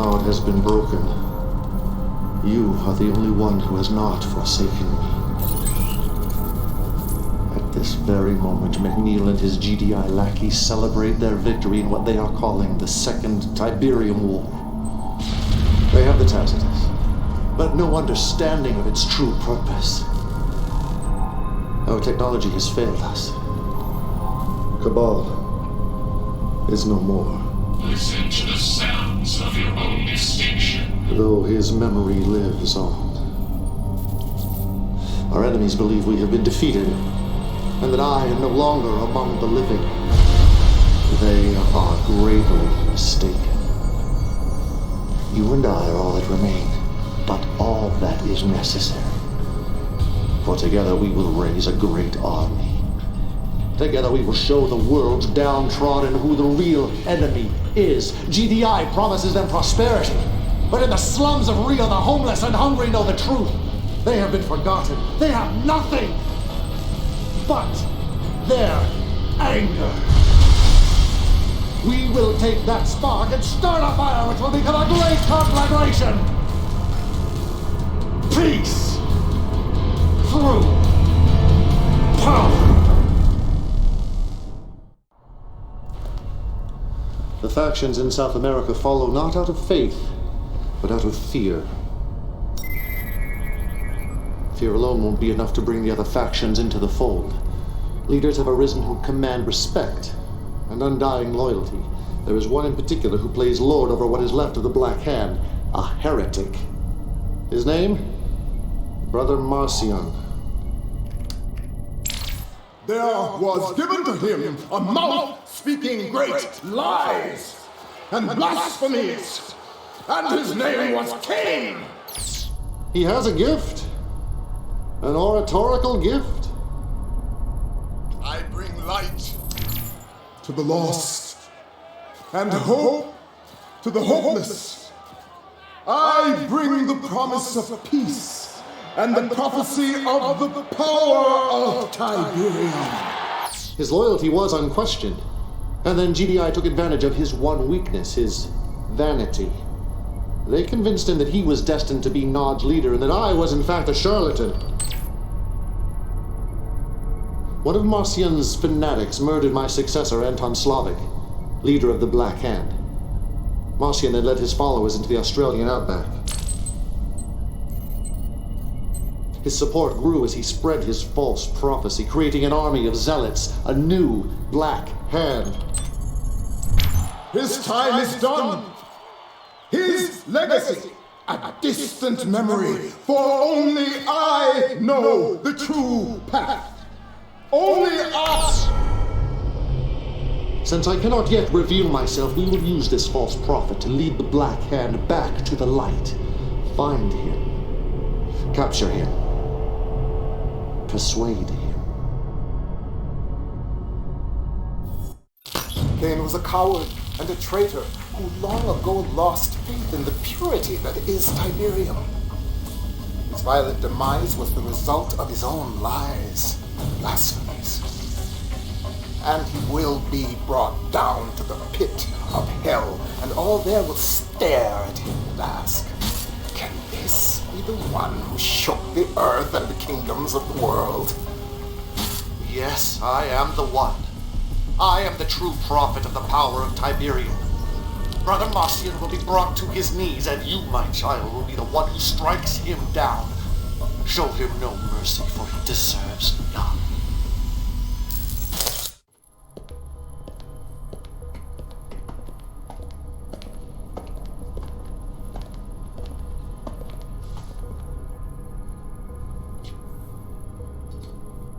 Nod has been broken, you are the only one who has not forsaken me. At this very moment, McNeil and his GDI lackeys celebrate their victory in what they are calling the Second Tiberium War. They have the Tacitus, but no understanding of its true purpose. Our technology has failed us. Cabal is no more. Listen to the sounds of your own extinction. Though his memory lives on. Our enemies believe we have been defeated, and that I am no longer among the living. They are gravely mistaken. You and I are all that remain, but all that is necessary. For together we will raise a great army. Together we will show the world's downtrodden who the real enemy is. GDI promises them prosperity, but in the slums of Rio, the homeless and hungry know the truth. They have been forgotten. They have nothing but their anger. We will take that spark and start a fire which will become a great conflagration. Peace through power. The factions in South America follow not out of faith, but out of fear. Fear alone won't be enough to bring the other factions into the fold. Leaders have arisen who command respect and undying loyalty. There is one in particular who plays lord over what is left of the Black Hand, a heretic. His name? Brother Marcion. There was given to him a mouth speaking great lies and blasphemies, and his name was Cain. He has a gift. An oratorical gift. I bring light to the lost and hope to the hopeless. I bring the promise of peace and the prophecy of the power of Tiberium. His loyalty was unquestioned, and then GDI took advantage of his one weakness, his vanity. They convinced him that he was destined to be Nod's leader and that I was in fact a charlatan. One of Marcion's fanatics murdered my successor, Anton Slavik, leader of the Black Hand. Marcion had led his followers into the Australian outback. His support grew as he spread his false prophecy, creating an army of zealots, a new Black Hand. His time is done. His legacy, a distant memory, for only I know the true path. Only us! Since I cannot yet reveal myself, we will use this false prophet to lead the Black Hand back to the light. Find him. Capture him. Persuade him. Cain was a coward and a traitor who long ago lost faith in the purity that is Tiberium. His violent demise was the result of his own lies and blasphemies. And he will be brought down to the pit of hell, and all there will stare at him and ask, can this be the one who shook the earth and the kingdoms of the world? Yes, I am the one. I am the true prophet of the power of Tiberium. Brother Marcion will be brought to his knees, and you, my child, will be the one who strikes him down. Show him no mercy, for he deserves none.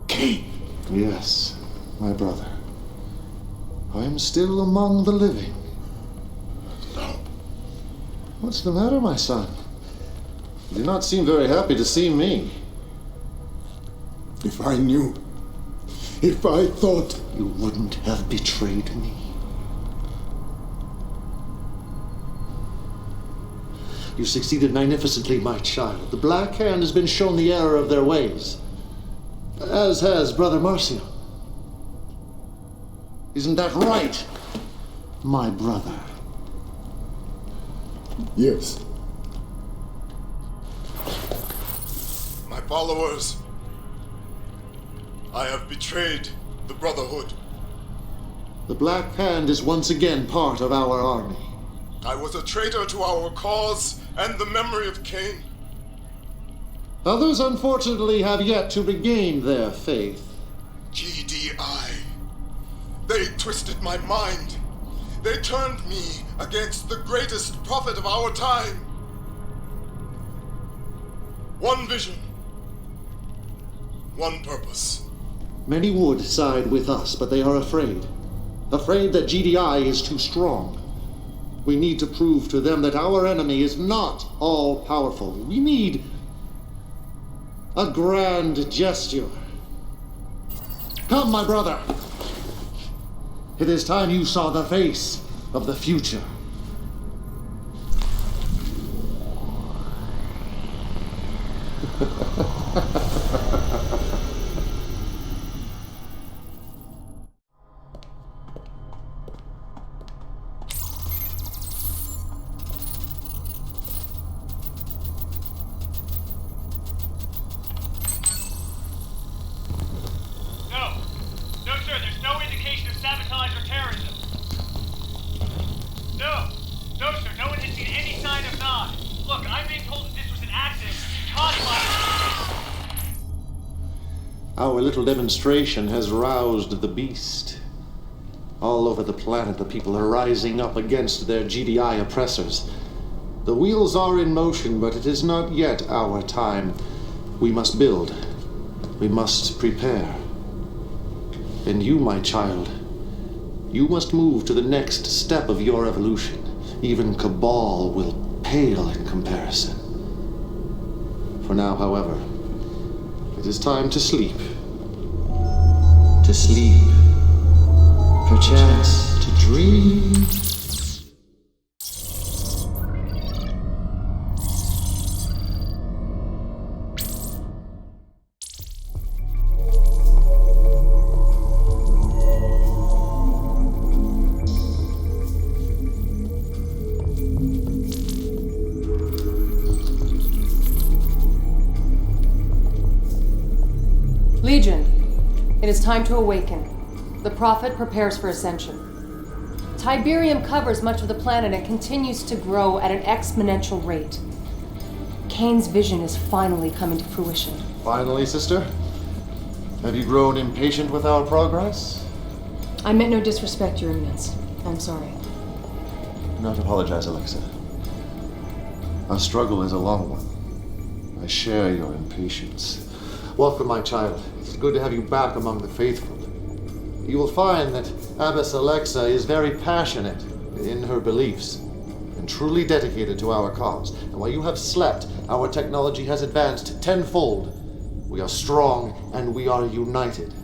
Cain! Yes, my brother. I am still among the living. No. What's the matter, my son? You do not seem very happy to see me. If I knew, if I thought... You wouldn't have betrayed me. You succeeded magnificently, my child. The Black Hand has been shown the error of their ways, as has Brother Marcion. Isn't that right, my brother? Yes. My followers, I have betrayed the Brotherhood. The Black Hand is once again part of our army. I was a traitor to our cause and the memory of Cain. Others, unfortunately, have yet to regain their faith. GDI. They twisted my mind. They turned me against the greatest prophet of our time. One vision. One purpose. Many would side with us, but they are afraid. Afraid that GDI is too strong. We need to prove to them that our enemy is not all-powerful. We need a grand gesture. Come, my brother. It is time you saw the face of the future. No, sir, there's no indication of sabotage or terrorism. No, sir, no one has seen any sign of Nod. Look, I'm being told that this was an accident caused by... Our little demonstration has roused the beast. All over the planet, the people are rising up against their GDI oppressors. The wheels are in motion, but it is not yet our time. We must build. We must prepare. And you, my child, you must move to the next step of your evolution. Even Cabal will pale in comparison. For now, however, it is time to sleep. To sleep. Perchance to dream. Legion, it is time to awaken. The Prophet prepares for ascension. Tiberium covers much of the planet and continues to grow at an exponential rate. Cain's vision is finally coming to fruition. Finally, sister? Have you grown impatient with our progress? I meant no disrespect, Your Eminence. I'm sorry. Do not apologize, Alexa. Our struggle is a long one. I share your impatience. Welcome, my child. It's good to have you back among the faithful. You will find that Abbess Alexa is very passionate in her beliefs and truly dedicated to our cause. And while you have slept, our technology has advanced tenfold. We are strong and we are united.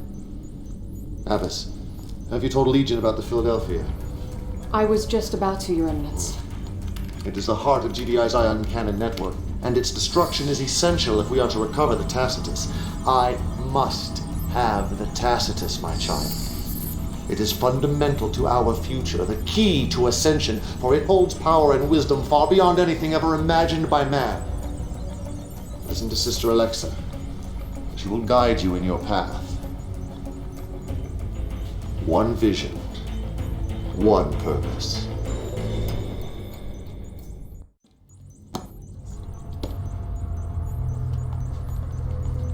Abbess, have you told Legion about the Philadelphia? I was just about to, Your Eminence. It is the heart of GDI's ion cannon network, and its destruction is essential if we are to recover the Tacitus. I must have the Tacitus, my child. It is fundamental to our future, the key to ascension, for it holds power and wisdom far beyond anything ever imagined by man. Listen to Sister Alexa. She will guide you in your path. One vision, one purpose.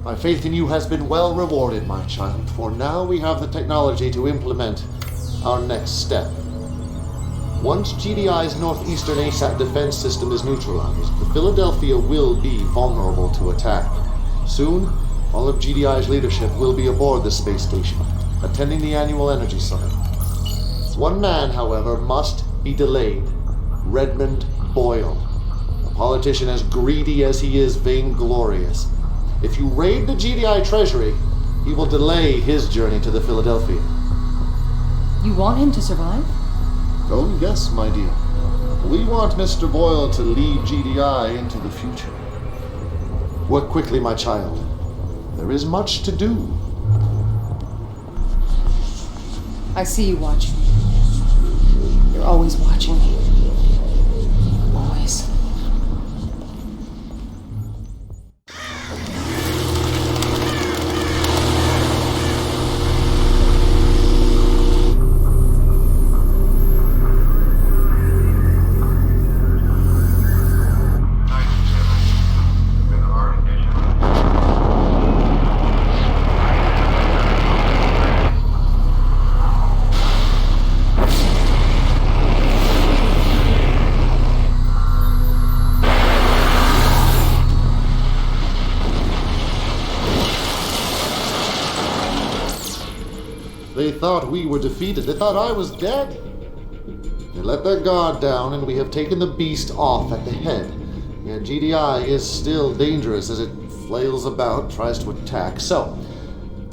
My faith in you has been well rewarded, my child, for now we have the technology to implement our next step. Once GDI's northeastern ASAT defense system is neutralized, the Philadelphia will be vulnerable to attack. Soon, all of GDI's leadership will be aboard the space station, attending the annual energy summit. One man, however, must be delayed. Redmond Boyle, a politician as greedy as he is vainglorious. If you raid the GDI treasury, he will delay his journey to the Philadelphia. You want him to survive? Oh, yes, my dear. We want Mr. Boyle to lead GDI into the future. Work quickly, my child. There is much to do. I see you watching. You're always watching me. Always. thought we were defeated. They thought I was dead. They let their guard down, and we have taken the beast off at the head. Yet GDI is still dangerous as it flails about, tries to attack. So,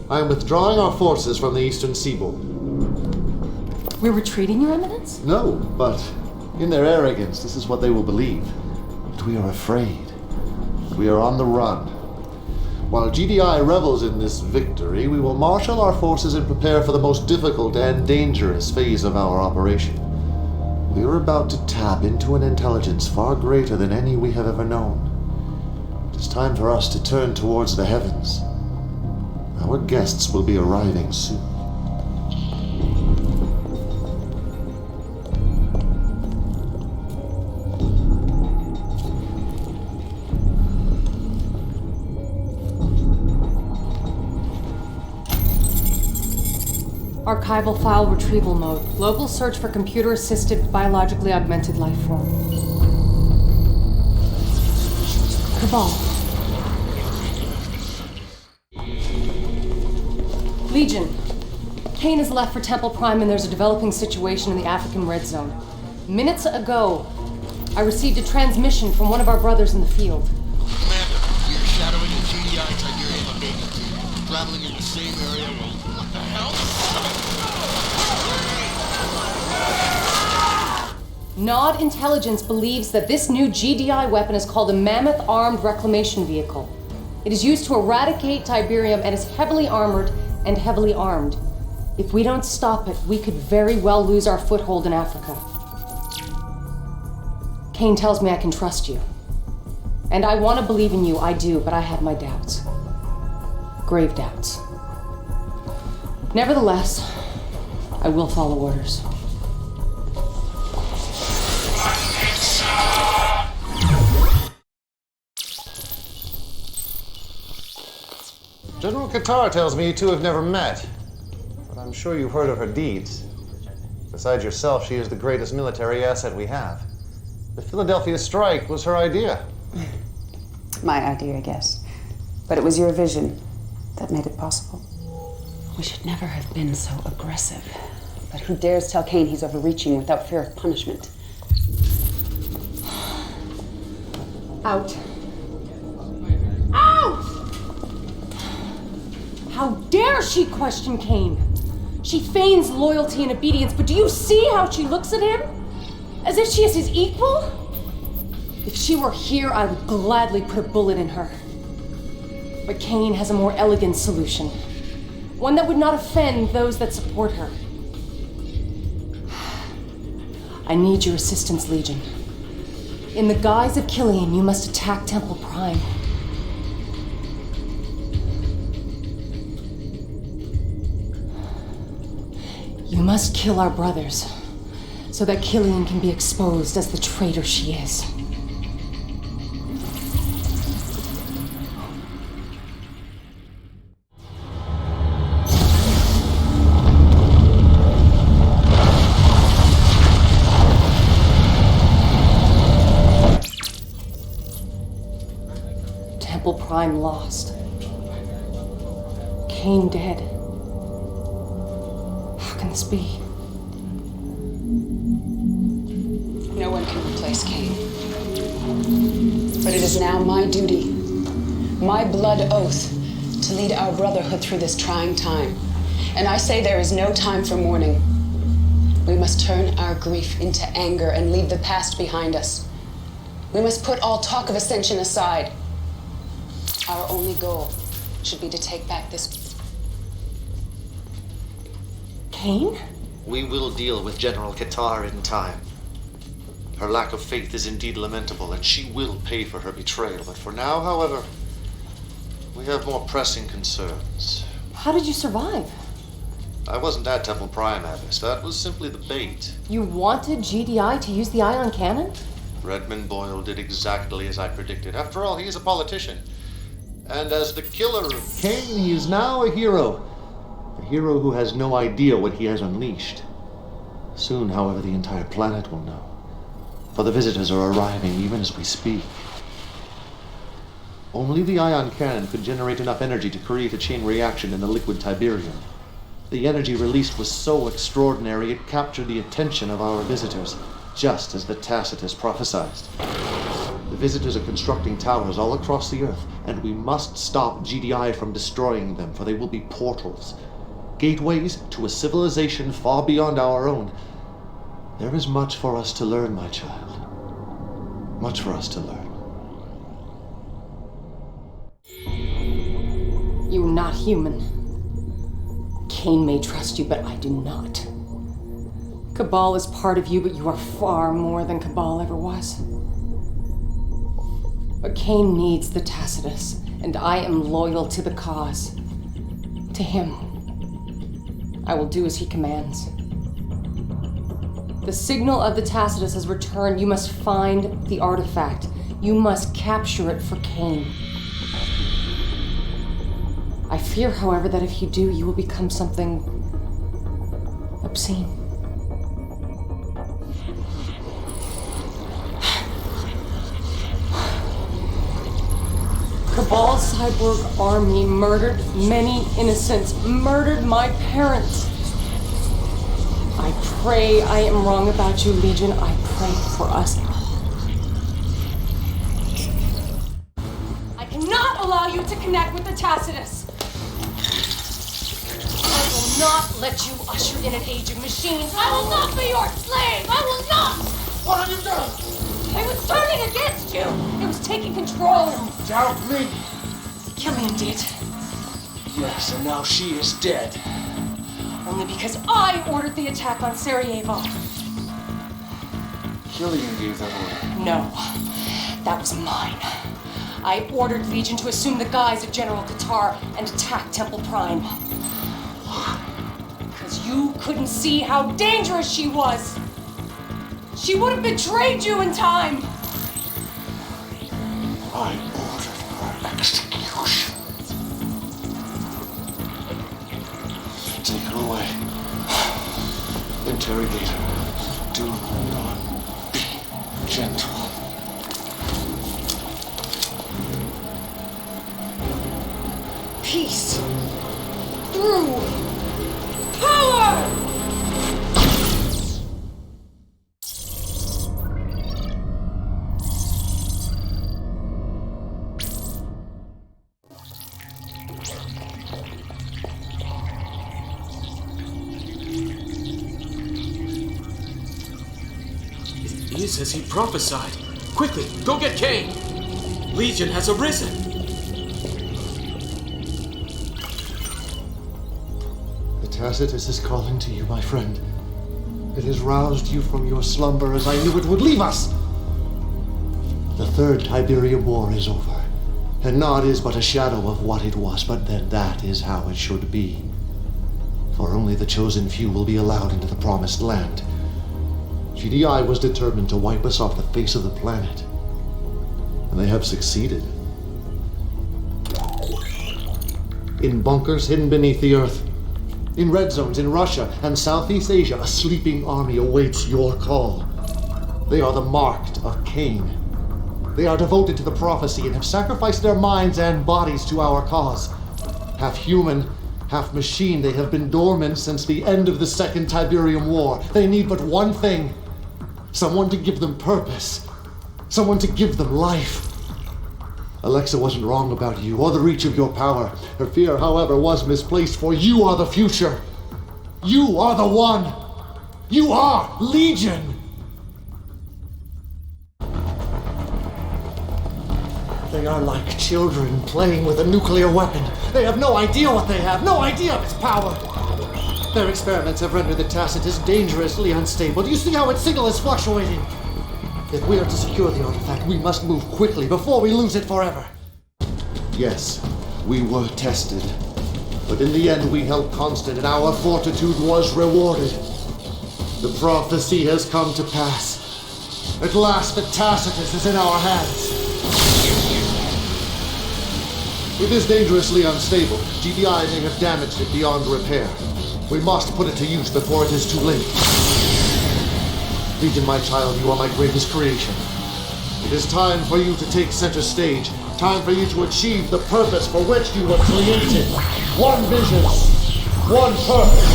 I am withdrawing our forces from the eastern seaboard. We're retreating, Your Eminence? No, but in their arrogance, this is what they will believe. But we are afraid. We are on the run. While GDI revels in this victory, we will marshal our forces and prepare for the most difficult and dangerous phase of our operation. We are about to tap into an intelligence far greater than any we have ever known. It is time for us to turn towards the heavens. Our guests will be arriving soon. Archival file retrieval mode. Global search for computer-assisted, biologically augmented life form. Cabal. Legion. Kane has left for Temple Prime and there's a developing situation in the African Red Zone. Minutes ago, I received a transmission from one of our brothers in the field. Commander, we are shadowing the GDI Tiberium abatement. Traveling in the same area. What the hell? Nod Intelligence believes that this new GDI weapon is called a Mammoth Armed Reclamation Vehicle. It is used to eradicate Tiberium and is heavily armored and heavily armed. If we don't stop it, we could very well lose our foothold in Africa. Kane tells me I can trust you. And I want to believe in you, I do, but I have my doubts. Grave doubts. Nevertheless, I will follow orders. General Qatar tells me you two have never met, but I'm sure you've heard of her deeds. Besides yourself, she is the greatest military asset we have. The Philadelphia strike was her idea. My idea, I guess. But it was your vision that made it possible. We should never have been so aggressive. But who dares tell Kane he's overreaching without fear of punishment? Out. Out! How dare she question Kane? She feigns loyalty and obedience, but do you see how she looks at him? As if she is his equal? If she were here, I would gladly put a bullet in her. But Kane has a more elegant solution. One that would not offend those that support her. I need your assistance, Legion. In the guise of Killian, you must attack Temple Prime. You must kill our brothers, so that Killian can be exposed as the traitor she is. Temple Prime lost. Kane dead. How can this be? No one can replace Kane. But it is now my duty, my blood oath, to lead our brotherhood through this trying time. And I say there is no time for mourning. We must turn our grief into anger and leave the past behind us. We must put all talk of ascension aside. Our only goal should be to take back this... Kane? We will deal with General Qatar in time. Her lack of faith is indeed lamentable, and she will pay for her betrayal. But for now, however, we have more pressing concerns. How did you survive? I wasn't at Temple Prime, Abbess. That was simply the bait. You wanted GDI to use the ion cannon? Redmond Boyle did exactly as I predicted. After all, he is a politician. And as the killer of Kane, he is now a hero. A hero who has no idea what he has unleashed. Soon, however, the entire planet will know. For the visitors are arriving even as we speak. Only the ion cannon could generate enough energy to create a chain reaction in the liquid Tiberium. The energy released was so extraordinary it captured the attention of our visitors, just as the Tacitus prophesied. The visitors are constructing towers all across the Earth, and we must stop GDI from destroying them, for they will be portals. Gateways to a civilization far beyond our own. There is much for us to learn, my child. Much for us to learn. You are not human. Cain may trust you, but I do not. Cabal is part of you, but you are far more than Cabal ever was. But Cain needs the Tacitus, and I am loyal to the cause. To him. I will do as he commands. The signal of the Tacitus has returned. You must find the artifact. You must capture it for Cain. I fear, however, that if you do, you will become something obscene. Cabal's cyborg army murdered many innocents, murdered my parents. I pray I am wrong about you, Legion. I pray for us all. I cannot allow you to connect with the Tacitus. I will not let you usher in an age of machines. I will not be your slave. I will not. What have you done? It was turning against you. It was taking control. Doubt me. Killian did. Yes, and now she is dead. Only because I ordered the attack on Sarajevo. Killian gave that order. No, that was mine. I ordered Legion to assume the guise of General Qatar and attack Temple Prime. Because you couldn't see how dangerous she was. She would have betrayed you in time. I ordered her execution. Take her away. Interrogate her. Do not be gentle. Peace through power! It is as he prophesied. Quickly, go get Cain. Legion has arisen. The Tacitus is calling to you, my friend. It has roused you from your slumber as I knew it would leave us. The Third Tiberium War is over, and Nod is but a shadow of what it was, but then that is how it should be. For only the chosen few will be allowed into the Promised Land. GDI was determined to wipe us off the face of the planet, and they have succeeded. In bunkers hidden beneath the earth, in red zones in Russia and Southeast Asia, a sleeping army awaits your call. They are the marked of Cain. They are devoted to the prophecy and have sacrificed their minds and bodies to our cause. Half human, half machine, they have been dormant since the end of the Second Tiberium War. They need but one thing. Someone to give them purpose. Someone to give them life. Alexa wasn't wrong about you or the reach of your power. Her fear, however, was misplaced, for you are the future. You are the one. You are Legion. They are like children playing with a nuclear weapon. They have no idea what they have, no idea of its power. Their experiments have rendered the Tacitus dangerously unstable. Do you see how its signal is fluctuating? If we are to secure the artifact, we must move quickly before we lose it forever. Yes, we were tested. But in the end, we held constant and our fortitude was rewarded. The prophecy has come to pass. At last, the Tacitus is in our hands. It is dangerously unstable. GDI may have damaged it beyond repair. We must put it to use before it is too late. Legion, my child, you are my greatest creation. It is time for you to take center stage. Time for you to achieve the purpose for which you were created. One vision, One per.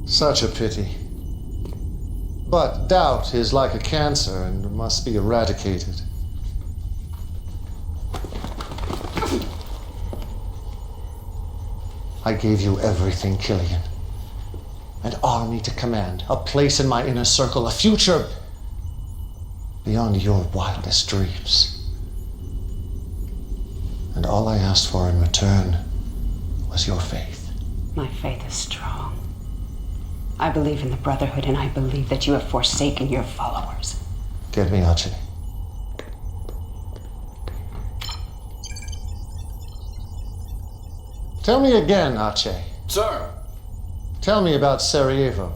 Such a pity. But doubt is like a cancer and must be eradicated. I gave you everything, Killian. An army to command, a place in my inner circle, a future beyond your wildest dreams. And all I asked for in return was your faith. My faith is strong. I believe in the Brotherhood, and I believe that you have forsaken your followers. Get me, Archie. Tell me again, Archie. Sir. Tell me about Sarajevo.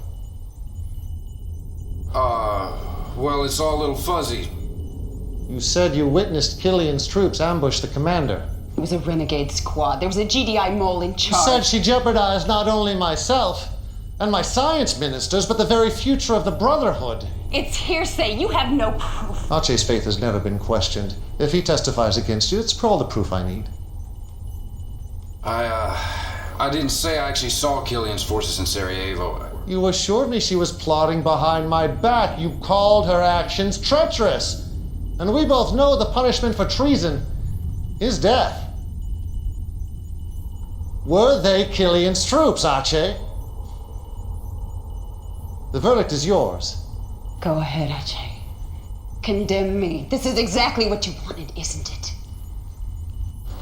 Well, it's all a little fuzzy. You said you witnessed Killian's troops ambush the commander. It was a renegade squad. There was a GDI mole in charge. You said she jeopardized not only myself and my science ministers, but the very future of the Brotherhood. It's hearsay. You have no proof. Archie's faith has never been questioned. If he testifies against you, it's all the proof I need. I didn't say I actually saw Killian's forces in Sarajevo. You assured me she was plotting behind my back. You called her actions treacherous. And we both know the punishment for treason is death. Were they Killian's troops, Archie? The verdict is yours. Go ahead, Ajay. Condemn me. This is exactly what you wanted, isn't it?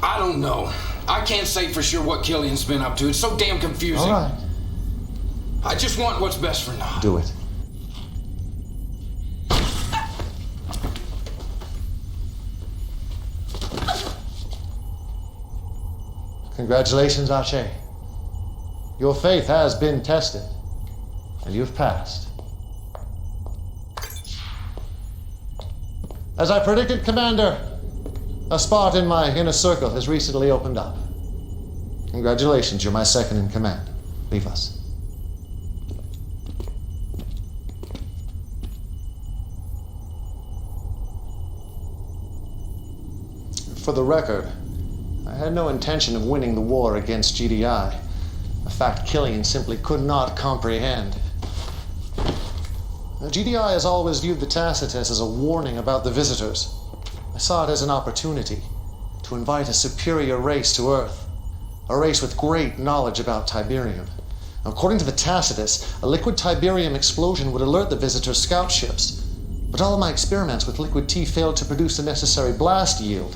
I don't know. I can't say for sure what Killian's been up to. It's so damn confusing. All right. I just want what's best for Nod. Do it. Congratulations, Archie. Your faith has been tested, and you've passed. As I predicted, Commander, a spot in my inner circle has recently opened up. Congratulations, you're my second in command. Leave us. For the record, I had no intention of winning the war against GDI, a fact Killian simply could not comprehend. The GDI has always viewed the Tacitus as a warning about the visitors, I saw it as an opportunity to invite a superior race to Earth, a race with great knowledge about Tiberium. According to the Tacitus, a liquid Tiberium explosion would alert the visitors' scout ships, but all of my experiments with liquid T failed to produce the necessary blast yield.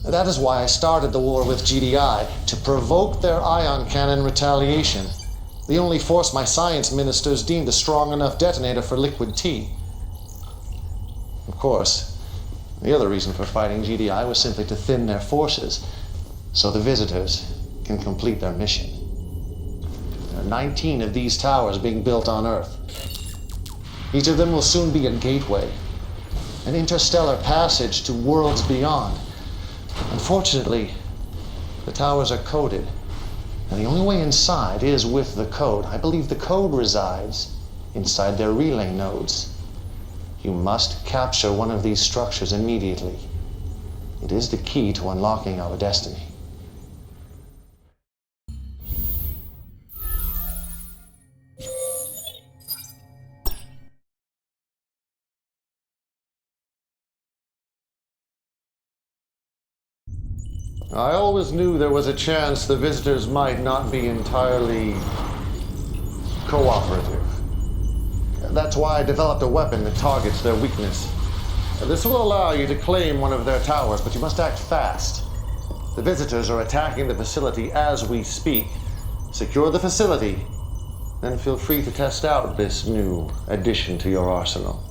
That is why I started the war with GDI, to provoke their ion cannon retaliation, the only force my science ministers deemed a strong enough detonator for liquid T. Of course, the other reason for fighting GDI was simply to thin their forces, so the visitors can complete their mission. There are 19 of these towers being built on Earth. Each of them will soon be a gateway, an interstellar passage to worlds beyond. Unfortunately, the towers are coded, and the only way inside is with the code. I believe the code resides inside their relay nodes. You must capture one of these structures immediately. It is the key to unlocking our destiny. I always knew there was a chance the visitors might not be entirely cooperative. That's why I developed a weapon that targets their weakness. This will allow you to claim one of their towers, but you must act fast. The visitors are attacking the facility as we speak. Secure the facility, then feel free to test out this new addition to your arsenal.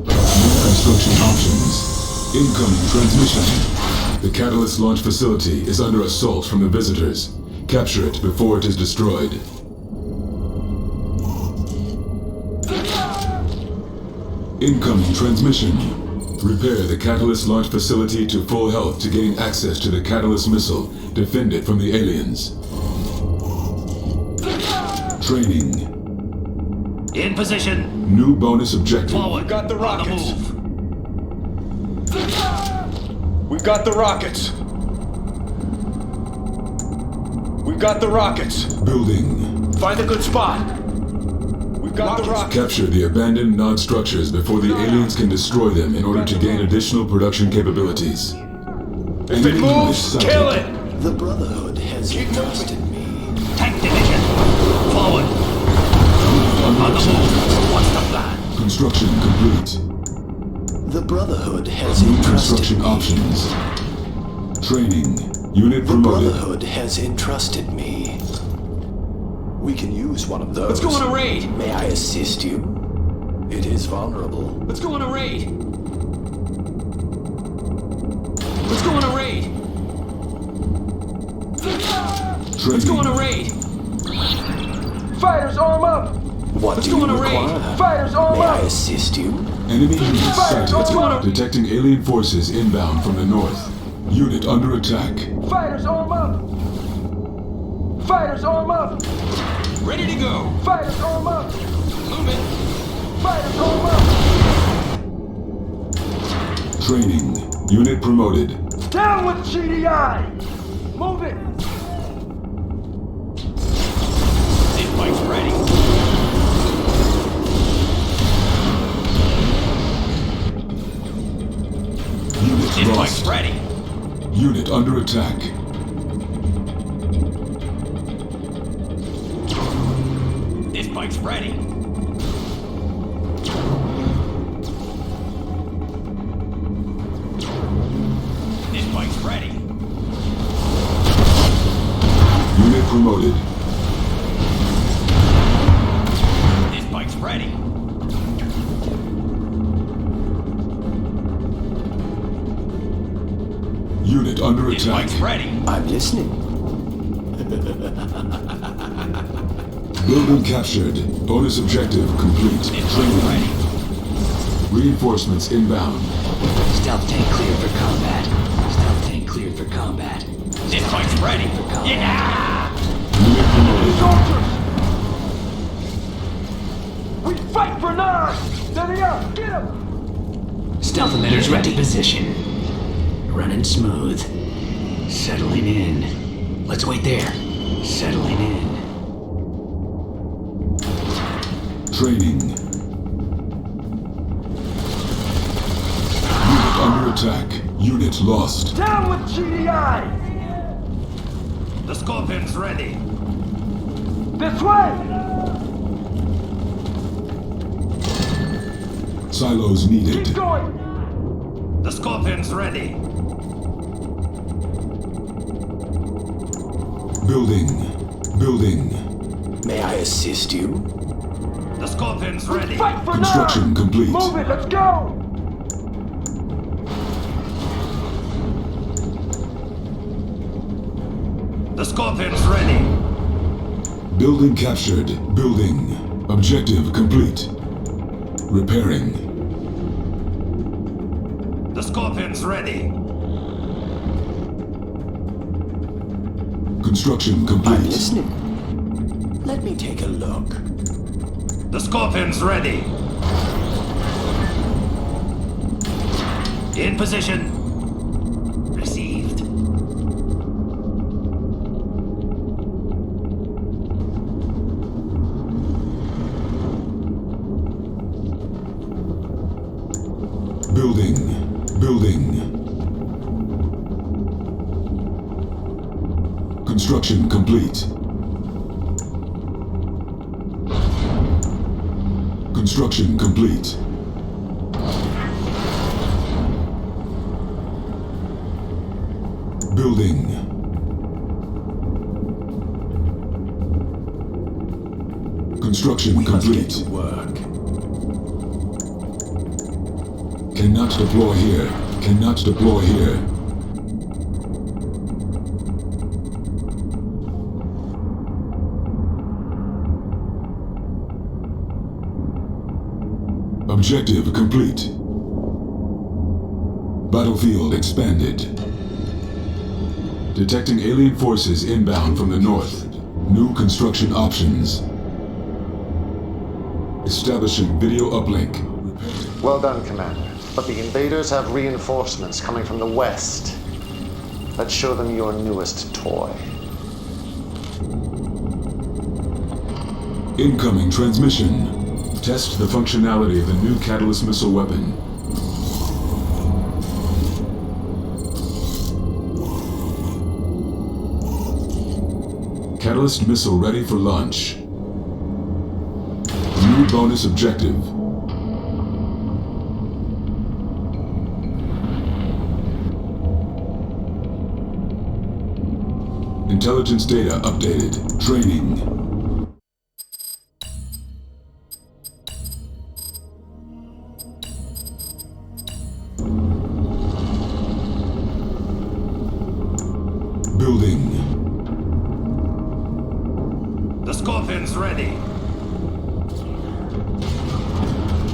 Construction options. Incoming transmission. The Catalyst launch facility is under assault from the visitors. Capture it before it is destroyed. Incoming transmission. Repair the Catalyst launch facility to full health to gain access to the Catalyst missile. Defend it from the aliens. Training. In position. New bonus objective. Forward. Got the rockets. On the move. We've got the rockets. We've got the rockets. Building. Find a good spot. We've got the rockets. Capture the abandoned node structures before the aliens can destroy them in order to gain additional production capabilities. If it moves, kill it! The Brotherhood has entrusted me. Tank division. Forward. On the move. What's the plan? Construction complete. The Brotherhood has New entrusted construction me. options. Training. Unit The promoted. Brotherhood has entrusted me. We can use one of those. Let's go on a raid! May I assist you? It is vulnerable. Let's go on a raid! Let's go on a raid! Training. Let's go on a raid! Fighters, arm up! What Let's do go you on a raid. require? Fighters, arm May up! I assist you? Enemy units sighted. Let's go on a- Detecting alien forces inbound from the north. Unit under attack. Fighters, arm up! Fighters, arm up! Ready to go! Fighters, arm up! Moving! Fighters, arm up! Training. Unit promoted. Down with GDI! Move it! This bike's ready. Unit This lost. bike's ready. Unit under attack. This bike's ready. This bike's ready. Unit promoted. This bike's ready. Unit under This attack. bike's ready. I'm listening. Building captured. Bonus objective complete. This bike's Training. ready. Reinforcements inbound. Stealth tank cleared for combat. Stealth tank cleared for combat. This fight's ready for combat. Yeah! Soldiers! We fight for Nara! There they are! Get them! Stealth emitters ready position. Running smooth. Settling in. Let's wait there. Settling in. Training. Unit under attack. Unit lost. Down with GDI! The Scorpion's ready. This way! Silos needed. Keep going! The Scorpion's ready. Building. Building. May I assist you? The Scorpion's ready. Fight for Construction Nara! complete. Move it, let's go! The Scorpion's ready. Building captured. Building. Objective complete. Repairing. The Scorpion's ready. Construction complete. I'm listening. Let me take a look. The Scorpion's ready. In position. Received. Building. Building. Construction complete. Construction complete. Building. Construction complete. Work. Cannot deploy here. Cannot deploy here. Objective complete. Battlefield expanded. Detecting alien forces inbound from the north. New construction options. Establishing video uplink. Well done, Commander. But the invaders have reinforcements coming from the west. Let's show them your newest toy. Incoming transmission. Test the functionality of the new Catalyst missile weapon. Catalyst missile ready for launch. New bonus objective. Intelligence data updated. Training. Building. The Scorpion's ready.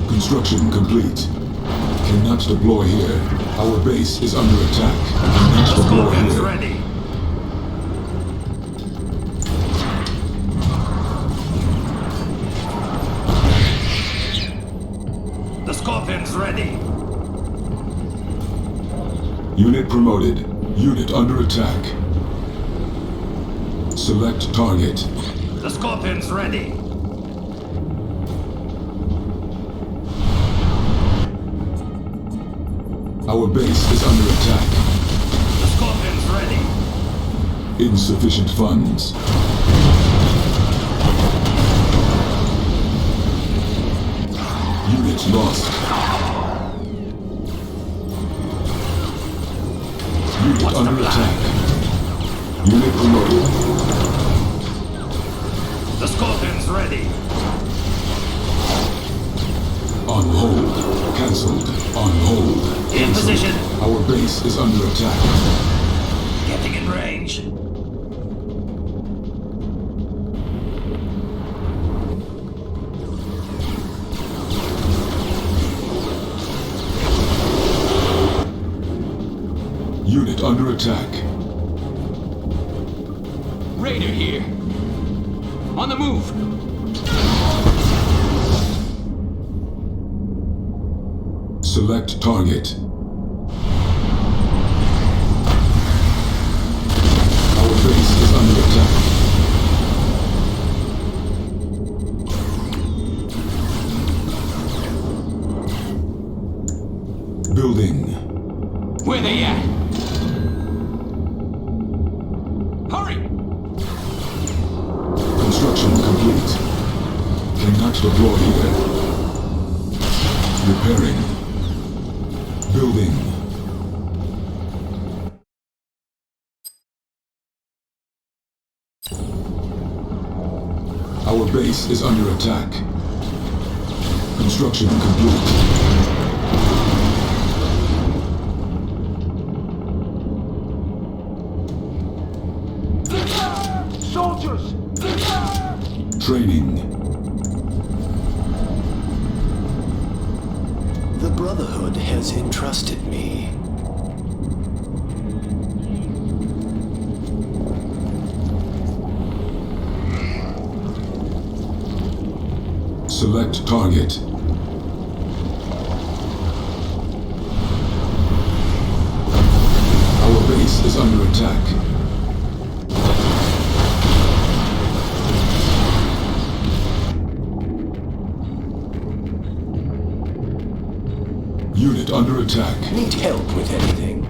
Construction complete. Cannot deploy here. Our base is under attack. Cannot The deploy Scorpion's here. ready. The Scorpion's ready. Unit promoted. Unit under attack. Select target. The Scorpion's ready. Our base is under attack. The Scorpion's ready. Insufficient funds. Unit lost. Unit under attack. Unit promoted. The Scorpion's ready. On hold. Cancelled. On hold. In Cancelled. position. Our base is under attack. Getting in range. under attack. Raider here. On the move. Select target. Our base is under attack. Building. Where they at? Hurry! Construction complete. Cannot deploy here. Repairing. Building. Our base is under attack. Construction complete. Soldiers! Training. The Brotherhood has entrusted me. Select target. Our base is under attack. Unit under attack. Need help with anything?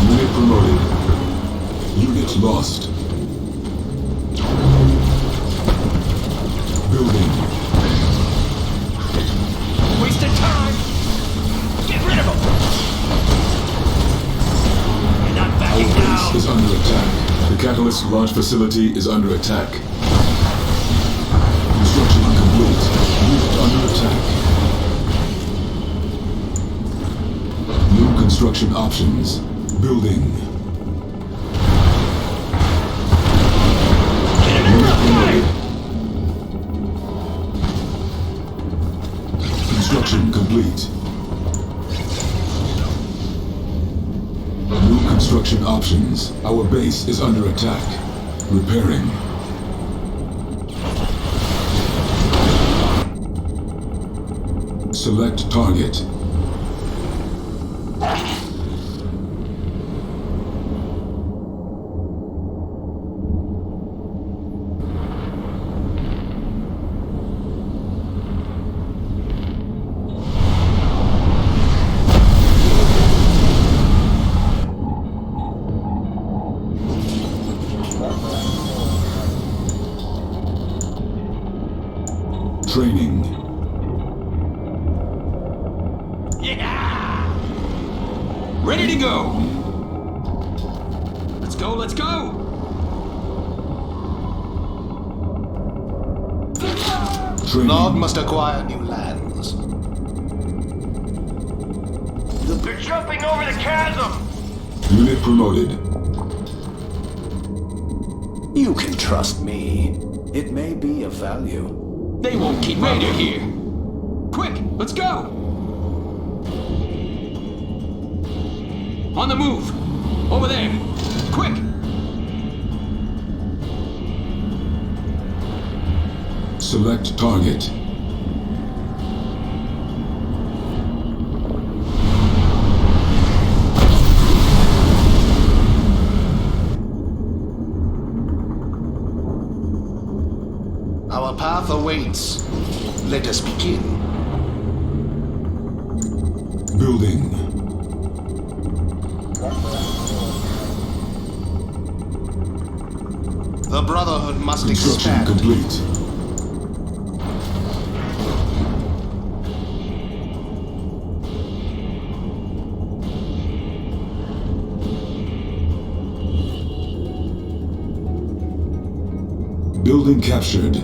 Unit promoted. Unit lost. Building. Wasted time! Get rid of them! You're not Our backing base down! is under attack. The Catalyst launch facility is under attack. Construction complete. Unit under attack. New construction options. Building. Unit promoted. Construction complete. New construction options. Our base is under attack. Repairing. Select target. Training. Yeah! Ready to go! Let's go, let's go! Training. Lord must acquire new lands. They're jumping over the chasm! Unit promoted. You can trust me. It may be of value. They won't keep Raider here. Quick, let's go! On the move! Over there! Quick! Select target. Our path awaits. Let us begin. Building. The Brotherhood must Construction expand. complete. Building captured.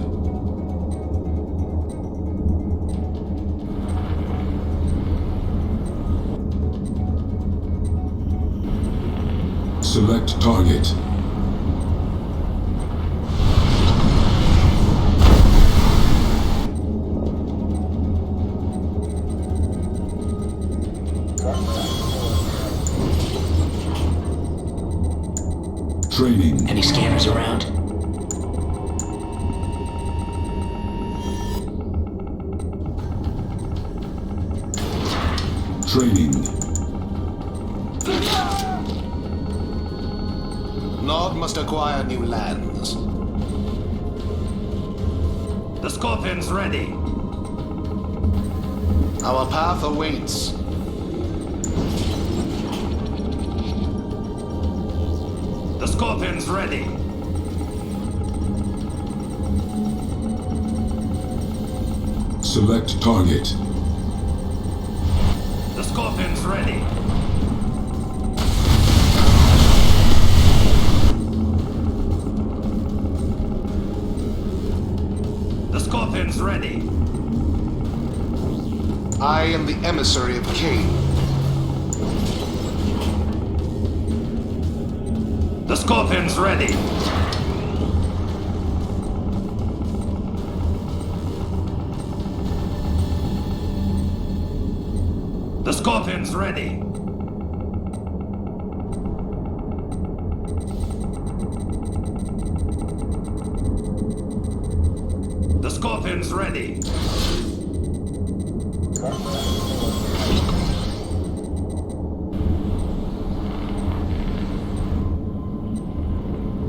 Select target. Training. Any scanners around? Training. Nod must acquire new lands. The Scorpion's ready. Our path awaits. The Scorpion's ready. Select target. The Scorpion's ready. The Scorpion's ready. I am the emissary of Cain. The Scorpion's ready. The Scorpion's ready. The Scorpion's ready.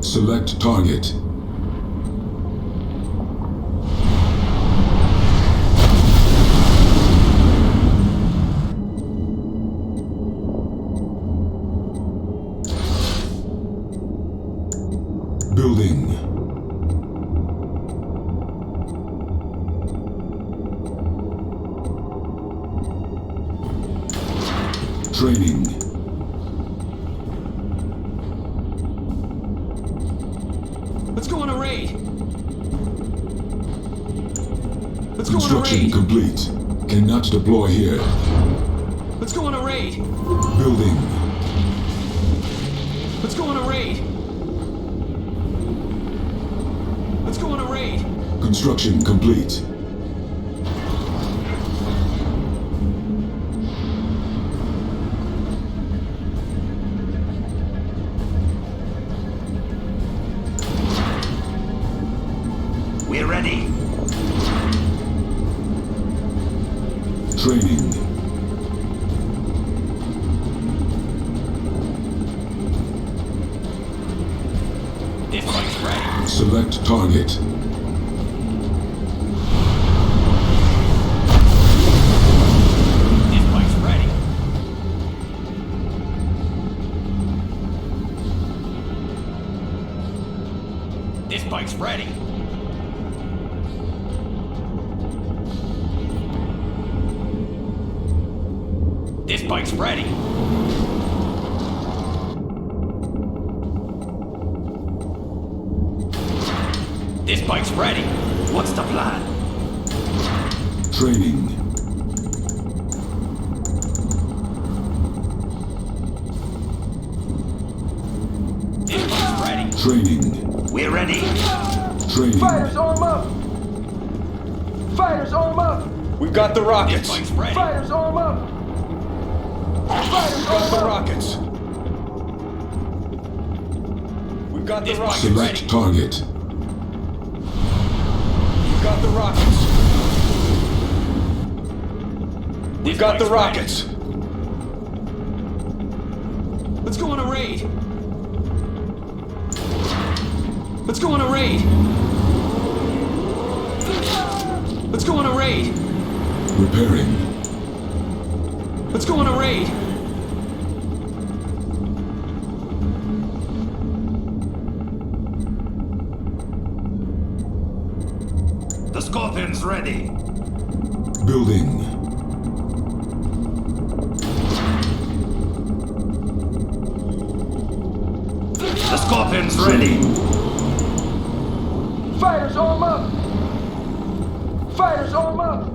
Select target. Building. Training. Let's go on a raid. Let's go on a Construction raid. complete. Cannot deploy here. Let's go on a raid. Building. Let's go on a raid. Let's go on a raid. Construction complete. We're ready. Training. This one's ready. Select target. This one's ready. This bike's ready. This bike's ready. This bike's ready. What's the plan? Training. This bike's ready. Training. We're ready. Training. Fighters, arm up! Fighters, arm up! We've got the This rockets. bike's ready. Fighters, arm up! Fighters, We've got arm the up! rockets. We've got the This rockets. bike's Select ready. target. We've got the rockets. This We've got the bike's rockets. Let's go on a raid. Let's go on a raid. Let's go on a raid. Repairing. Let's go on a raid. The Scorpion's ready. Building. The Scorpion's ready. Fighters, arm up! Fighters, arm up!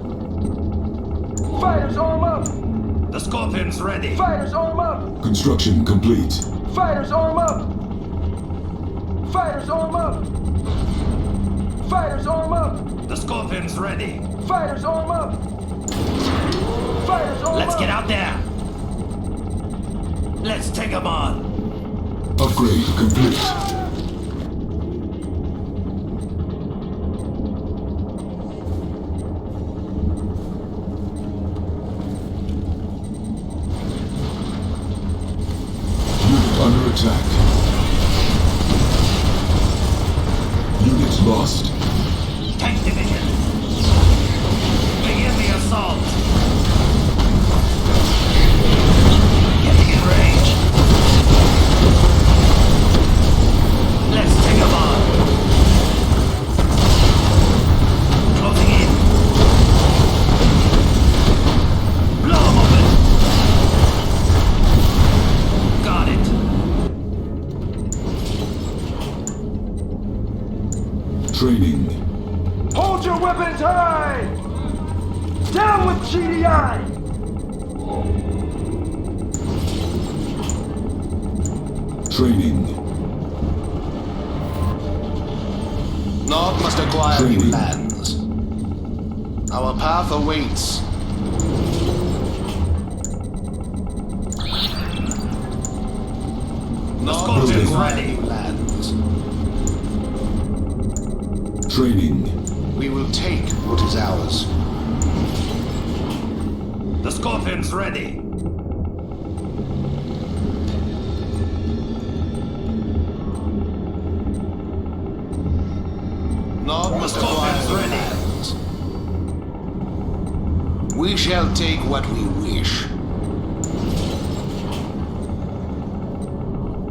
Fighters, arm up! The Scorpion's ready. Fighters, arm up! Construction complete. Fighters, arm up! Fighters, arm up! Fighters, arm up! The Scorpion's ready. Fighters, arm up! Fighters, arm Let's up! get out there. Let's take them on. Upgrade complete. Unit under attack. Unit lost. Tank division. Begin the assault. Getting in range. Let's take 'em on. Closing in. Blow 'em open. Got it. Training. Hold your weapons high! Down with GDI! Training. Nod must acquire Training. new lands. Our path awaits. Nod must Building. acquire new lands. Training. We will take what is ours. The Scorpion's ready. Nod must acquire Scorpion's new ready. lands. We shall take what we wish.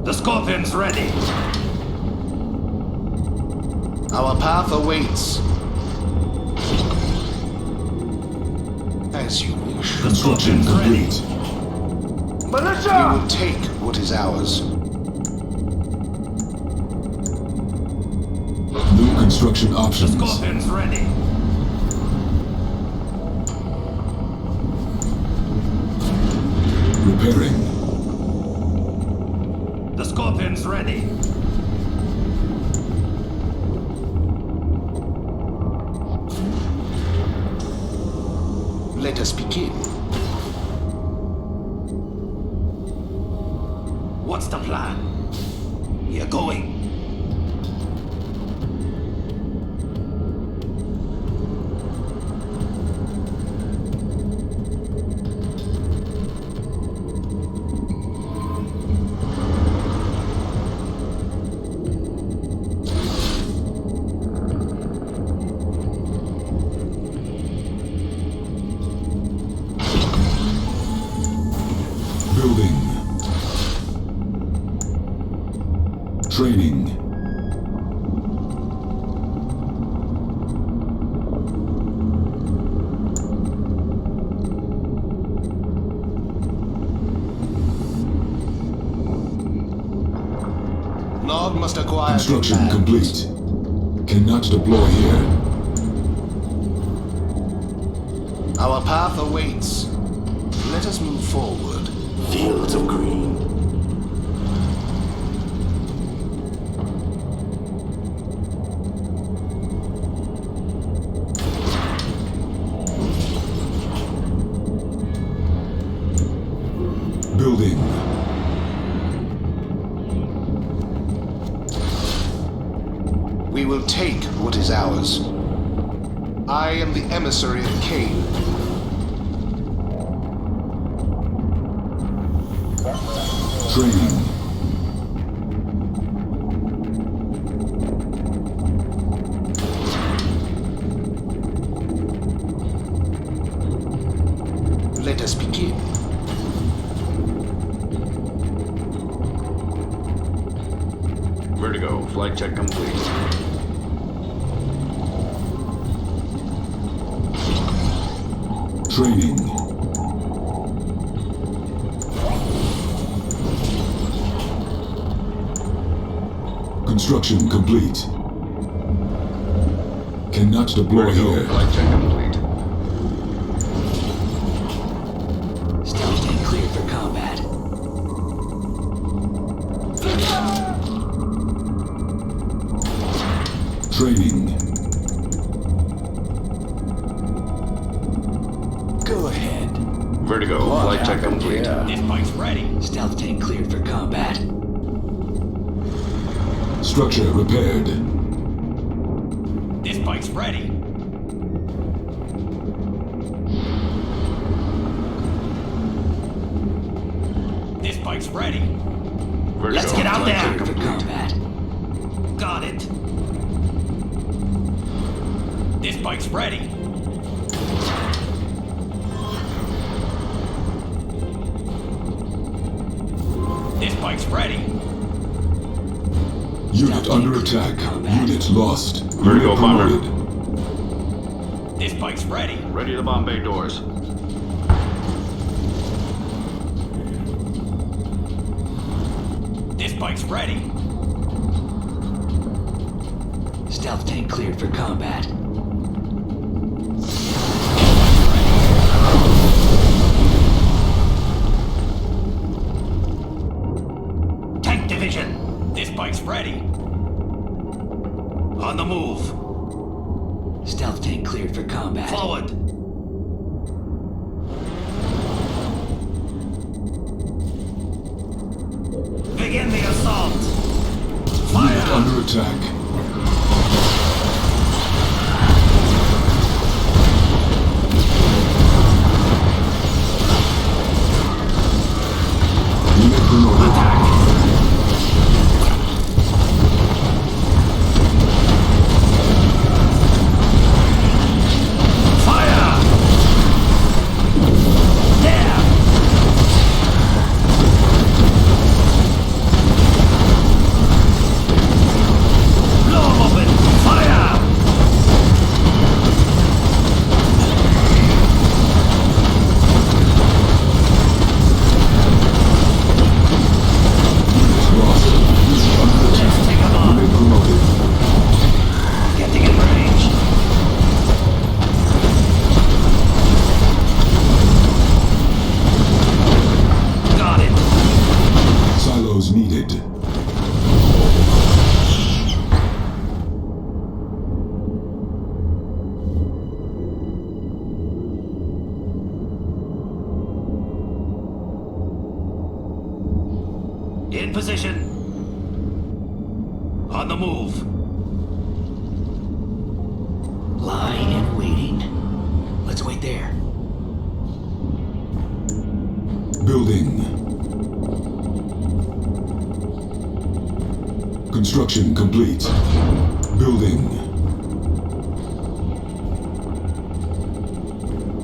The Scorpion's ready. Our path awaits. As you wish. The Construction Scorpion's ready. complete. We Militia! will take what is ours. New construction The options. Scorpion's ready. Repairing. The Scorpion's ready. Let us begin. What's the plan? You're going. Building. Training. Nod must acquire new Construction lands. complete. Cannot deploy here. Our path awaits. Let us move forward. Fields of green. Building. We will take what is ours. I am the emissary of Cain. Training. Let us begin. Vertigo, flight check complete. Training. Construction complete. Cannot deploy Vertigo, here. flight check complete. Stealth tank cleared for combat. Training. Go ahead. Vertigo, flight check complete. This bike's ready. Stealth tank cleared for combat. Structure repaired. This bike's ready. This bike's ready. Let's get out there for combat. Got it. This bike's ready. This bike's ready. Unit under attack. Unit lost. Vertigo Unit bomber. promoted. This bike's ready. Ready to bomb bay doors. This bike's ready. Stealth tank cleared for combat. Tank division. This bike's ready. On the move. Stealth tank cleared for combat. Forward. Begin the assault. Unit under attack. Unit promoted. Fire! There! Blow 'em open! Fire! Let's take 'em on. Unit promoted. Getting in range. Got it. Silos needed. In position. On the move. Lying and waiting. Let's wait there. Building. Construction complete. Building.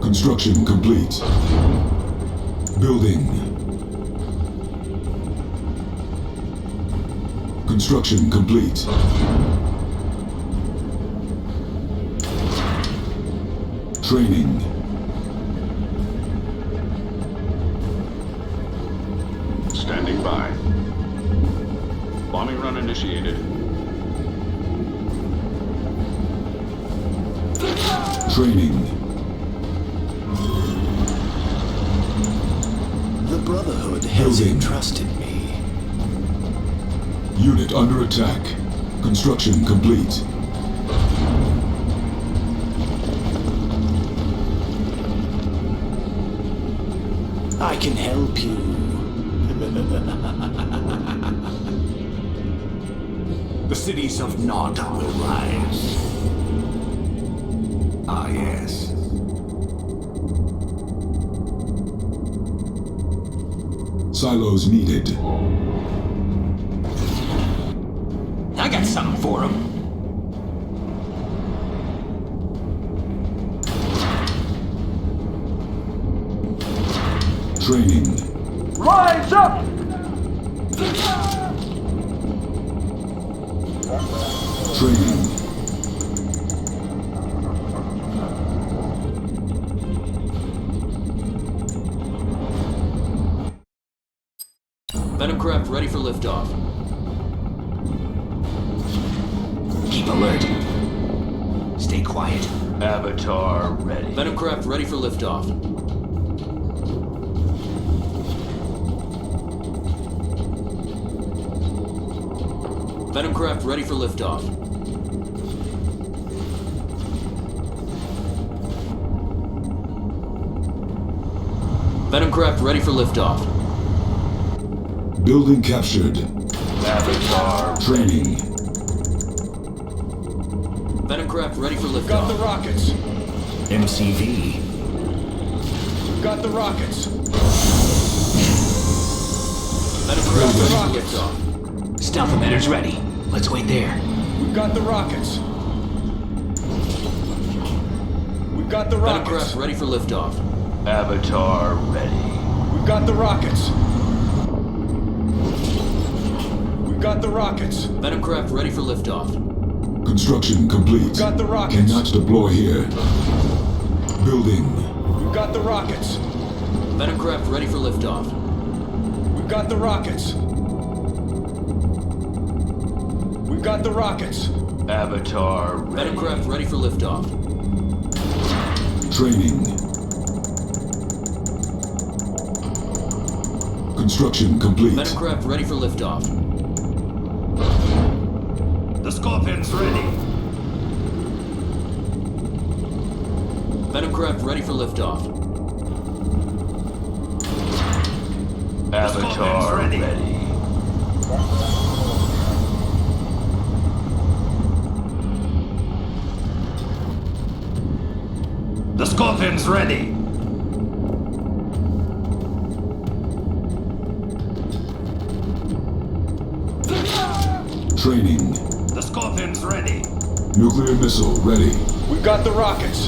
Construction complete. Building. Construction complete. Training. Standing by. Bombing run initiated. Training. The Brotherhood has Building. entrusted me. Unit under attack. Construction complete. I can help you. The cities of Nod will rise. Ah, yes. Silos needed. I got something for him. Training. Rise up! Training. Venomcraft ready for liftoff. Keep alert. Stay quiet. Avatar ready. Venomcraft ready for liftoff. Venomcraft ready for liftoff. Venomcraft ready for liftoff. Building captured. Avatar Training. Venomcraft ready for liftoff. Got the rockets. MCV. Got the rockets. Venomcraft ready for rockets. liftoff. Stealth emitters ready. Let's wait there. We've got the rockets. We've got the rockets. Venomcraft ready for liftoff. Avatar ready. We've got the rockets. We've got the rockets. Venomcraft ready for liftoff. Construction complete. We've got the rockets. Cannot deploy here. Building. We've got the rockets. Venomcraft ready for liftoff. We've got the rockets. We've got the rockets. Avatar ready. Venomcraft ready for liftoff. Training. Construction complete. Venomcraft ready for liftoff. The Scorpion's ready. Venomcraft ready for liftoff. Avatar ready. The Scorpion's ready. Training. The Scorpion's ready. Nuclear missile ready. We've got the rockets.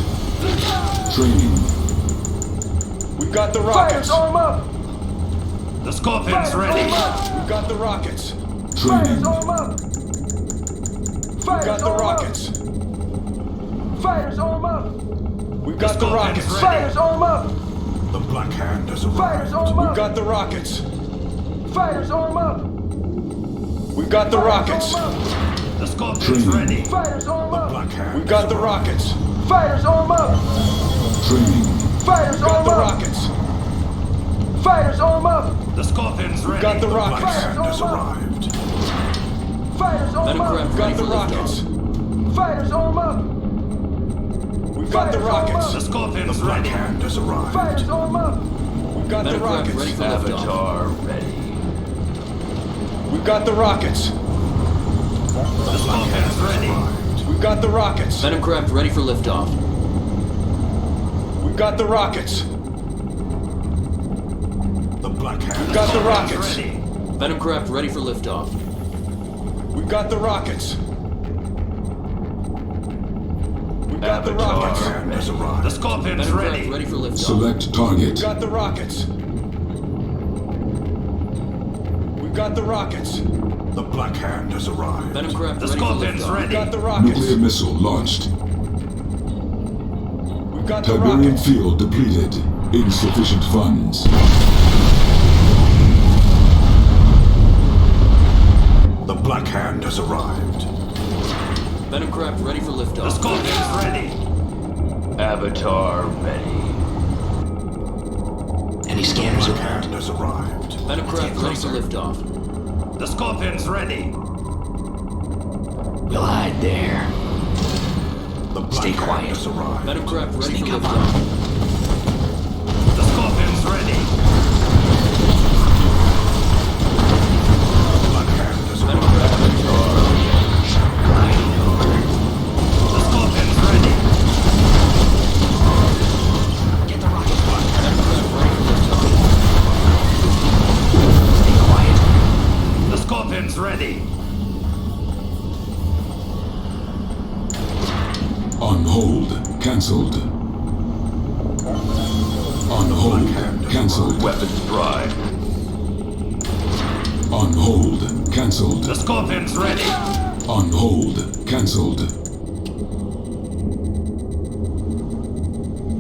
Training. We've got the rockets. Arm up! The Scorpion's Fire, ready. arm up! We've got the rockets. Training. Arm up! We've got the rockets. Fighters, arm up! We've got the rockets. Fighters, arm up! The Black Hand has Fighters, arrived. arm We've up! got the rockets. Fighters, arm up! We've got the rockets. The Scorpion's ready. Fighters, arm up! Black Hand We've got the rockets. Fighters, arm up! Training. Fighters, We've got arm the up! rockets. Fighters, arm up! The Scorpion's ready. We've got the Black rockets. Hand has arrived. Fighters, arm up! Venomcraft We've got ready the for rockets. liftoff. Fighters, arm up! We've got the rockets. The The Scorpion's Black ready. Hand has arrived. Fighters, arm up! We've got the Venomcraft rockets. ready for liftoff. Avatar ready. We've got the rockets. The Scorpion's ready. We've got the rockets. Venomcraft ready for liftoff. We've got the rockets. The Black Hand We've got the rockets. Venomcraft ready for liftoff. We've got the rockets. We've got the rockets. Hand has arrived. The Scorpion's Venomcraft ready. ready for liftoff. Select target. We've got the rockets. We've got the rockets. The Black Hand has arrived. Venomcraft The ready for Scorpion's liftoff. ready. We've got the rockets. Nuclear missile launched. We've got the Tiberium rockets. field depleted. Insufficient funds. The Black Hand has arrived. Venomcraft ready for The liftoff. Scorpion's ready. Avatar ready. Any scanners Black around? Hand has arrived. Venomcraft ready for liftoff. The Scorpion's ready. We'll hide there. The Black Stay Hand quiet. has arrived. Venomcraft ready Sneak for up liftoff. The Scorpion's ready. The Black Hand has arrived. Venomcraft ready for liftoff. Gliding over. The Scorpion's ready. Get the rocket. Venomcraft ready for liftoff. Stay quiet. The Scorpion's ready. On hold. Cancelled. On hold. Cancelled. Weapons dry. On hold. Cancelled. The Scorpion's ready. On hold. Cancelled.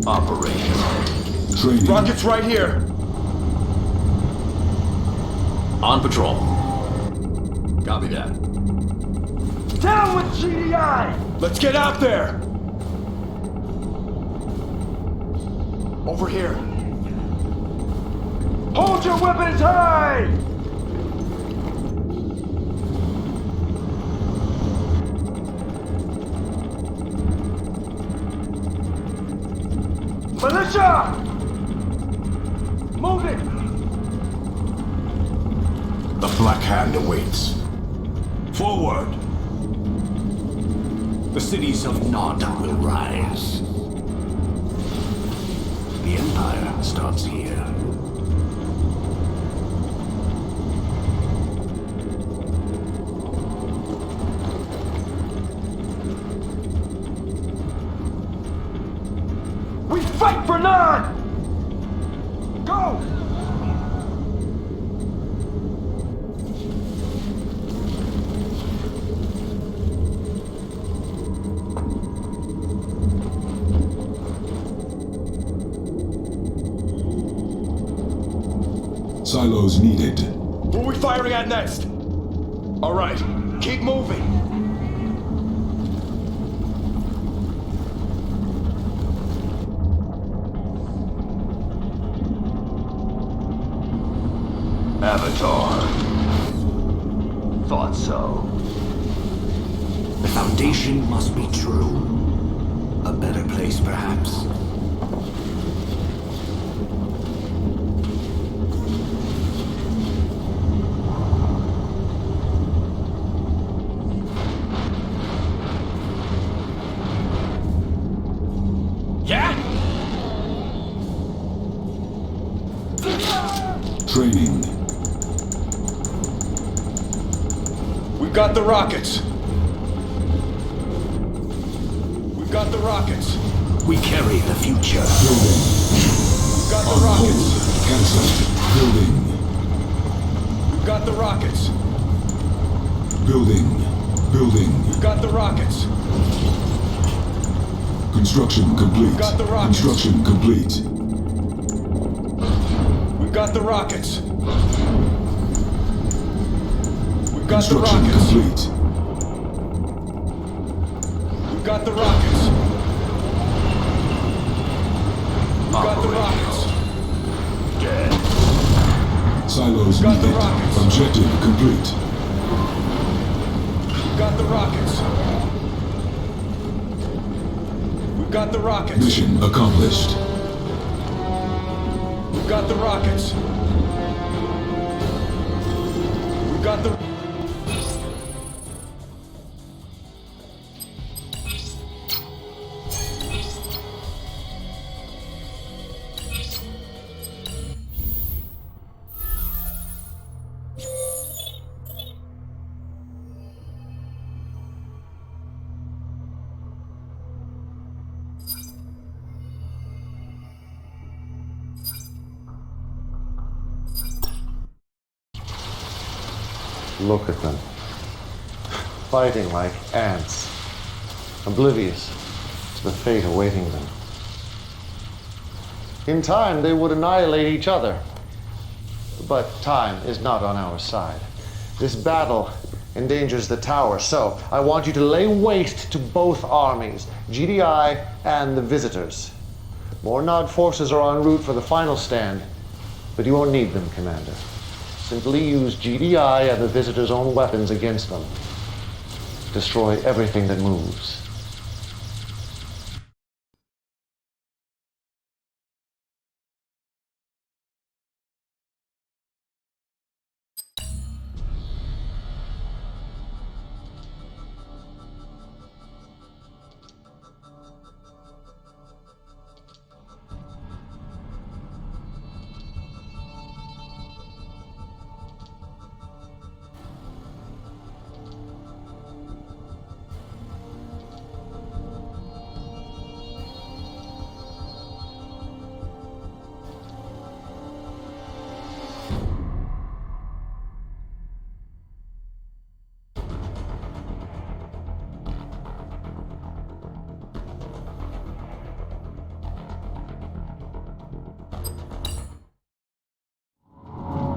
Operational. Training. Rockets right here! On patrol. Copy that. Down with GDI! Let's get out there. Over here. Hold your weapons high! Militia! Move it! The Black Hand awaits. Forward. the cities of Nod will rise. The Empire starts here. We fight for Nod! Go! Silos needed. Who are we firing at next? All right, keep moving. Avatar. Thought so. The Foundation must be true. A better place, perhaps. Training. We've got the rockets. We've got the rockets. We carry the future. Building. We've got the On rockets. hold. Cancelled. Building. We've got the rockets. Building. Building. We've got the rockets. Construction complete. Got the rockets. Construction complete. We've got the rockets. We've got the Construction rockets. complete. We've got the rockets. We've got the rockets. Silos Got the needed. rockets. Objective complete. We've got the rockets. We've got the rockets. Mission accomplished. We've got the rockets. We've got the... Look at them. Fighting like ants. Oblivious to the fate awaiting them. In time, they would annihilate each other. But time is not on our side. This battle endangers the tower, so I want you to lay waste to both armies, GDI and the Visitors. More Nod forces are en route for the final stand, but you won't need them, Commander. Simply use GDI and the Visitors' own weapons against them. Destroy everything that moves.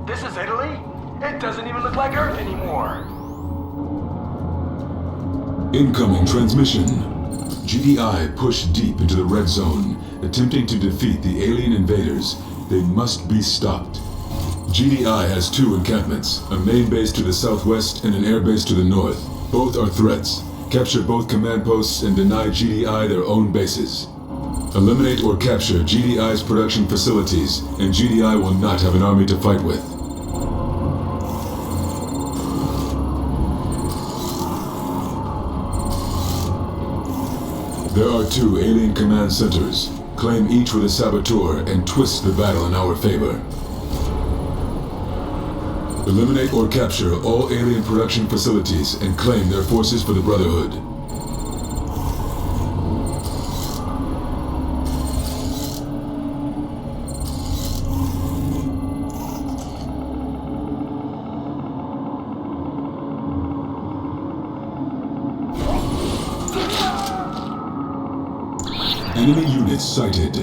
This is Italy? It doesn't even look like Earth anymore. Incoming transmission. GDI pushed deep into the red zone, attempting to defeat the alien invaders. They must be stopped. GDI has two encampments, a main base to the southwest and an air base to the north. Both are threats. Capture both command posts and deny GDI their own bases. Eliminate or capture GDI's production facilities, and GDI will not have an army to fight with. There are 2 alien command centers. Claim each with a saboteur and twist the battle in our favor. Eliminate or capture all alien production facilities and claim their forces for the Brotherhood. Enemy units sighted.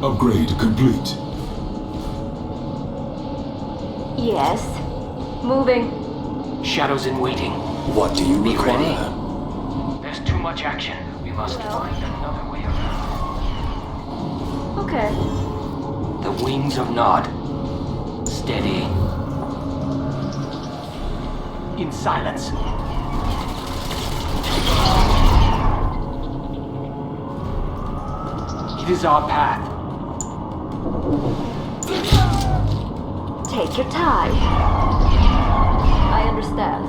Upgrade complete. Yes. Moving. Shadows in waiting. What do you Be require? ready. There's too much action. We must find another way around. Okay. The wings of Nod. Steady. In silence. It is our path. Take your time. I understand.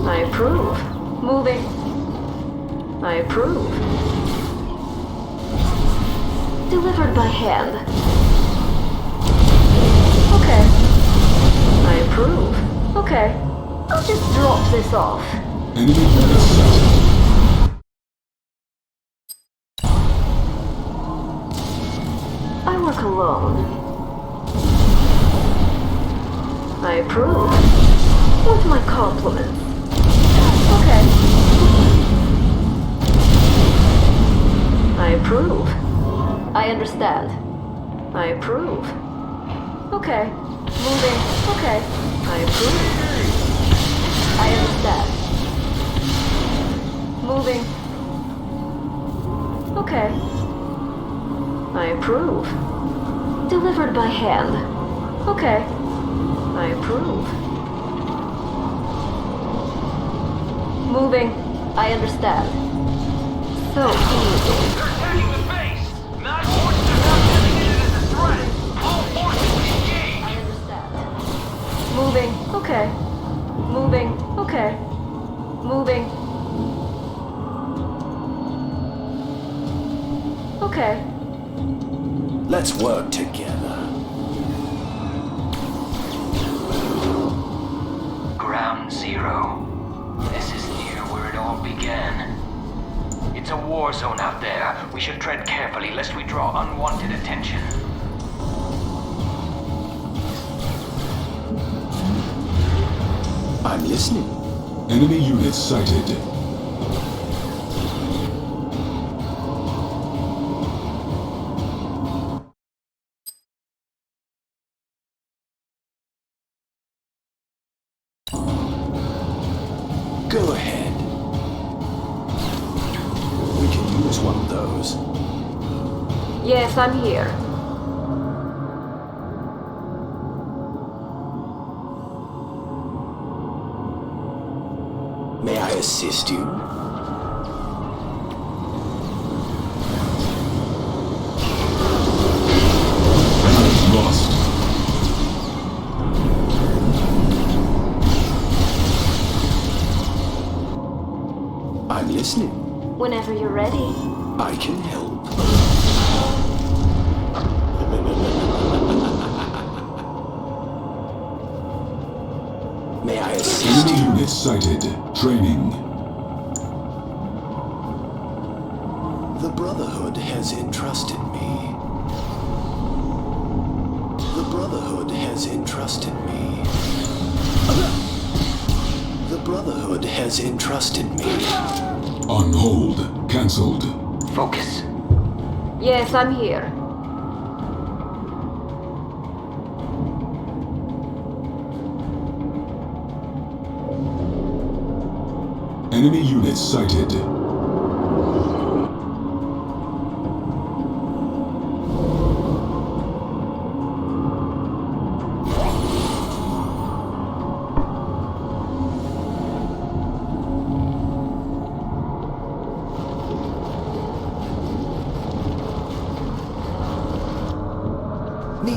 I approve. Moving. I approve. Delivered by hand. Okay. I approve. Okay. I'll just drop this off. Enemy units sighted. I work alone. I approve. With my compliments. Okay. I approve. I understand. I approve. Okay. Moving. Okay. I approve. I understand. Moving. Okay. I approve. Delivered by hand. Okay. I approve. Moving. I understand. So easy. They're attacking the base! Nine forces are now designated as a threat! All forces engage! I understand. Moving. Okay. Moving. Okay. Moving. Okay. Let's work together. Ground Zero. This is near where it all began. It's a war zone out there. We should tread carefully lest we draw unwanted attention. I'm listening. Enemy units sighted. Go ahead. We can use one of those. Yes, I'm here. May I assist you? Lost. I'm listening. Whenever you're ready. I can help. May I assist Enemy you? units sighted. Training. The Brotherhood has entrusted me. The Brotherhood has entrusted me. The Brotherhood has entrusted me. On hold. Cancelled. Focus. Yes, I'm here. Enemy units sighted.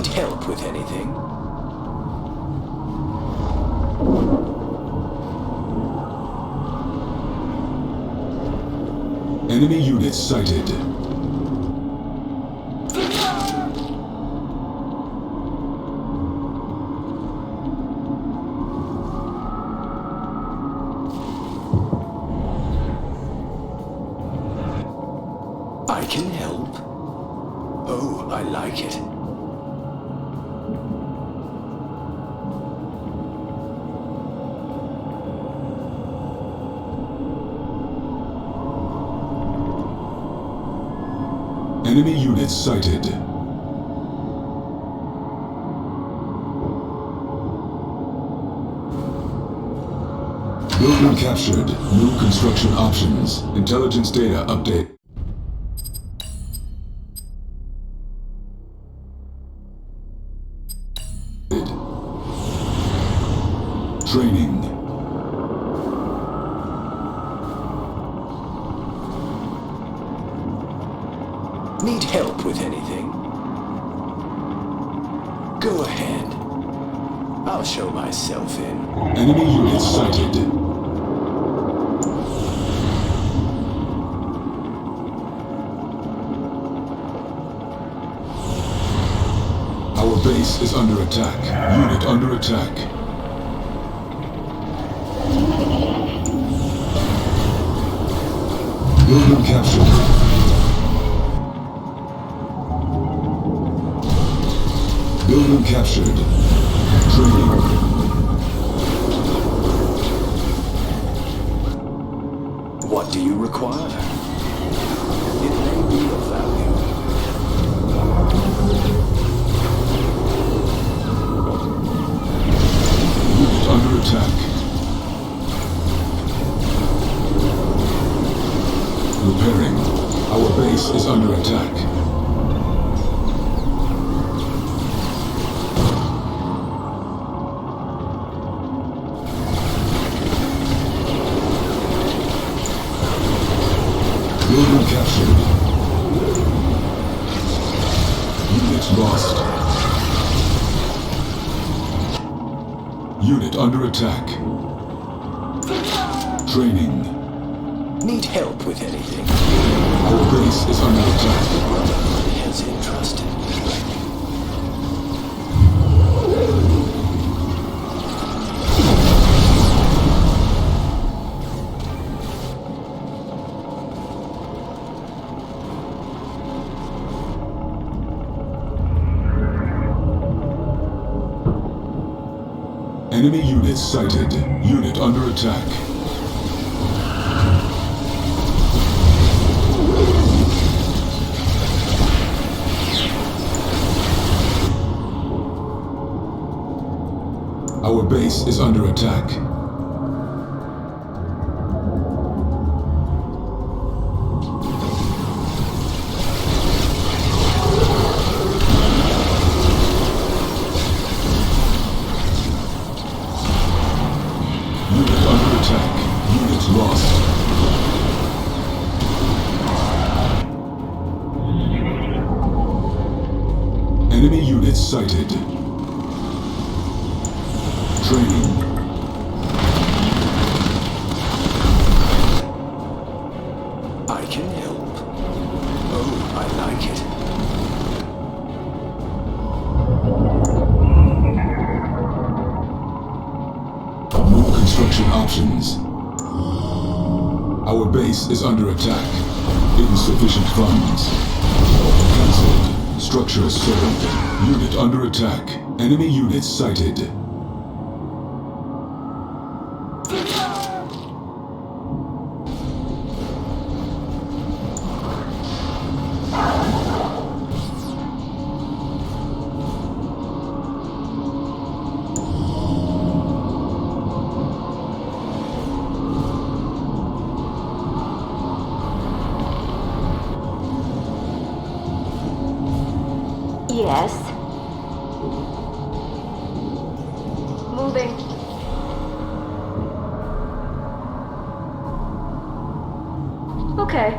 Need help with anything? Enemy units sighted. I can help. Oh, I like it. Enemy units sighted. Building captured. New construction options. Intelligence data update. Training. Need help with anything? Go ahead. I'll show myself in. Enemy units sighted. Our base is under attack. Unit under attack. Building captured. Building captured. Training. What do you require? It may be of value. Unit under attack. Repairing. Our base is under attack. Building captured. Units lost. Unit under attack. Training. Need help with anything? Our base is under attack. The Brotherhood has entrusted me. Enemy units sighted. Unit under attack. Our base is under attack. Unit under attack. Units lost. Enemy units sighted. Training. I can help. Oh, I like it. New construction options. Our base is under attack. Insufficient funds. Cancelled. Structure sold. Unit under attack. Enemy units sighted. Yes. Moving. Okay.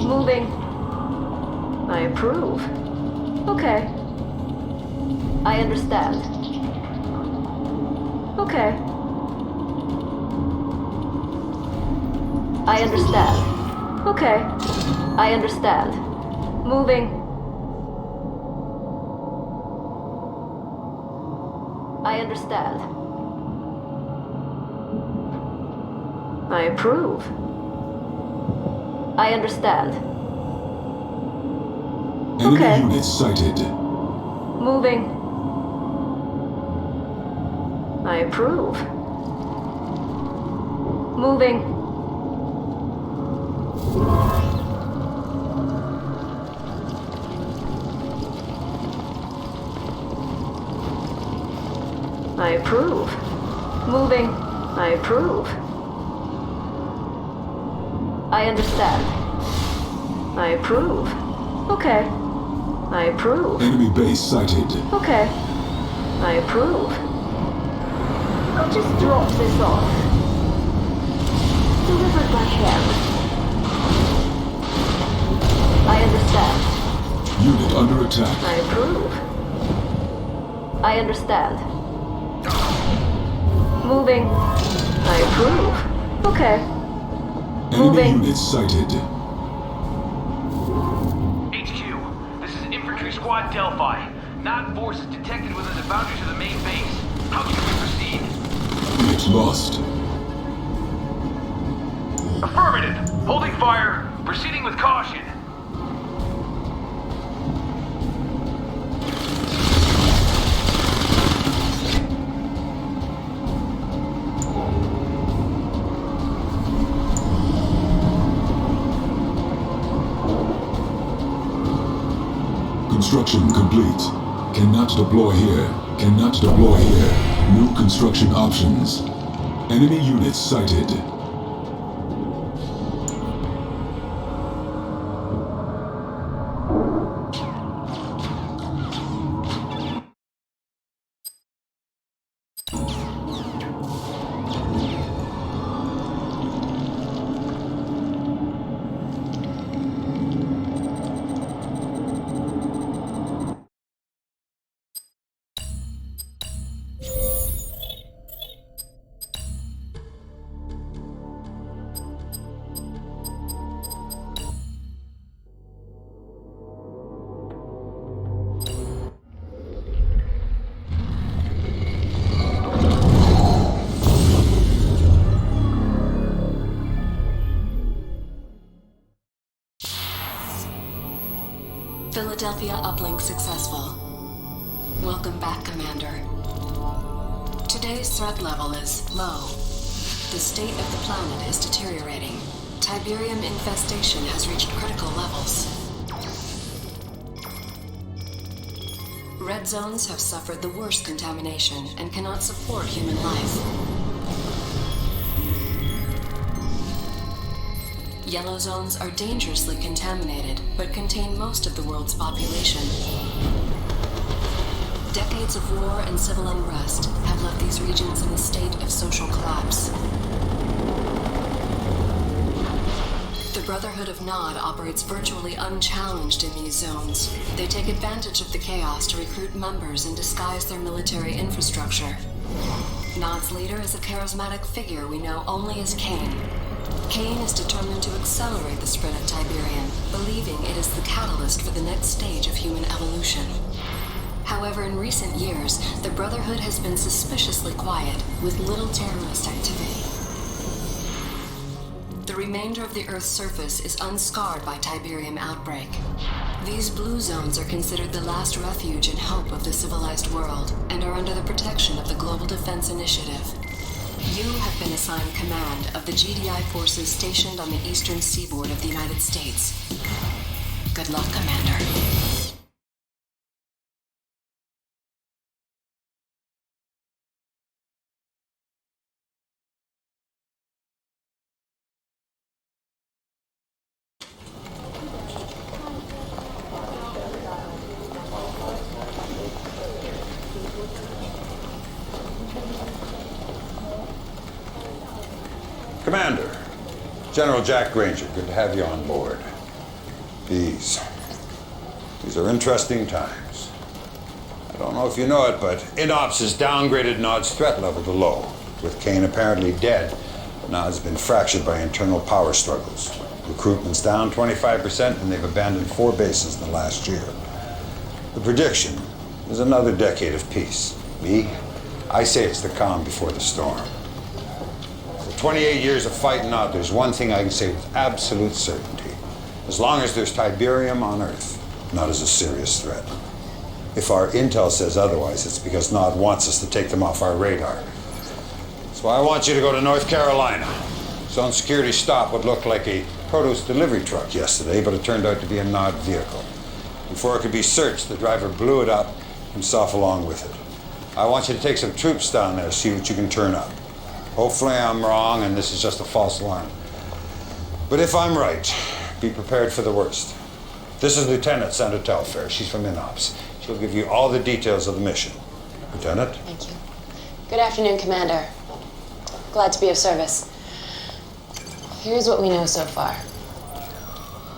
Moving. I approve. Okay. I understand. Okay. I understand. Okay. I understand. Moving. I understand. I approve. I understand. Enemy Okay. units sighted. Moving. I approve. Moving. I approve. Moving. I approve. I understand. I approve. Okay. I approve. Enemy base sighted. Okay. I approve. I'll just drop this off. Delivered by hand. I understand. Unit under attack. I approve. I understand. Moving. I approve. Okay. Enemy Moving. units sighted. HQ, this is Infantry Squad Delphi. Not forces detected within the boundaries of the main base. How should we proceed? Unit lost. Affirmative. Holding fire. Proceeding with caution. Construction complete. Cannot deploy here. Cannot deploy here. New construction options. Enemy units sighted. Philadelphia uplink successful. Welcome back, Commander. Today's threat level is low. The state of the planet is deteriorating. Tiberium infestation has reached critical levels. Red zones have suffered the worst contamination and cannot support human life. Yellow zones are dangerously contaminated, but contain most of the world's population. Decades of war and civil unrest have left these regions in a state of social collapse. The Brotherhood of Nod operates virtually unchallenged in these zones. They take advantage of the chaos to recruit members and disguise their military infrastructure. Nod's leader is a charismatic figure we know only as Kane. Kane is determined to accelerate the spread of Tiberium, believing it is the catalyst for the next stage of human evolution. However, in recent years, the Brotherhood has been suspiciously quiet, with little terrorist activity. The remainder of the Earth's surface is unscarred by Tiberium outbreak. These blue zones are considered the last refuge and hope of the civilized world, and are under the protection of the Global Defense Initiative. You have been assigned command of the GDI forces stationed on the eastern seaboard of the United States. Good luck, Commander. Commander, General Jack Granger, good to have you on board. These These are interesting times. I don't know if you know it, but INOPS has downgraded Nod's threat level to low. With Kane apparently dead, Nod's been fractured by internal power struggles. Recruitment's down 25%, and they've abandoned 4 bases in the last year. The prediction is another decade of peace. Me, I say it's the calm before the storm. For 28 years of fighting Nod, there's one thing I can say with absolute certainty. As long as there's Tiberium on Earth, Nod is a serious threat. If our intel says otherwise, it's because Nod wants us to take them off our radar. So I want you to go to North Carolina. Zone security stopped what looked like a produce delivery truck yesterday, but it turned out to be a Nod vehicle. Before it could be searched, the driver blew it up, himself along with it. I want you to take some troops down there, see what you can turn up. Hopefully I'm wrong and this is just a false alarm. But if I'm right, be prepared for the worst. This is Lieutenant Sandra Telfair. She's from INOPS. She'll give you all the details of the mission. Lieutenant? Thank you. Good afternoon, Commander. Glad to be of service. Here's what we know so far.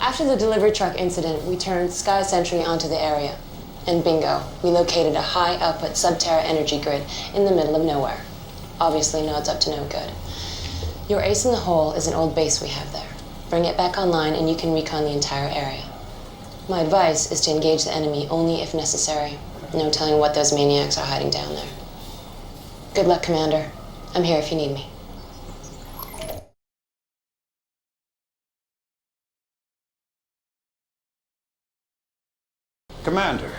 After the delivery truck incident, we turned Sky Sentry onto the area. And bingo, we located a high-output Subterra energy grid in the middle of nowhere. Obviously, Nod's up to no good. Your ace in the hole is an old base we have there. Bring it back online and you can recon the entire area. My advice is to engage the enemy only if necessary. No telling what those maniacs are hiding down there. Good luck, Commander. I'm here if you need me. Commander,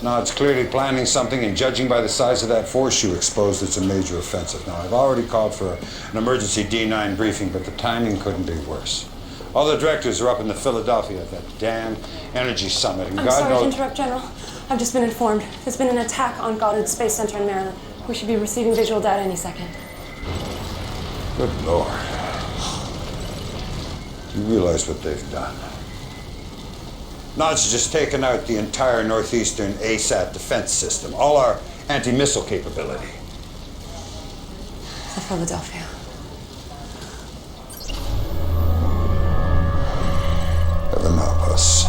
Nod's clearly planning something, and judging by the size of that force you exposed, it's a major offensive. Now, I've already called for an emergency D9 briefing, but the timing couldn't be worse. All the directors are up in the Philadelphia at that damn energy summit, and I'm God sorry knows... to interrupt, General. I've just been informed. There's been an attack on Goddard Space Center in Maryland. We should be receiving visual data any second. Good Lord. Do you realize what they've done? Nod's just taken out the entire northeastern ASAT defense system, all our anti-missile capability. The Philadelphia. Heaven help us.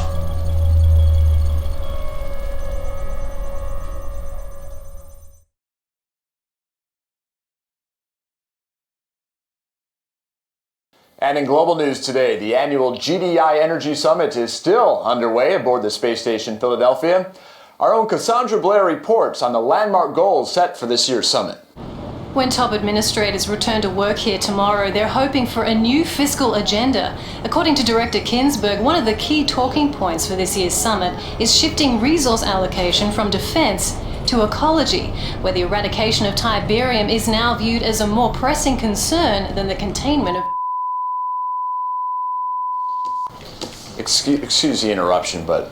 And in global news today, the annual GDI Energy Summit is still underway aboard the space station Philadelphia. Our own Cassandra Blair reports on the landmark goals set for this year's summit. When top administrators return to work here tomorrow, they're hoping for a new fiscal agenda. According to Director Kinsberg, one of the key talking points for this year's summit is shifting resource allocation from defense to ecology, where the eradication of Tiberium is now viewed as a more pressing concern than the containment of... Excuse the interruption, but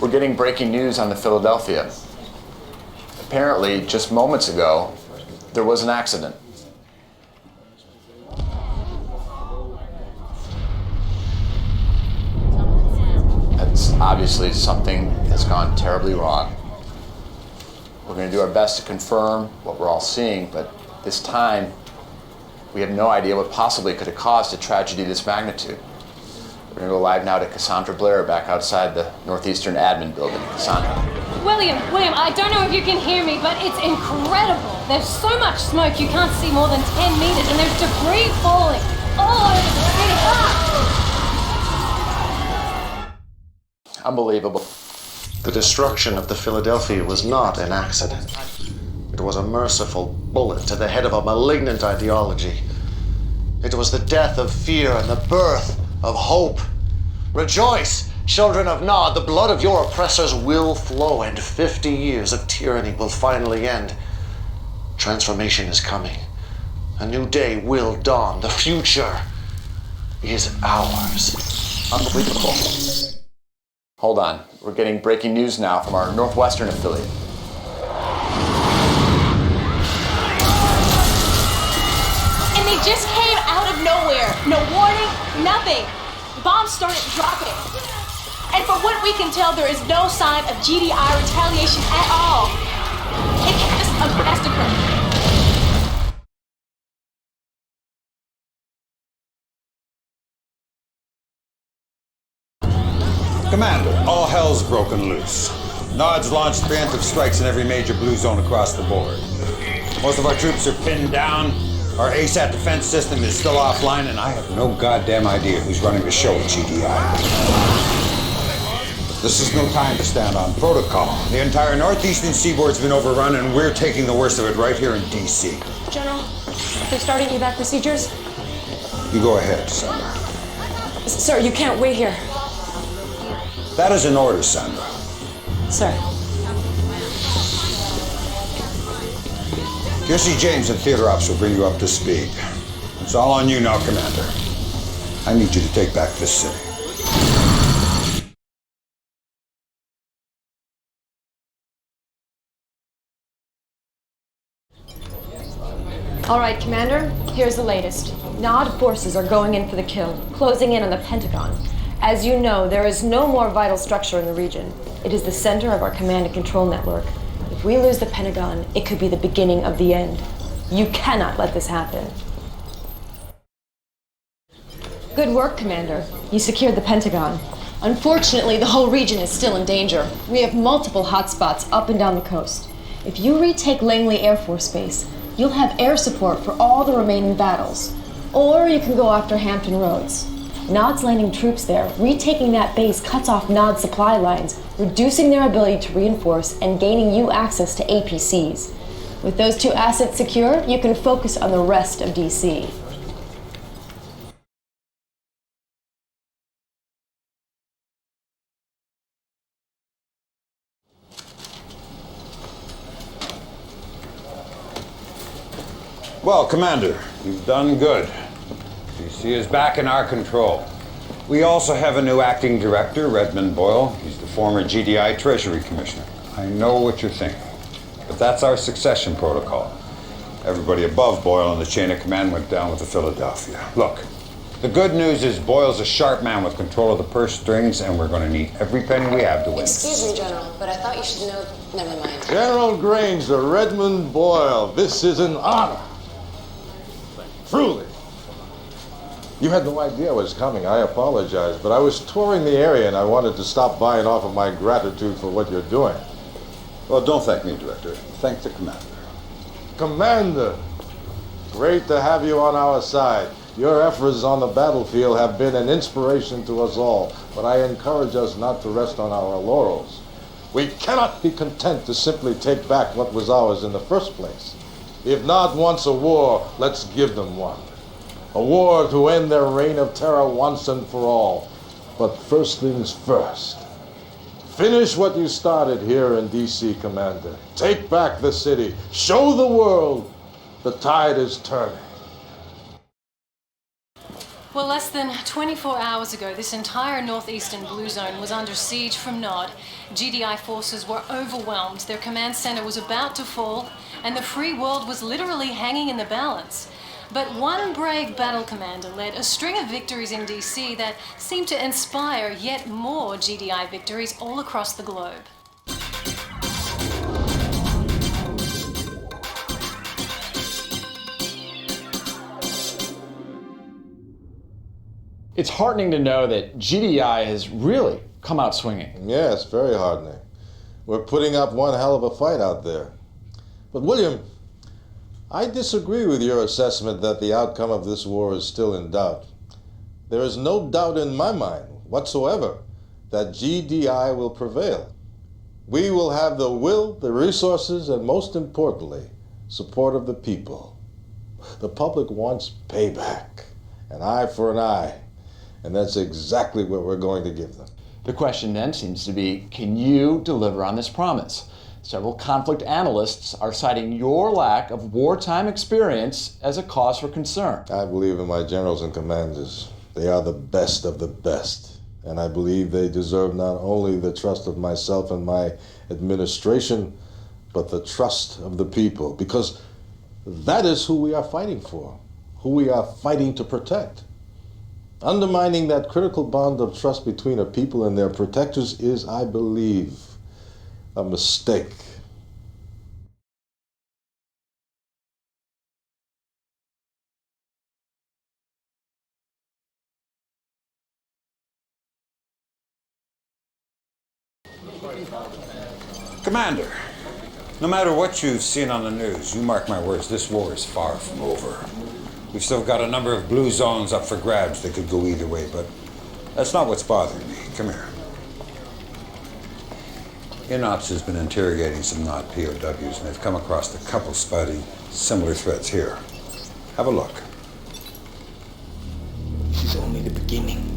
we're getting breaking news on the Philadelphia. Apparently, just moments ago, there was an accident. That's obviously something that's gone terribly wrong. We're going to do our best to confirm what we're all seeing, but this time, we have no idea what possibly could have caused a tragedy of this magnitude. We're going to go live now to Cassandra Blair back outside the Northeastern Admin Building. Cassandra. William, I don't know if you can hear me, but it's incredible. There's so much smoke you can't see more than 10 meters, and there's debris falling all over the city. Unbelievable. The destruction of the Philadelphia was not an accident. It was a merciful bullet to the head of a malignant ideology. It was the death of fear and the birth of hope. Rejoice, children of Nod, the blood of your oppressors will flow, and 50 years of tyranny will finally end. Transformation is coming. A new day will dawn. The future is ours. Unbelievable. Hold on. We're getting breaking news now from our Northwestern affiliate. And they just came out of nowhere. No warning, nothing. Bombs started dropping. And from what we can tell, there is no sign of GDI retaliation at all. It's just a massacre. Commander, all hell's has broken loose. Nods launched preemptive strikes in every major blue zone across the board. Most of our troops are pinned down. Our ASAT defense system is still offline, and I have no goddamn idea who's running the show at GDI. This is no time to stand on protocol. The entire northeastern seaboard's been overrun, and we're taking the worst of it right here in DC. General, they're starting evac procedures. You go ahead, Sandra. Sir, you can't wait here. That is an order, Sandra. Sir. Jesse James and Theater Ops will bring you up to speed. It's all on you now, Commander. I need you to take back this city. All right, Commander, here's the latest. Nod forces are going in for the kill, closing in on the Pentagon. As you know, there is no more vital structure in the region. It is the center of our command and control network. If we lose the Pentagon, it could be the beginning of the end. You cannot let this happen. Good work, Commander. You secured the Pentagon. Unfortunately, the whole region is still in danger. We have multiple hotspots up and down the coast. If you retake Langley Air Force Base, you'll have air support for all the remaining battles. Or you can go after Hampton Roads. Nod's landing troops there. Retaking that base cuts off Nod's supply lines, reducing their ability to reinforce and gaining you access to APCs. With those two assets secure, you can focus on the rest of DC. Well, Commander, you've done good. DC is back in our control. We also have a new acting director, Redmond Boyle. He's the former GDI Treasury Commissioner. I know what you're thinking, but that's our succession protocol. Everybody above Boyle on the chain of command went down with the Philadelphia. Look, the good news is Boyle's a sharp man with control of the purse strings, and we're going to need every penny we have to win. Excuse me, General, but I thought you should know. Never mind. General Granger, Redmond Boyle, this is an honor. Truly. You had no idea I was coming. I apologize, but I was touring the area and I wanted to stop by and offer my gratitude for what you're doing. Well, don't thank me, Director. Thank the Commander. Commander, great to have you on our side. Your efforts on the battlefield have been an inspiration to us all, but I encourage us not to rest on our laurels. We cannot be content to simply take back what was ours in the first place. If Nod wants a war, let's give them one. A war to end their reign of terror once and for all. But first things first. Finish what you started here in DC, Commander. Take back the city. Show the world the tide is turning. Well, less than 24 hours ago, this entire northeastern blue zone was under siege from Nod. GDI forces were overwhelmed, their command center was about to fall, and the free world was literally hanging in the balance. But one brave battle commander led a string of victories in DC that seemed to inspire yet more GDI victories all across the globe. It's heartening to know that GDI has really come out swinging. Yes, very heartening. We're putting up one hell of a fight out there. But William, I disagree with your assessment that the outcome of this war is still in doubt. There is no doubt in my mind whatsoever that GDI will prevail. We will have the will, the resources, and most importantly, support of the people. The public wants payback, an eye for an eye, and that's exactly what we're going to give them. The question then seems to be, can you deliver on this promise? Several conflict analysts are citing your lack of wartime experience as a cause for concern. I believe in my generals and commanders. They are the best of the best. And I believe they deserve not only the trust of myself and my administration, but the trust of the people. Because that is who we are fighting for, who we are fighting to protect. Undermining that critical bond of trust between a people and their protectors is, I believe, a mistake. Commander, no matter what you've seen on the news, you mark my words, this war is far from over. We've still got a number of blue zones up for grabs that could go either way, but that's not what's bothering me. Come here. INOPS has been interrogating some Nod POWs, and they've come across a couple spouting similar threats here. Have a look. This is only the beginning.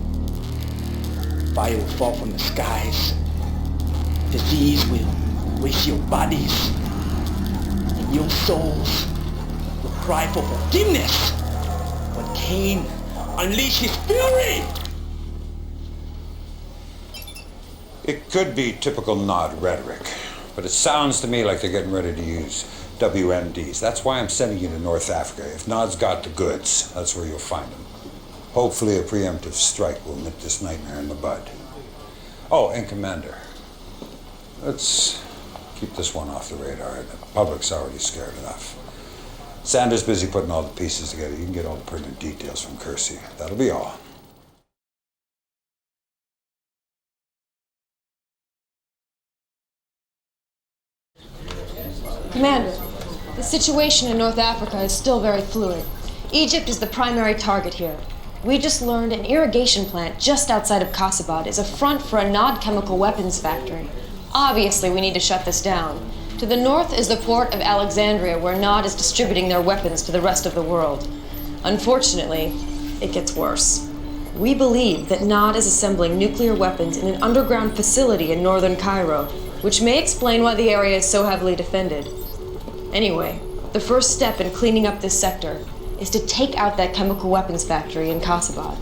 Fire will fall from the skies. Disease will waste your bodies. And your souls will cry for forgiveness when Cain unleashed his fury! It could be typical Nod rhetoric, but it sounds to me like they're getting ready to use WMDs. That's why I'm sending you to North Africa. If Nod's got the goods, that's where you'll find them. Hopefully a preemptive strike will nip this nightmare in the bud. Oh, and Commander, let's keep this one off the radar. The public's already scared enough. Sanders busy putting all the pieces together. You can get all the pertinent details from Kersey. That'll be all. Commander, the situation in North Africa is still very fluid. Egypt is the primary target here. We just learned an irrigation plant just outside of Kasabad is a front for a Nod chemical weapons factory. Obviously, we need to shut this down. To the north is the port of Alexandria, where Nod is distributing their weapons to the rest of the world. Unfortunately, it gets worse. We believe that Nod is assembling nuclear weapons in an underground facility in northern Cairo, which may explain why the area is so heavily defended. Anyway, the first step in cleaning up this sector is to take out that chemical weapons factory in Kasabad.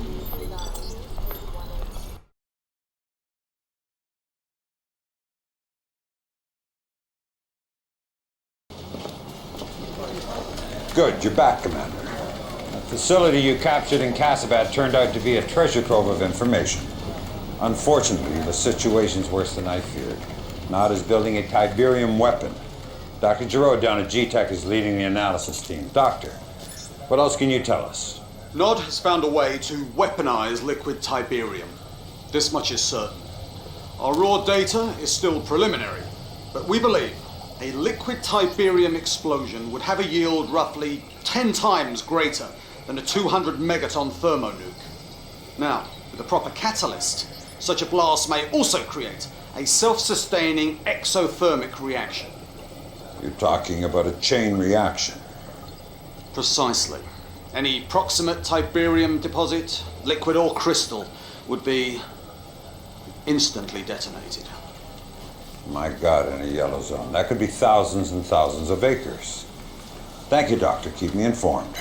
Good, you're back, Commander. The facility you captured in Kasabad turned out to be a treasure trove of information. Unfortunately, the situation's worse than I feared. Nod is building a Tiberium weapon. Dr. Giroux down at GTEC is leading the analysis team. Doctor, what else can you tell us? Nod has found a way to weaponize liquid Tiberium. This much is certain. Our raw data is still preliminary, but we believe a liquid Tiberium explosion would have a yield roughly 10 times greater than a 200 megaton thermonuke. Now, with the proper catalyst, such a blast may also create a self-sustaining exothermic reaction. You're talking about a chain reaction. Precisely. Any proximate Tiberium deposit, liquid or crystal, would be instantly detonated. My God, in a yellow zone. That could be thousands and thousands of acres. Thank you, Doctor. Keep me informed.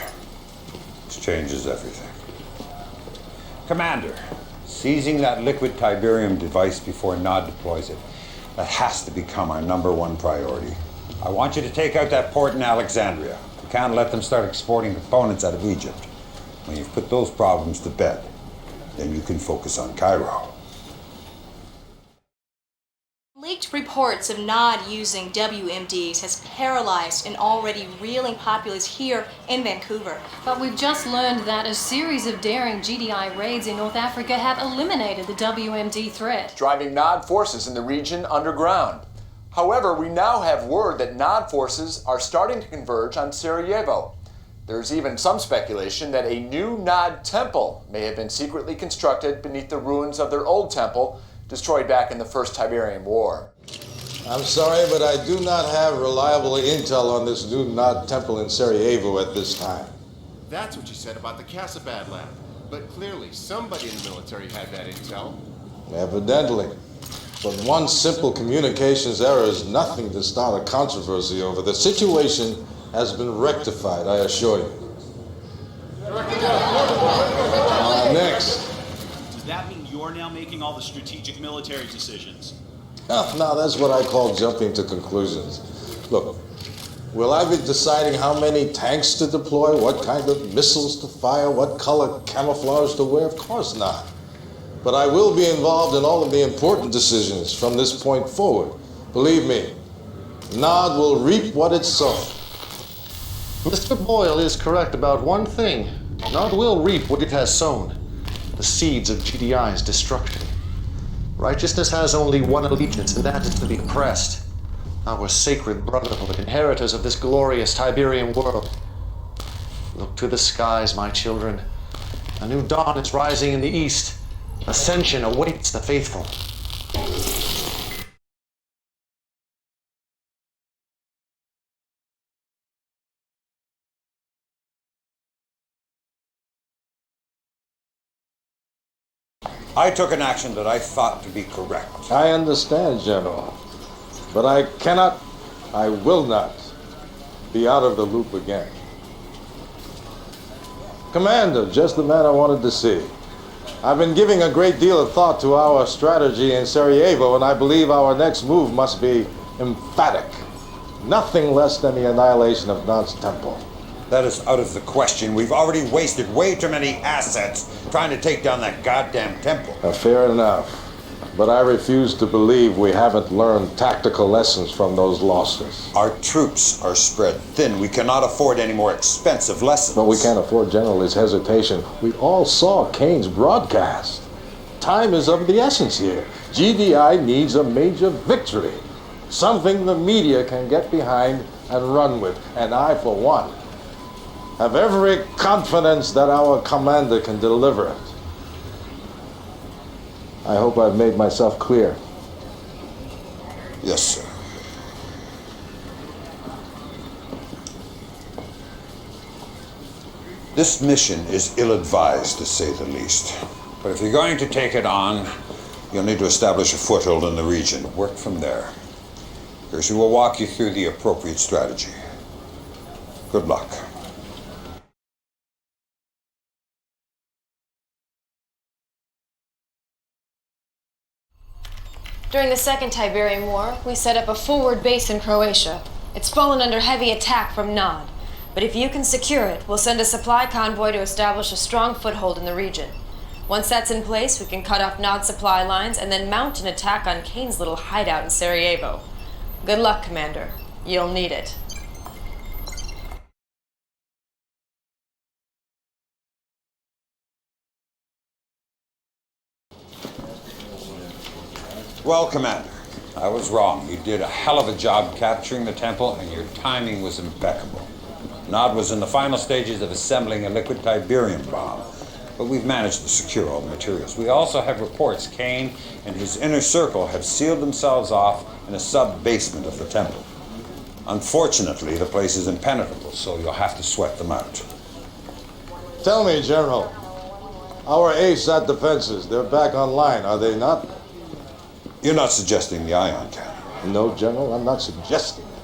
This changes everything. Commander, seizing that liquid Tiberium device before Nod deploys it, that has to become our #1 priority. I want you to take out that port in Alexandria. We can't let them start exporting components out of Egypt. When you've put those problems to bed, then you can focus on Cairo. Leaked reports of Nod using WMDs has paralyzed an already reeling populace here in Vancouver. But we've just learned that a series of daring GDI raids in North Africa have eliminated the WMD threat, driving Nod forces in the region underground. However, we now have word that Nod forces are starting to converge on Sarajevo. There's even some speculation that a new Nod temple may have been secretly constructed beneath the ruins of their old temple, destroyed back in the First Tiberium War. I'm sorry, but I do not have reliable intel on this new Nod temple in Sarajevo at this time. That's what you said about the Kasabad lab. But clearly, somebody in the military had that intel. Evidently. But one simple communications error is nothing to start a controversy over. The situation has been rectified, I assure you. Next. Does that mean you're now making all the strategic military decisions? No, that's what I call jumping to conclusions. Look, will I be deciding how many tanks to deploy, what kind of missiles to fire, what color camouflage to wear? Of course not. But I will be involved in all of the important decisions from this point forward. Believe me, Nod will reap what it's sown. Mr. Boyle is correct about one thing. Nod will reap what it has sown. The seeds of GDI's destruction. Righteousness has only one allegiance, and that is to the oppressed. Our sacred brotherhood, inheritors of this glorious Tiberium world. Look to the skies, my children. A new dawn is rising in the east. Ascension awaits the faithful. I took an action that I thought to be correct. I understand, General. But I will not be out of the loop again. Commander, just the man I wanted to see. I've been giving a great deal of thought to our strategy in Sarajevo, and I believe our next move must be emphatic. Nothing less than the annihilation of Nod's temple. That is out of the question. We've already wasted way too many assets trying to take down that goddamn temple. Fair enough. But I refuse to believe we haven't learned tactical lessons from those losses. Our troops are spread thin. We cannot afford any more expensive lessons. But we can't afford General his hesitation. We all saw Kane's broadcast. Time is of the essence here. GDI needs a major victory. Something the media can get behind and run with. And I, for one, have every confidence that our commander can deliver it. I hope I've made myself clear. Yes, sir. This mission is ill-advised, to say the least. But if you're going to take it on, you'll need to establish a foothold in the region. Work from there. Percy will walk you through the appropriate strategy. Good luck. During the Second Tiberium War, we set up a forward base in Croatia. It's fallen under heavy attack from Nod. But if you can secure it, we'll send a supply convoy to establish a strong foothold in the region. Once that's in place, we can cut off Nod's supply lines and then mount an attack on Kane's little hideout in Sarajevo. Good luck, Commander. You'll need it. Well, Commander, I was wrong. You did a hell of a job capturing the temple, and your timing was impeccable. Nod was in the final stages of assembling a liquid Tiberium bomb, but we've managed to secure all the materials. We also have reports Kane and his inner circle have sealed themselves off in a sub-basement of the temple. Unfortunately, the place is impenetrable, so you'll have to sweat them out. Tell me, General, our ASAT defenses, they're back online, are they not? You're not suggesting the ion cannon? No, General, I'm not suggesting it.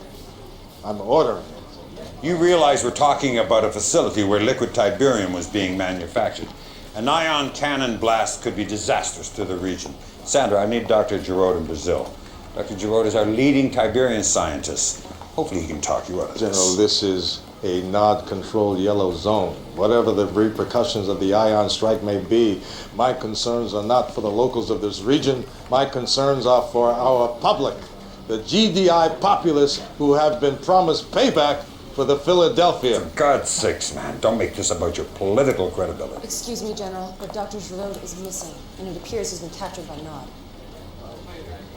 I'm ordering it. You realize we're talking about a facility where liquid Tiberium was being manufactured. An ion cannon blast could be disastrous to the region. Sandra, I need Dr. Giroud in Brazil. Dr. Giroud is our leading Tiberian scientist. Hopefully he can talk you out of this. General, this is a Nod-controlled yellow zone. Whatever the repercussions of the ion strike may be, my concerns are not for the locals of this region. My concerns are for our public, the GDI populace who have been promised payback for the Philadelphia. For God's sakes, man, don't make this about your political credibility. Excuse me, General, but Dr. Giroud is missing, and it appears he's been captured by Nod.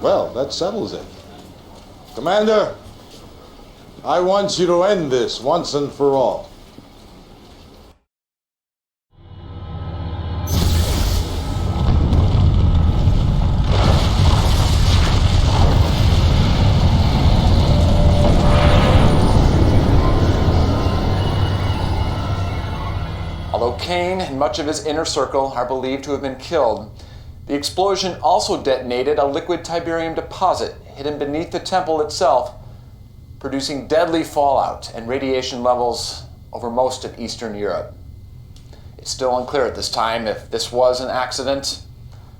Well, that settles it. Commander, I want you to end this once and for all. Although Kane and much of his inner circle are believed to have been killed, the explosion also detonated a liquid Tiberium deposit hidden beneath the temple itself, producing deadly fallout and radiation levels over most of Eastern Europe. It's still unclear at this time if this was an accident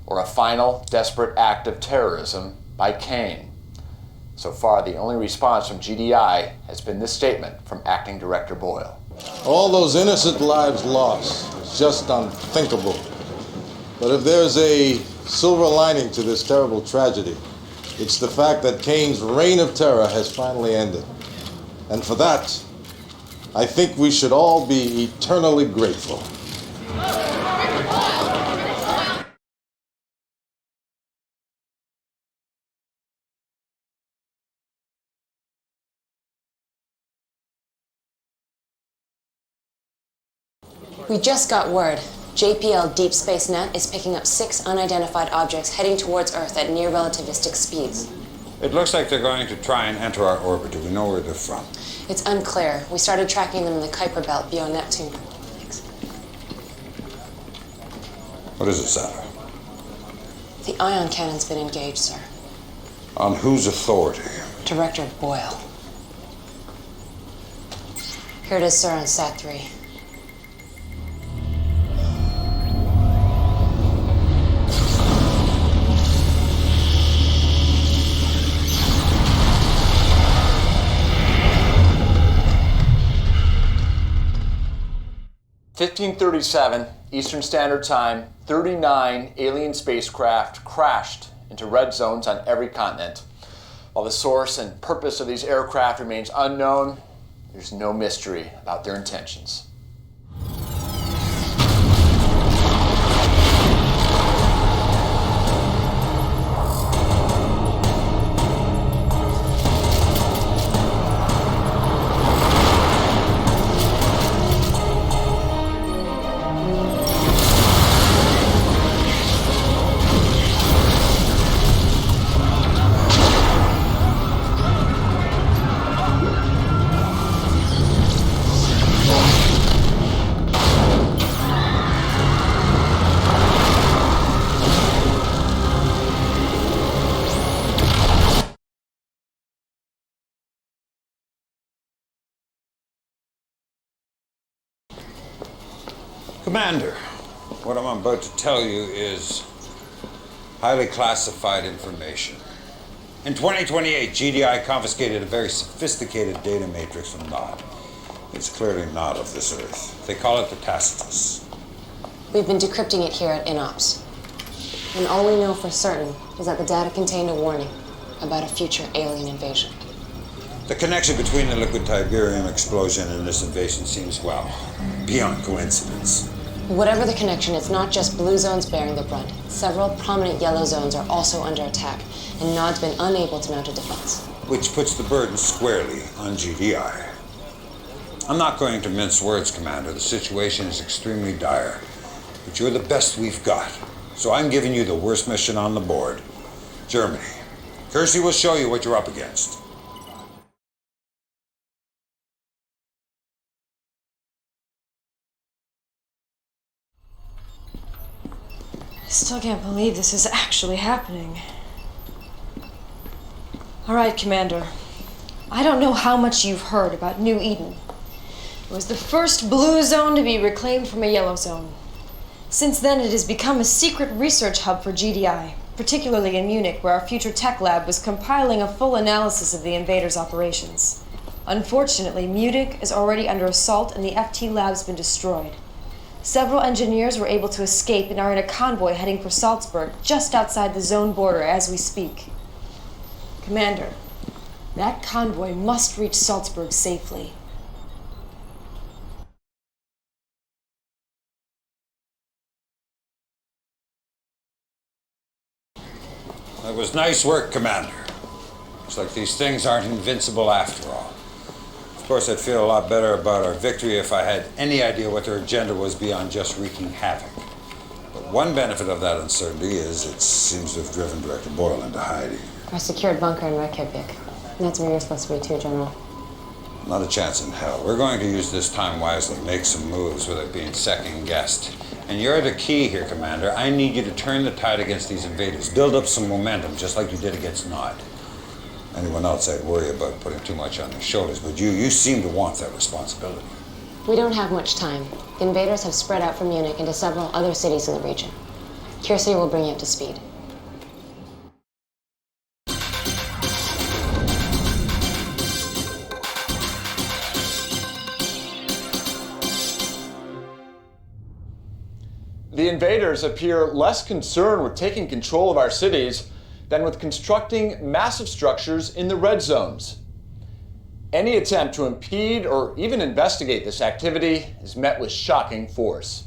or a final, desperate act of terrorism by Kane. So far, the only response from GDI has been this statement from Acting Director Boyle. All those innocent lives lost is just unthinkable. But if there's a silver lining to this terrible tragedy, it's the fact that Kane's reign of terror has finally ended. And for that, I think we should all be eternally grateful. We just got word. JPL Deep Space Net is picking up 6 unidentified objects heading towards Earth at near relativistic speeds. It looks like they're going to try and enter our orbit. Do we know where they're from? It's unclear. We started tracking them in the Kuiper Belt beyond Neptune. Thanks. What is it, Sarah? The ion cannon's been engaged, sir. On whose authority? Director Boyle. Here it is, sir, on Sat-3. (1537) Eastern Standard Time, 39 alien spacecraft crashed into red zones on every continent. While the source and purpose of these aircraft remains unknown, there's no mystery about their intentions. Commander, what I'm about to tell you is highly classified information. In 2028, GDI confiscated a very sophisticated data matrix from Nod. It's clearly not of this Earth. They call it the Tacitus. We've been decrypting it here at INOPS. And all we know for certain is that the data contained a warning about a future alien invasion. The connection between the liquid Tiberium explosion and this invasion seems, well, beyond coincidence. Whatever the connection, it's not just blue zones bearing the brunt. Several prominent yellow zones are also under attack, and Nod's been unable to mount a defense. Which puts the burden squarely on GDI. I'm not going to mince words, Commander. The situation is extremely dire. But you're the best we've got. So I'm giving you the worst mission on the board. Germany. Kersey will show you what you're up against. I still can't believe this is actually happening. All right, Commander. I don't know how much you've heard about New Eden. It was the first blue zone to be reclaimed from a yellow zone. Since then, it has become a secret research hub for GDI, particularly in Munich, where our future tech lab was compiling a full analysis of the invaders' operations. Unfortunately, Munich is already under assault and the FT lab's been destroyed. Several engineers were able to escape and are in a convoy heading for Salzburg, just outside the zone border as we speak. Commander, that convoy must reach Salzburg safely. That was nice work, Commander. Looks like these things aren't invincible after all. Of course, I'd feel a lot better about our victory if I had any idea what their agenda was beyond just wreaking havoc. But one benefit of that uncertainty is it seems to have driven Director Boyle into hiding. Our secured bunker in Reykjavik. And that's where you're supposed to be too, General. Not a chance in hell. We're going to use this time wisely, make some moves without being second-guessed. And you're the key here, Commander. I need you to turn the tide against these invaders. Build up some momentum, just like you did against Nod. Anyone else I'd worry about putting too much on their shoulders, but you seem to want that responsibility. We don't have much time. The invaders have spread out from Munich into several other cities in the region. Kersey will bring you up to speed. The invaders appear less concerned with taking control of our cities than with constructing massive structures in the red zones. Any attempt to impede or even investigate this activity is met with shocking force.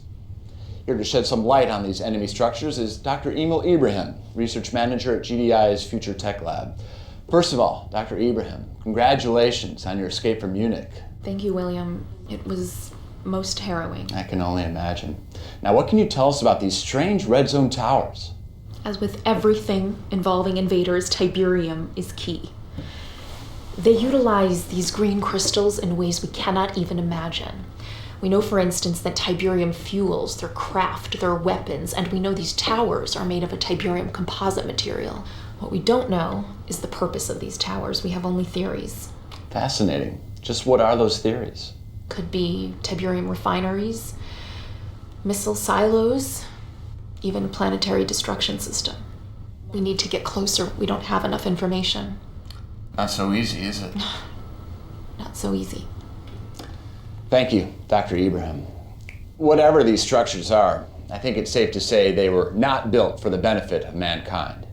Here to shed some light on these enemy structures is Dr. Emil Ibrahim, research manager at GDI's Future Tech Lab. First of all, Dr. Ibrahim, congratulations on your escape from Munich. Thank you, William. It was most harrowing. I can only imagine. Now, what can you tell us about these strange red zone towers? As with everything involving invaders, Tiberium is key. They utilize these green crystals in ways we cannot even imagine. We know, for instance, that Tiberium fuels their craft, their weapons, and we know these towers are made of a Tiberium composite material. What we don't know is the purpose of these towers. We have only theories. Fascinating. Just what are those theories? Could be Tiberium refineries, missile silos, even a planetary destruction system. We need to get closer. We don't have enough information. Not so easy, is it? Not so easy. Thank you, Dr. Ibrahim. Whatever these structures are, I think it's safe to say they were not built for the benefit of mankind.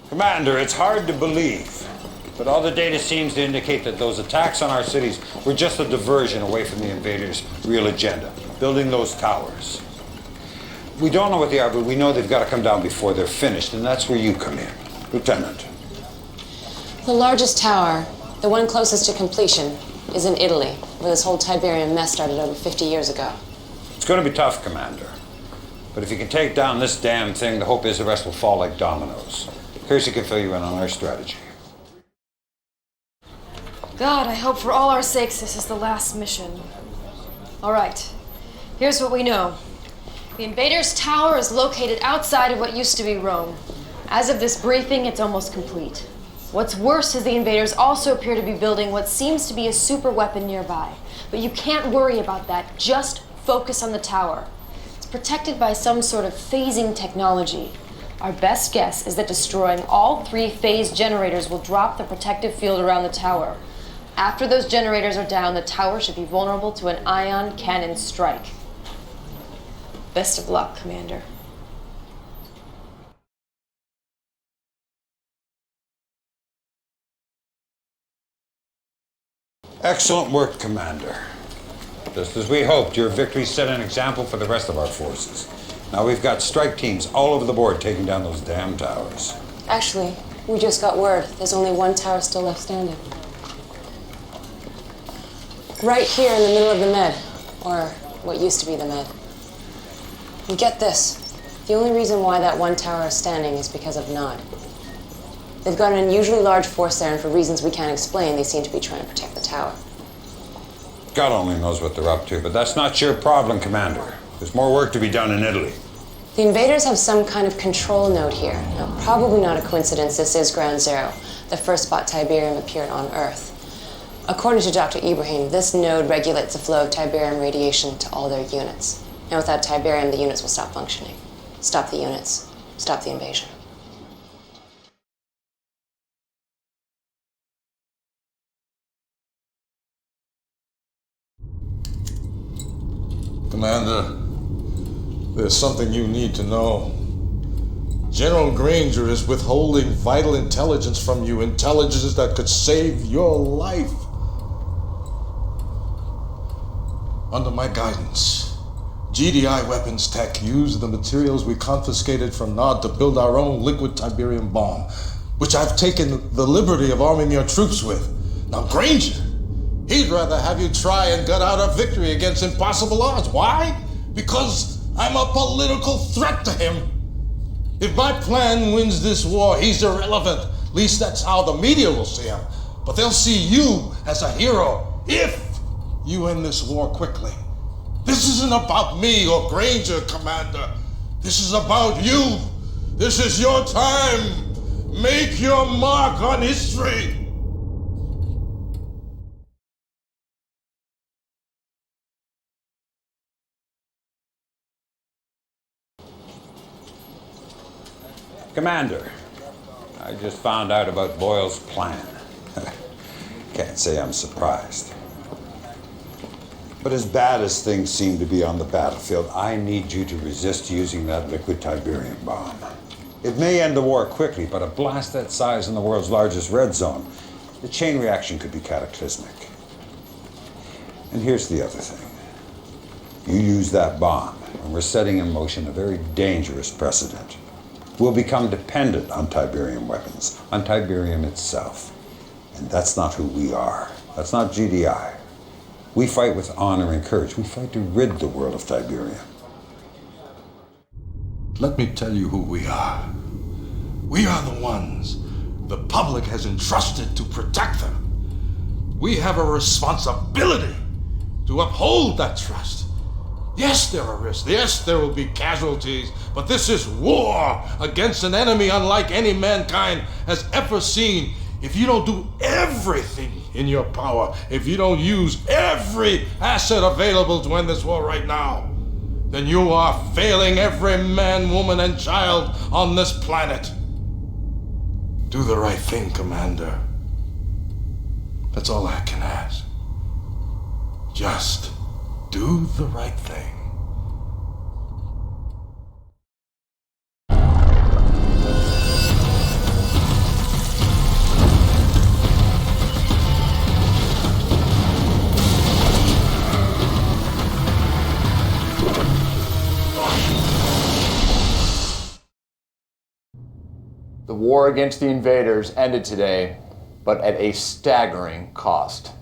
Commander, it's hard to believe, but all the data seems to indicate that those attacks on our cities were just a diversion away from the invaders' real agenda, building those towers. We don't know what they are, but we know they've got to come down before they're finished, and that's where you come in, Lieutenant. The largest tower, the one closest to completion, is in Italy, where this whole Tiberium mess started over 50 years ago. It's going to be tough, Commander. But if you can take down this damn thing, the hope is the rest will fall like dominoes. Kirsty can fill you in on our strategy. God, I hope for all our sakes this is the last mission. All right, here's what we know. The invaders' tower is located outside of what used to be Rome. As of this briefing, it's almost complete. What's worse is the invaders also appear to be building what seems to be a super weapon nearby. But you can't worry about that, just focus on the tower. It's protected by some sort of phasing technology. Our best guess is that destroying all 3 phase generators will drop the protective field around the tower. After those generators are down, the tower should be vulnerable to an ion cannon strike. Best of luck, Commander. Excellent work, Commander. Just as we hoped, your victory set an example for the rest of our forces. Now we've got strike teams all over the board taking down those damn towers. Actually, we just got word there's only one tower still left standing. Right here in the middle of the Med, or what used to be the Med. And get this, the only reason why that one tower is standing is because of Nod. They've got an unusually large force there, and for reasons we can't explain, they seem to be trying to protect the tower. God only knows what they're up to, but that's not your problem, Commander. There's more work to be done in Italy. The invaders have some kind of control node here. Now, probably not a coincidence this is Ground Zero, the first spot Tiberium appeared on Earth. According to Dr. Ibrahim, this node regulates the flow of Tiberium radiation to all their units. And without Tiberium, the units will stop functioning. Stop the units. Stop the invasion. Commander, there's something you need to know. General Granger is withholding vital intelligence from you, intelligence that could save your life. Under my guidance, GDI Weapons Tech used the materials we confiscated from Nod to build our own liquid Tiberium bomb, which I've taken the liberty of arming your troops with. Now, Granger, he'd rather have you try and gut out a victory against impossible odds. Why? Because I'm a political threat to him. If my plan wins this war, he's irrelevant. At least that's how the media will see him. But they'll see you as a hero if you end this war quickly. This isn't about me or Granger, Commander. This is about you. This is your time. Make your mark on history. Commander, I just found out about Boyle's plan. Can't say I'm surprised. But as bad as things seem to be on the battlefield, I need you to resist using that liquid Tiberium bomb. It may end the war quickly, but a blast that size in the world's largest red zone, the chain reaction could be cataclysmic. And here's the other thing. You use that bomb, and we're setting in motion a very dangerous precedent. We'll become dependent on Tiberium weapons, on Tiberium itself. And that's not who we are. That's not GDI. We fight with honor and courage. We fight to rid the world of Tiberium. Let me tell you who we are. We are the ones the public has entrusted to protect them. We have a responsibility to uphold that trust. Yes, there are risks. Yes, there will be casualties, but this is war against an enemy unlike any mankind has ever seen. If you don't do everything in your power, if you don't use every asset available to end this war right now, then you are failing every man, woman, and child on this planet. Do the right thing, Commander. That's all I can ask. Just do the right thing. The war against the invaders ended today, but at a staggering cost.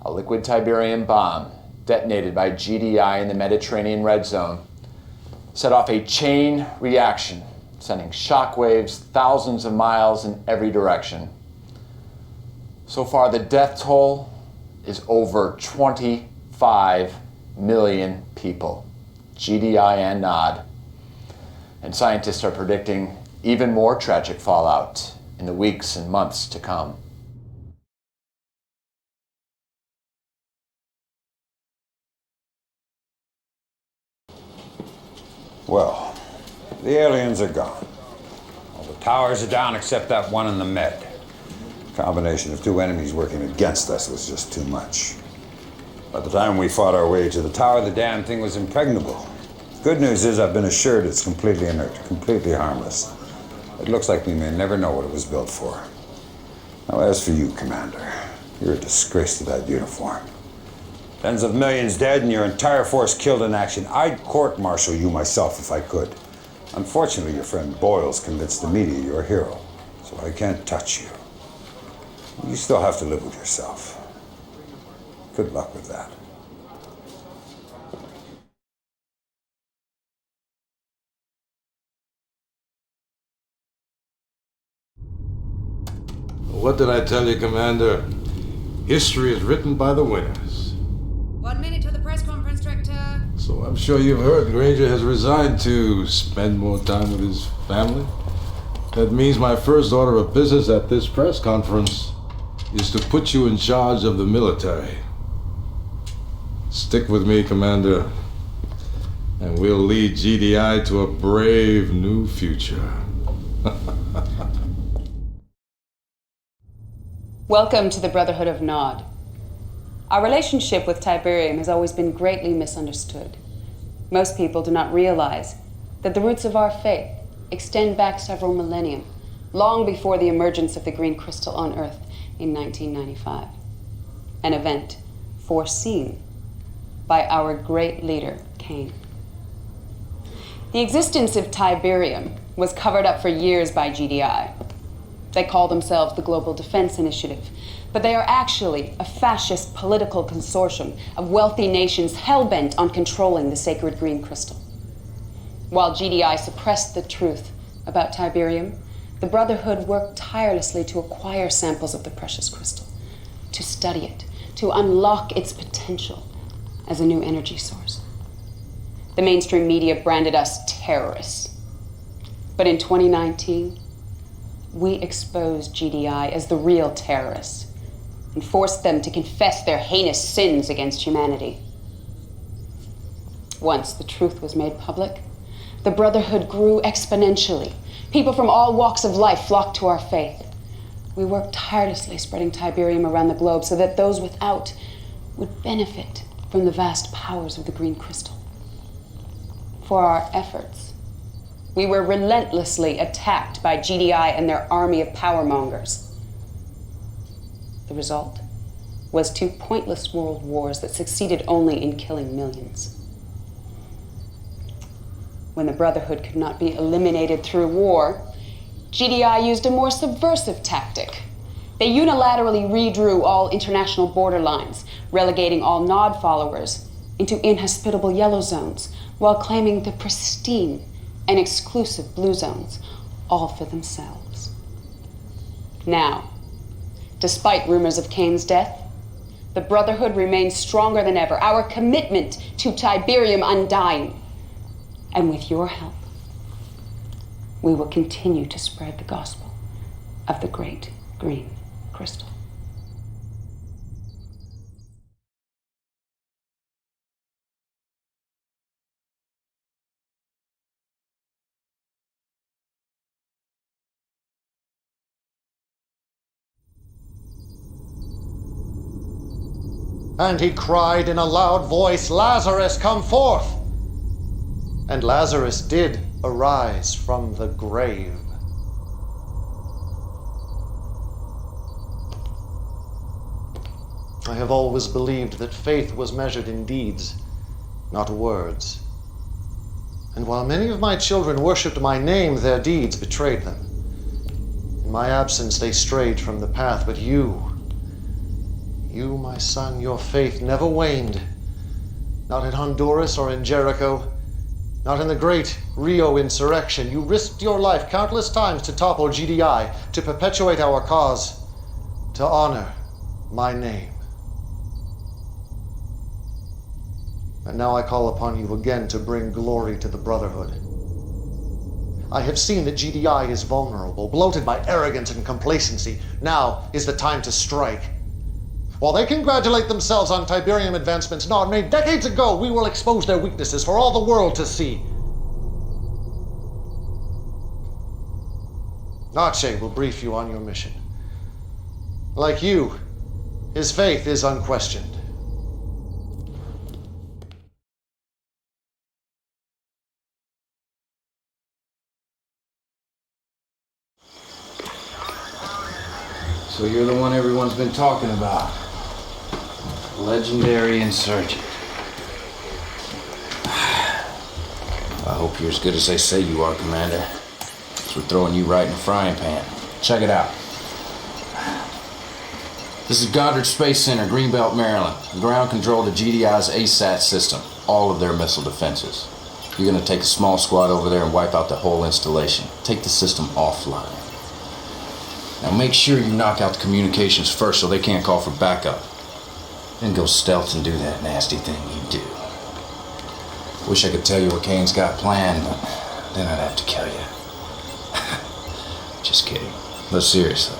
A liquid Tiberium bomb detonated by GDI in the Mediterranean Red Zone set off a chain reaction, sending shockwaves thousands of miles in every direction. So far, the death toll is over 25 million people, GDI and NOD. And scientists are predicting even more tragic fallout in the weeks and months to come. Well, the aliens are gone. All the towers are down except that one in the Med. The combination of two enemies working against us was just too much. By the time we fought our way to the tower, the damn thing was impregnable. Good news is I've been assured it's completely inert, completely harmless. It looks like we may never know what it was built for. Now, as for you, Commander, you're a disgrace to that uniform. Tens of millions dead and your entire force killed in action. I'd court-martial you myself if I could. Unfortunately, your friend Boyle's convinced the media you're a hero, so I can't touch you. You still have to live with yourself. Good luck with that. What did I tell you, Commander? History is written by the winners. 1 minute to the press conference, Director. So I'm sure you've heard Granger has resigned to spend more time with his family. That means my first order of business at this press conference is to put you in charge of the military. Stick with me, Commander, and we'll lead GDI to a brave new future. Welcome to the Brotherhood of Nod. Our relationship with Tiberium has always been greatly misunderstood. Most people do not realize that the roots of our faith extend back several millennia, long before the emergence of the green crystal on Earth in 1995. An event foreseen by our great leader, Cain. The existence of Tiberium was covered up for years by GDI. They call themselves the Global Defense Initiative, but they are actually a fascist political consortium of wealthy nations hell-bent on controlling the sacred green crystal. While GDI suppressed the truth about Tiberium, the Brotherhood worked tirelessly to acquire samples of the precious crystal, to study it, to unlock its potential as a new energy source. The mainstream media branded us terrorists. But in 2019, we exposed GDI as the real terrorists and forced them to confess their heinous sins against humanity. Once the truth was made public, the Brotherhood grew exponentially. People from all walks of life flocked to our faith. We worked tirelessly spreading Tiberium around the globe so that those without would benefit from the vast powers of the green crystal. For our efforts, we were relentlessly attacked by GDI and their army of powermongers. The result was 2 pointless world wars that succeeded only in killing millions. When the Brotherhood could not be eliminated through war, GDI used a more subversive tactic. They unilaterally redrew all international border lines, relegating all Nod followers into inhospitable yellow zones, while claiming the pristine and exclusive blue zones, all for themselves. Now, despite rumors of Kane's death, the Brotherhood remains stronger than ever, our commitment to Tiberium undying. And with your help, we will continue to spread the gospel of the great green crystal. And he cried in a loud voice, "Lazarus, come forth!" And Lazarus did arise from the grave. I have always believed that faith was measured in deeds, not words. And while many of my children worshipped my name, their deeds betrayed them. In my absence, they strayed from the path, but you, my son, your faith never waned. Not in Honduras or in Jericho, not in the great Rio insurrection. You risked your life countless times to topple GDI, to perpetuate our cause, to honor my name. And now I call upon you again to bring glory to the Brotherhood. I have seen that GDI is vulnerable, bloated by arrogance and complacency. Now is the time to strike. While they congratulate themselves on Tiberium advancements Nod made decades ago, we will expose their weaknesses for all the world to see. Nache will brief you on your mission. Like you, his faith is unquestioned. So you're the one everyone's been talking about. Legendary insurgent. I hope you're as good as they say you are, Commander. So we're throwing you right in the frying pan. Check it out. This is Goddard Space Center, Greenbelt, Maryland. Ground control to GDI's ASAT system. All of their missile defenses. You're gonna take a small squad over there and wipe out the whole installation. Take the system offline. Now make sure you knock out the communications first so they can't call for backup. Then go stealth and do that nasty thing you do. Wish I could tell you what Kane's got planned, but then I'd have to kill you. Just kidding. But seriously,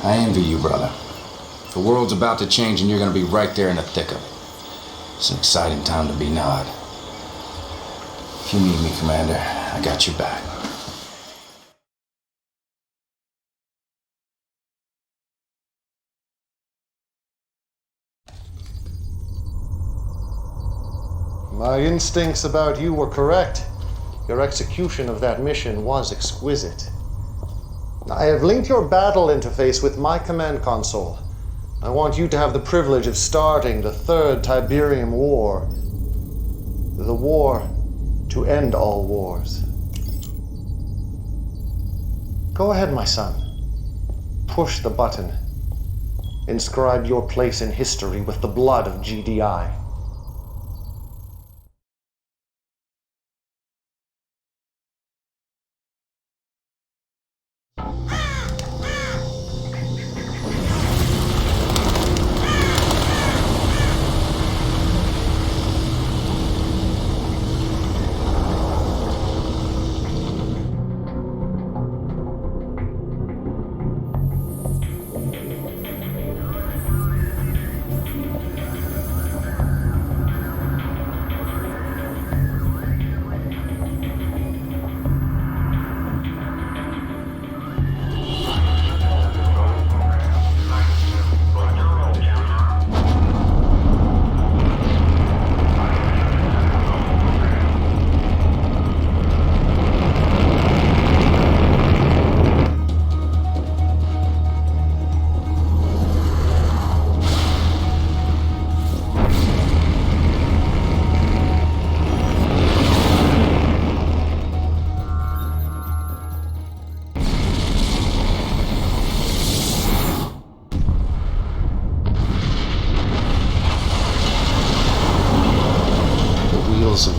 I envy you, brother. The world's about to change and you're gonna be right there in the thick of it. It's an exciting time to be Nod. If you need me, Commander, I got your back. My instincts about you were correct. Your execution of that mission was exquisite. I have linked your battle interface with my command console. I want you to have the privilege of starting the Third Tiberium War. The war to end all wars. Go ahead, my son. Push the button. Inscribe your place in history with the blood of GDI.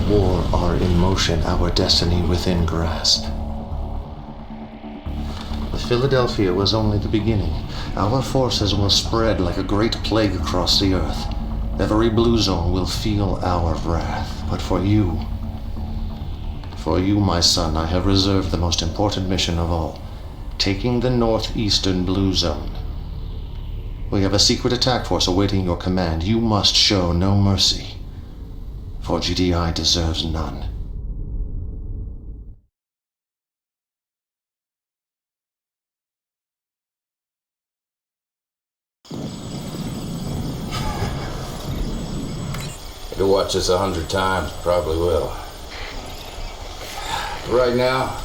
war are in motion, our destiny within grasp. The Philadelphia was only the beginning. Our forces will spread like a great plague across the earth. Every blue zone will feel our wrath. But for you, my son, I have reserved the most important mission of all, taking the northeastern blue zone. We have a secret attack force awaiting your command. You must show no mercy, for GDI deserves none. To watch this 100 times, probably will. But right now,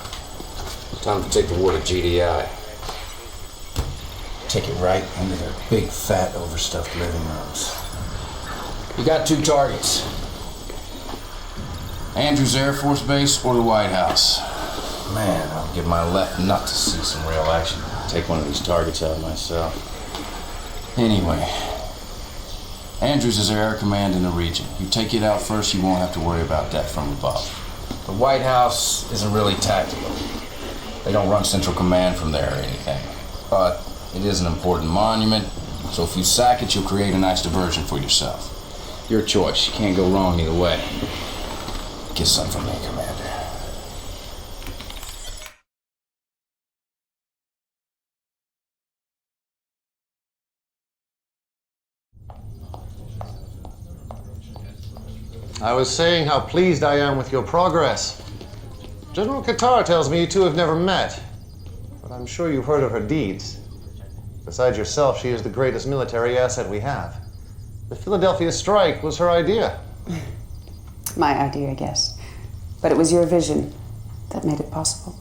time to take the war to GDI. Take it right into their big, fat, overstuffed living rooms. You got 2 targets. Andrews Air Force Base or the White House. Man, I'll give my left nut to see some real action. Take one of these targets out myself. Anyway, Andrews is air command in the region. You take it out first, you won't have to worry about death from above. The White House isn't really tactical. They don't run central command from there or anything. But it is an important monument, so if you sack it, you'll create a nice diversion for yourself. Your choice. You can't go wrong either way. Get some from me, Commander. I was saying how pleased I am with your progress. General Qatar tells me you two have never met, but I'm sure you've heard of her deeds. Besides yourself, she is the greatest military asset we have. The Philadelphia strike was her idea. My idea, yes. But it was your vision that made it possible.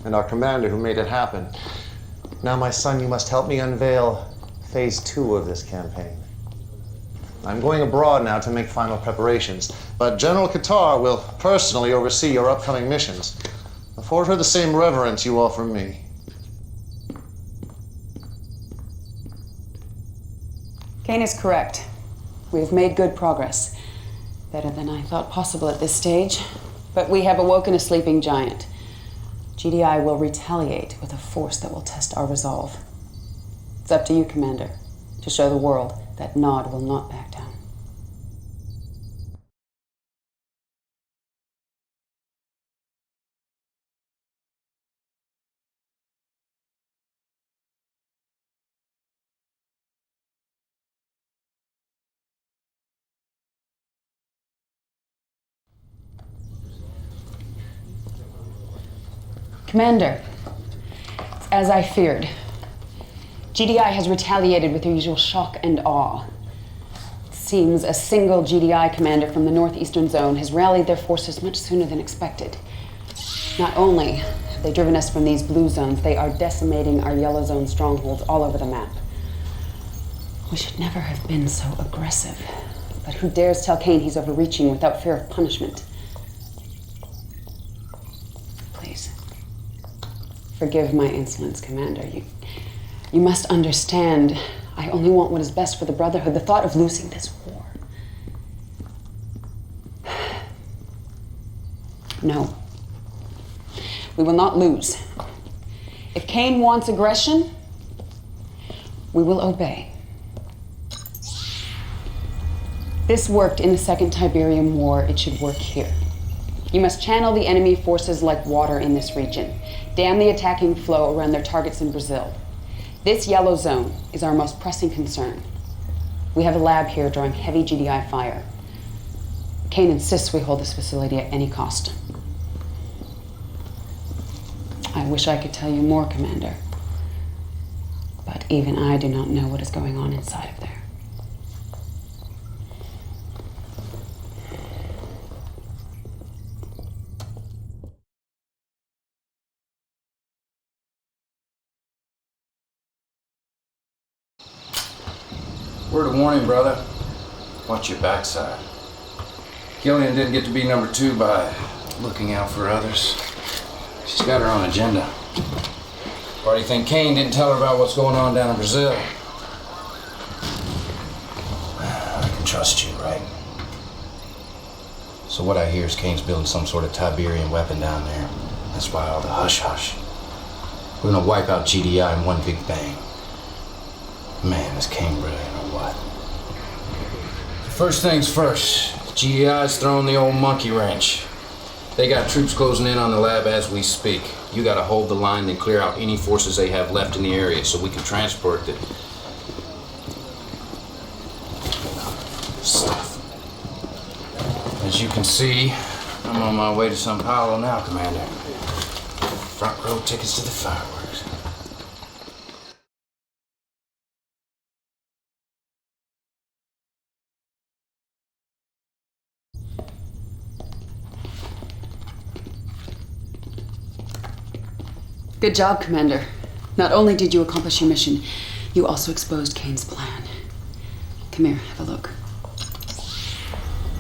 And our commander who made it happen. Now, my son, you must help me unveil phase 2 of this campaign. I'm going abroad now to make final preparations, but General Qatar will personally oversee your upcoming missions. Afford her the same reverence you offer me. Kane is correct. We've made good progress. Better than I thought possible at this stage. But we have awoken a sleeping giant. GDI will retaliate with a force that will test our resolve. It's up to you, Commander, to show the world that Nod will not back down. Commander, it's as I feared. GDI has retaliated with their usual shock and awe. It seems a single GDI commander from the northeastern zone has rallied their forces much sooner than expected. Not only have they driven us from these blue zones, they are decimating our yellow zone strongholds all over the map. We should never have been so aggressive. But who dares tell Kane he's overreaching without fear of punishment? Please. Forgive my insolence, Commander. You must understand, I only want what is best for the Brotherhood. The thought of losing this war. No. We will not lose. If Kane wants aggression, we will obey. This worked in the Second Tiberium War. It should work here. You must channel the enemy forces like water in this region. Dam the attacking flow around their targets in Brazil. This yellow zone is our most pressing concern. We have a lab here drawing heavy GDI fire. Kane insists we hold this facility at any cost. I wish I could tell you more, Commander. But even I do not know what is going on inside of there. Word of warning, brother. Watch your backside. Killian didn't get to be number 2 by looking out for others. She's got her own agenda. Why do you think Kane didn't tell her about what's going on down in Brazil? I can trust you, right? So what I hear is Kane's building some sort of Tiberium weapon down there. That's why all the hush-hush. We're gonna wipe out GDI in one big bang. Man, is Kane brilliant or what? First things first, GDI's throwing the old monkey wrench. They got troops closing in on the lab as we speak. You gotta hold the line and clear out any forces they have left in the area so we can transport the stuff. As you can see, I'm on my way to Sao Paulo now, Commander. Front row tickets to the fireworks. Good job, Commander. Not only did you accomplish your mission, you also exposed Kane's plan. Come here, have a look.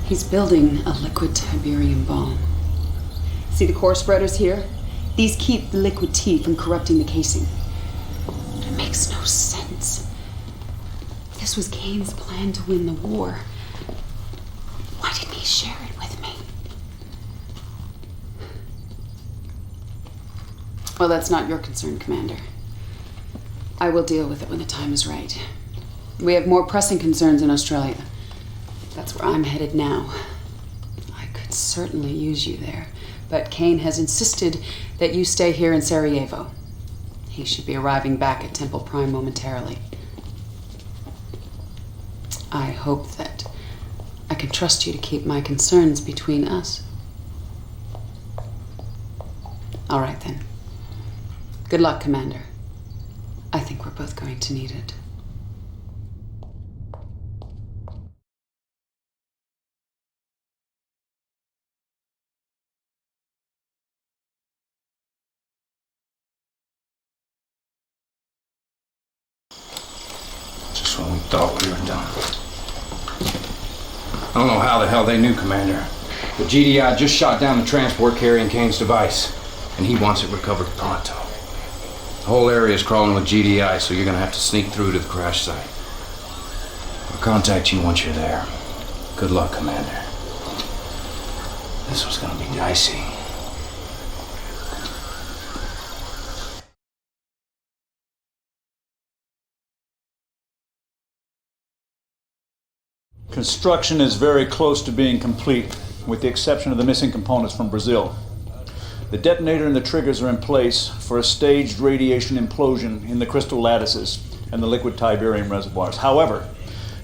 He's building a liquid Tiberium bomb. See the core spreaders here? These keep the liquid tea from corrupting the casing. It makes no sense. This was Kane's plan to win the war. Why didn't he share it with me? Well, that's not your concern, Commander. I will deal with it when the time is right. We have more pressing concerns in Australia. That's where I'm headed now. I could certainly use you there, but Kane has insisted that you stay here in Sarajevo. He should be arriving back at Temple Prime momentarily. I hope that I can trust you to keep my concerns between us. All right, then. Good luck, Commander. I think we're both going to need it. Just when we thought we were done. I don't know how the hell they knew, Commander, but GDI just shot down the transport carrying Kane's device, and he wants it recovered pronto. The whole area is crawling with GDI, so you're gonna have to sneak through to the crash site. I'll contact you once you're there. Good luck, Commander. This was gonna be dicey. Construction is very close to being complete, with the exception of the missing components from Brazil. The detonator and the triggers are in place for a staged radiation implosion in the crystal lattices and the liquid Tiberium reservoirs. However,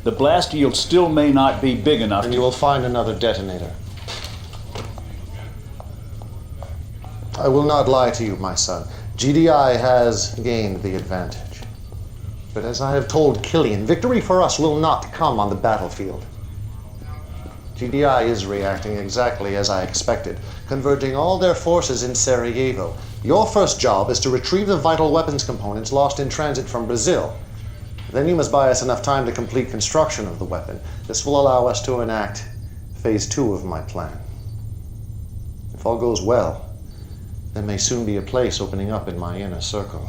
the blast yield still may not be big enough. And you will find another detonator. I will not lie to you, my son. GDI has gained the advantage. But as I have told Killian, victory for us will not come on the battlefield. GDI is reacting exactly as I expected, converging all their forces in Sarajevo. Your first job is to retrieve the vital weapons components lost in transit from Brazil. Then you must buy us enough time to complete construction of the weapon. This will allow us to enact phase 2 of my plan. If all goes well, there may soon be a place opening up in my inner circle.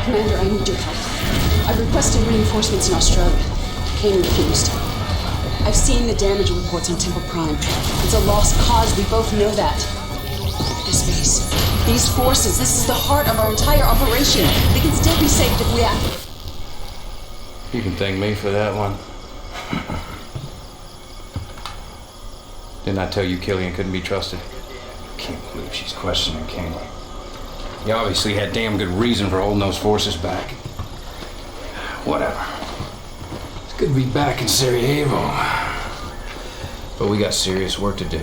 Commander, I need your help. I've requested reinforcements in Australia. Kane refused. I've seen the damage reports on Temple Prime. It's a lost cause, we both know that. This base, these forces, this is the heart of our entire operation. They can still be saved if we act. You can thank me for that one. Didn't I tell you Killian couldn't be trusted? Can't believe she's questioning Kane. He obviously had damn good reason for holding those forces back. Whatever. It's good to be back in Sarajevo. But we got serious work to do.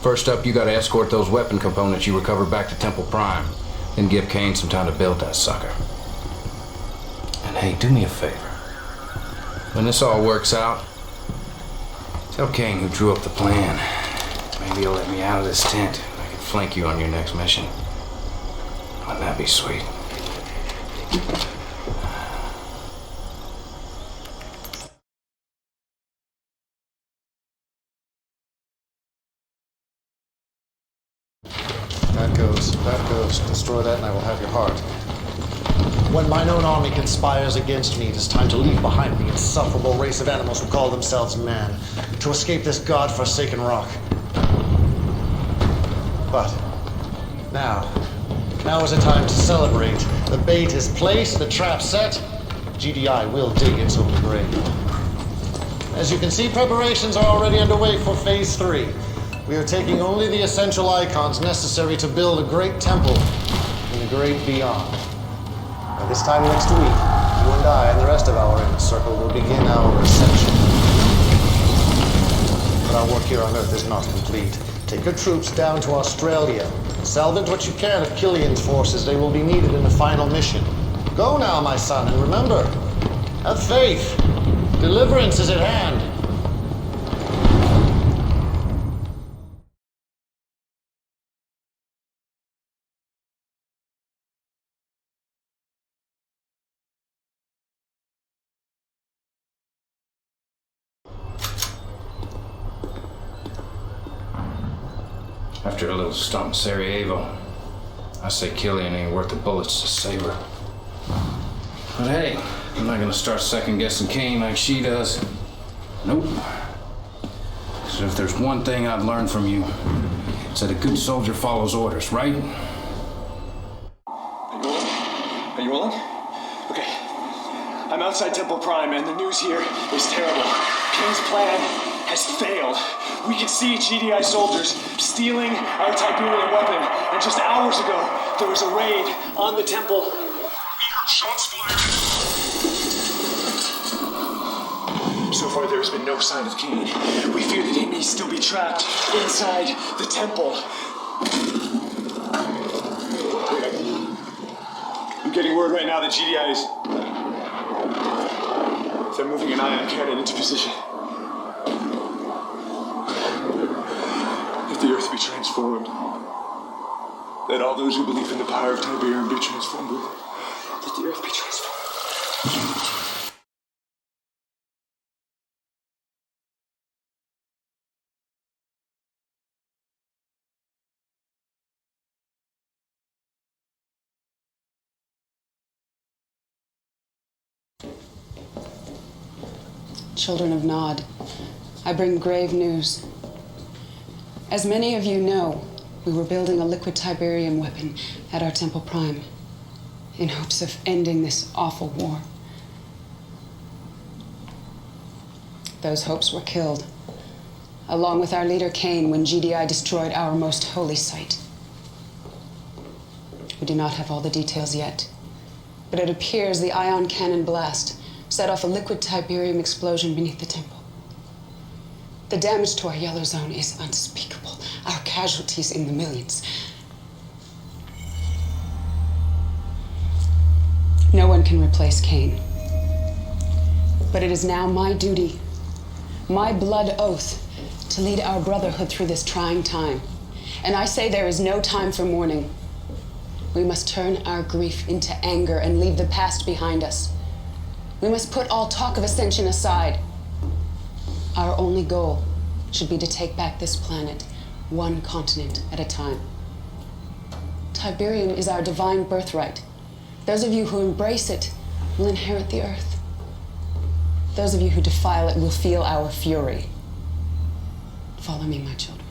First up, you gotta escort those weapon components you recovered back to Temple Prime. Then give Kane some time to build that sucker. And hey, do me a favor. When this all works out, tell Kane who drew up the plan. Maybe he'll let me out of this tent. I can flank you on your next mission. Wouldn't that be sweet? That goes. Destroy Bernadette, and I will have your heart. When mine own army conspires against me, it is time to leave behind the insufferable race of animals who call themselves man, to escape this god-forsaken rock. But now is the time to celebrate. The bait is placed, the trap set. GDI will dig its own grave. As you can see, preparations are already underway for Phase 3. We are taking only the essential icons necessary to build a great temple in the great beyond. By this time next week, you and I and the rest of our inner circle will begin our ascension. But our work here on Earth is not complete. Take your troops down to Australia. Salvage what you can of Killian's forces. They will be needed in the final mission. Go now, my son, and remember, have faith. Deliverance is at hand. After a little stomp in Sarajevo, I say Killian ain't worth the bullets to save her. But hey, I'm not gonna start second-guessing Kane like she does. Nope. So if there's one thing I've learned from you, it's that a good soldier follows orders, right? Are you rolling? Okay. I'm outside Temple Prime, and the news here is terrible. Kane's plan has failed. We can see GDI soldiers stealing our Tiberium weapon, and just hours ago, there was a raid on the temple. We heard shots fired. So far, there has been no sign of Kane. We fear that he may still be trapped inside the temple. I'm getting word right now that GDI is... They're moving an ion cannon into position. If the Earth be transformed, let all those who believe in the power of Tiberium be transformed with it. Let the Earth be transformed. Children of Nod, I bring grave news. As many of you know, we were building a liquid Tiberium weapon at our Temple Prime in hopes of ending this awful war. Those hopes were killed, along with our leader Kane, when GDI destroyed our most holy site. We do not have all the details yet, but it appears the ion cannon blast set off a liquid Tiberium explosion beneath the temple. The damage to our yellow zone is unspeakable. Our casualties in the millions. No one can replace Kane. But it is now my duty, my blood oath, to lead our brotherhood through this trying time. And I say there is no time for mourning. We must turn our grief into anger and leave the past behind us. We must put all talk of ascension aside. Our only goal should be to take back this planet, one continent at a time. Tiberium is our divine birthright. Those of you who embrace it will inherit the Earth. Those of you who defile it will feel our fury. Follow me, my children,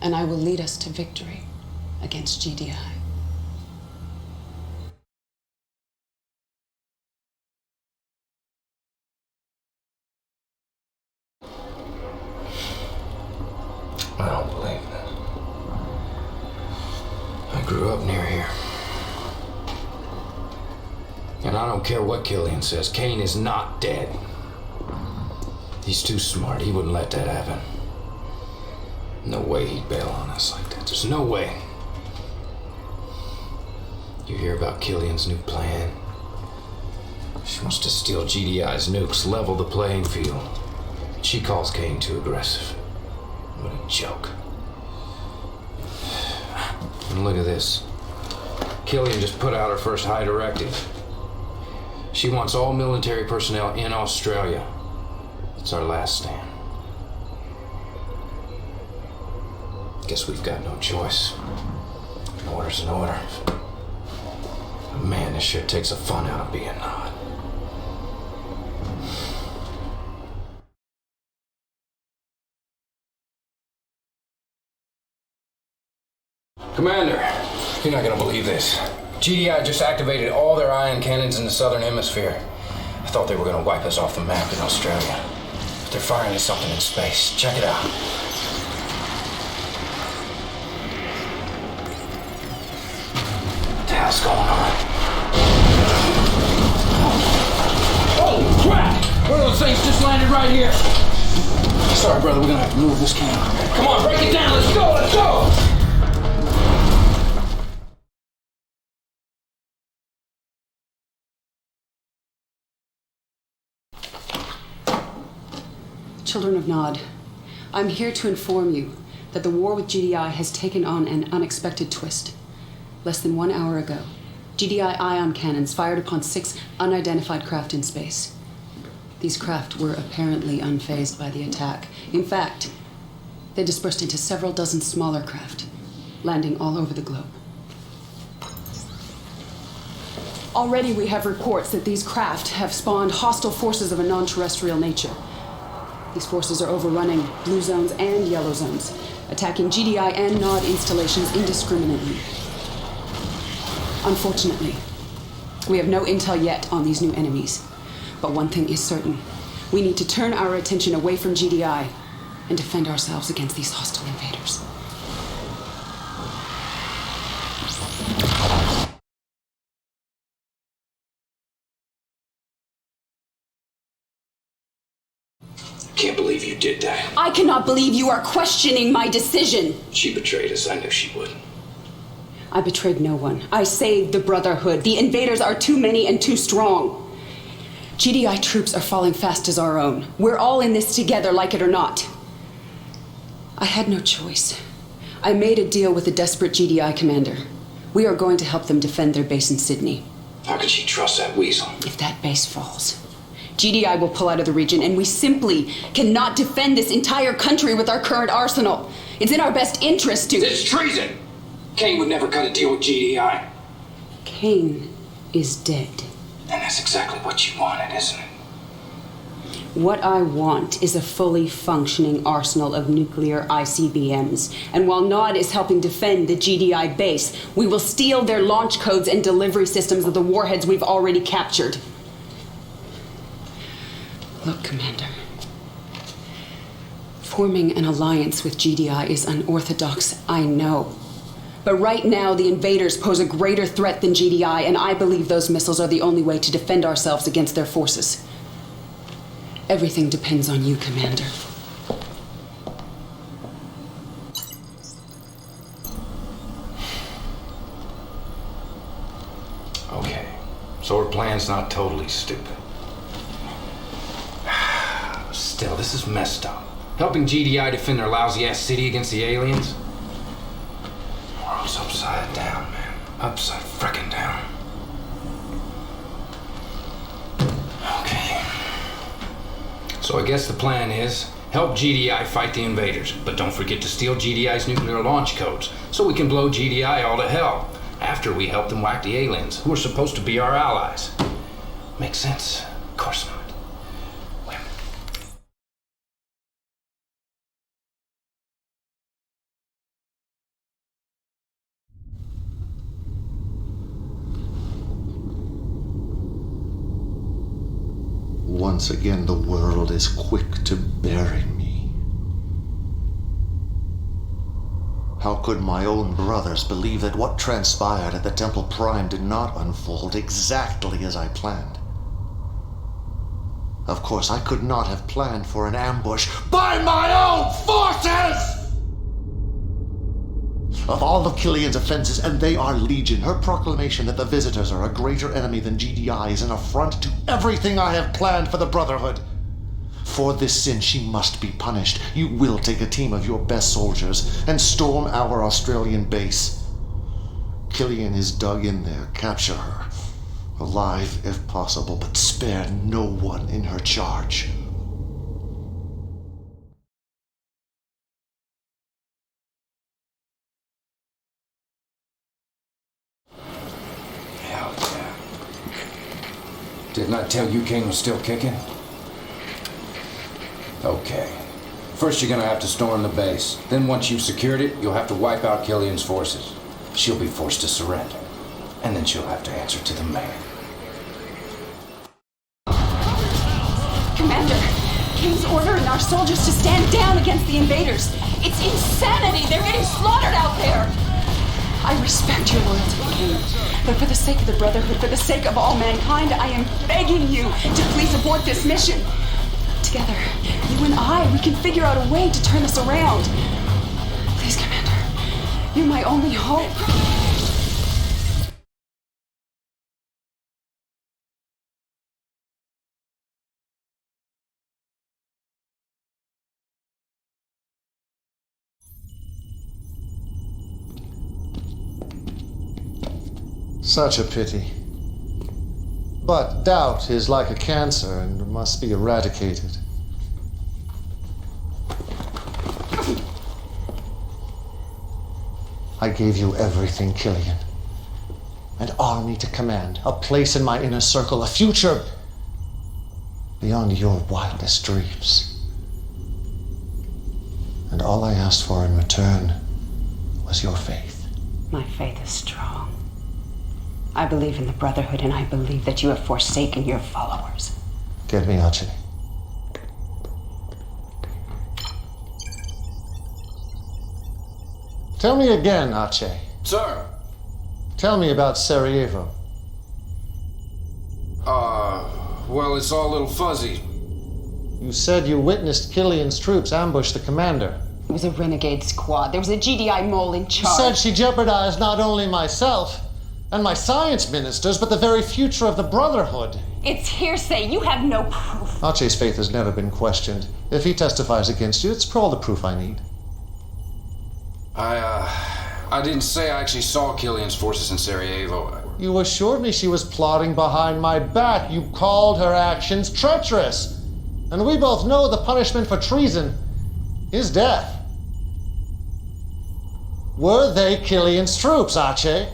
and I will lead us to victory against GDI. I don't believe this. I grew up near here. And I don't care what Killian says, Kane is not dead. He's too smart. He wouldn't let that happen. No way he'd bail on us like that. There's no way. You hear about Killian's new plan? She wants to steal GDI's nukes, level the playing field. She calls Kane too aggressive. What a joke. And look at this. Killian just put out her first high directive. She wants all military personnel in Australia. It's our last stand. Guess we've got no choice. An order's an order. Man, this shit takes the fun out of being Nod. Commander, you're not gonna believe this. GDI just activated all their ion cannons in the southern hemisphere. I thought they were gonna wipe us off the map in Australia. But they're firing at something in space. Check it out. What the hell's going on? Holy crap! One of those things just landed right here. Sorry, brother, we're gonna have to move this camera. Come on, break it down. Let's go, let's go! Children of Nod, I'm here to inform you that the war with GDI has taken on an unexpected twist. Less than 1 hour ago, GDI ion cannons fired upon 6 unidentified craft in space. These craft were apparently unfazed by the attack. In fact, they dispersed into several dozen smaller craft, landing all over the globe. Already we have reports that these craft have spawned hostile forces of a non-terrestrial nature. These forces are overrunning blue zones and yellow zones, attacking GDI and Nod installations indiscriminately. Unfortunately, we have no intel yet on these new enemies. But one thing is certain. We need to turn our attention away from GDI and defend ourselves against these hostile invaders. Can't believe you did that. I cannot believe you are questioning my decision. She betrayed us. I knew she would. I betrayed no one. I saved the Brotherhood. The invaders are too many and too strong. GDI troops are falling fast as our own. We're all in this together, like it or not. I had no choice. I made a deal with a desperate GDI commander. We are going to help them defend their base in Sydney. How could she trust that weasel? If that base falls, GDI will pull out of the region, and we simply cannot defend this entire country with our current arsenal. It's in our best interest to— It's treason! Kane would never cut a deal with GDI. Kane is dead. And that's exactly what you wanted, isn't it? What I want is a fully functioning arsenal of nuclear ICBMs. And while Nod is helping defend the GDI base, we will steal their launch codes and delivery systems of the warheads we've already captured. Look, Commander. Forming an alliance with GDI is unorthodox, I know. But right now, the invaders pose a greater threat than GDI, and I believe those missiles are the only way to defend ourselves against their forces. Everything depends on you, Commander. Okay, so her plan's not totally stupid. Still, this is messed up. Helping GDI defend their lousy-ass city against the aliens? The world's upside down, man. Upside frickin' down. Okay. So I guess the plan is help GDI fight the invaders, but don't forget to steal GDI's nuclear launch codes so we can blow GDI all to hell after we help them whack the aliens, who are supposed to be our allies. Makes sense? Of course not. Once again, the world is quick to bury me. How could my own brothers believe that what transpired at the Temple Prime did not unfold exactly as I planned? Of course, I could not have planned for an ambush by my own forces! Of all of Killian's offenses, and they are legion, her proclamation that the Visitors are a greater enemy than GDI is an affront to everything I have planned for the Brotherhood. For this sin, she must be punished. You will take a team of your best soldiers and storm our Australian base. Killian is dug in there. Capture her. Alive, if possible, but spare no one in her charge. Hell yeah. Didn't I tell you King was still kicking? Okay. First you're gonna have to storm the base. Then once you've secured it, you'll have to wipe out Killian's forces. She'll be forced to surrender. And then she'll have to answer to the man. Commander, King's ordering our soldiers to stand down against the invaders. It's insanity. They're getting slaughtered out there. I respect your loyalty, King. But for the sake of the Brotherhood, for the sake of all mankind, I am begging you to please abort this mission. Together, you and I, we can figure out a way to turn this around. Please, Commander. You're my only hope. Such a pity. But doubt is like a cancer and must be eradicated. I gave you everything, Killian. An army to command, a place in my inner circle, a future beyond your wildest dreams. And all I asked for in return was your faith. My faith is strong. I believe in the Brotherhood, and I believe that you have forsaken your followers. Get me, Archie. Tell me again, Archie. Sir. Tell me about Sarajevo. Well, it's all a little fuzzy. You said you witnessed Killian's troops ambush the commander. It was a renegade squad. There was a GDI mole in You charge. said she jeopardized not only myself and my science ministers, but the very future of the Brotherhood. It's hearsay. You have no proof. Archie's faith has never been questioned. If he testifies against you, it's all the proof I need. I didn't say I actually saw Killian's forces in Sarajevo. You assured me she was plotting behind my back. You called her actions treacherous. And we both know the punishment for treason is death. Were they Killian's troops, Archie?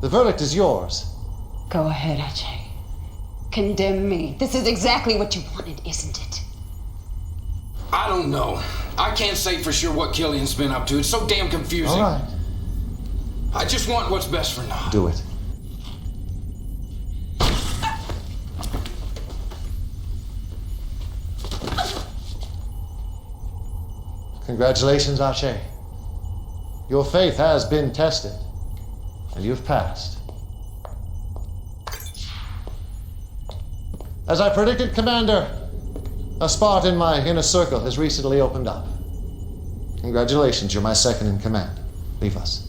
The verdict is yours. Go ahead, Ajay. Condemn me. This is exactly what you wanted, isn't it? I don't know. I can't say for sure what Killian's been up to. It's so damn confusing. All right. I just want what's best for Nod. Do it. Congratulations, Archie. Your faith has been tested, and you've passed. As I predicted, Commander, a spot in my inner circle has recently opened up. Congratulations, you're my second in command. Leave us.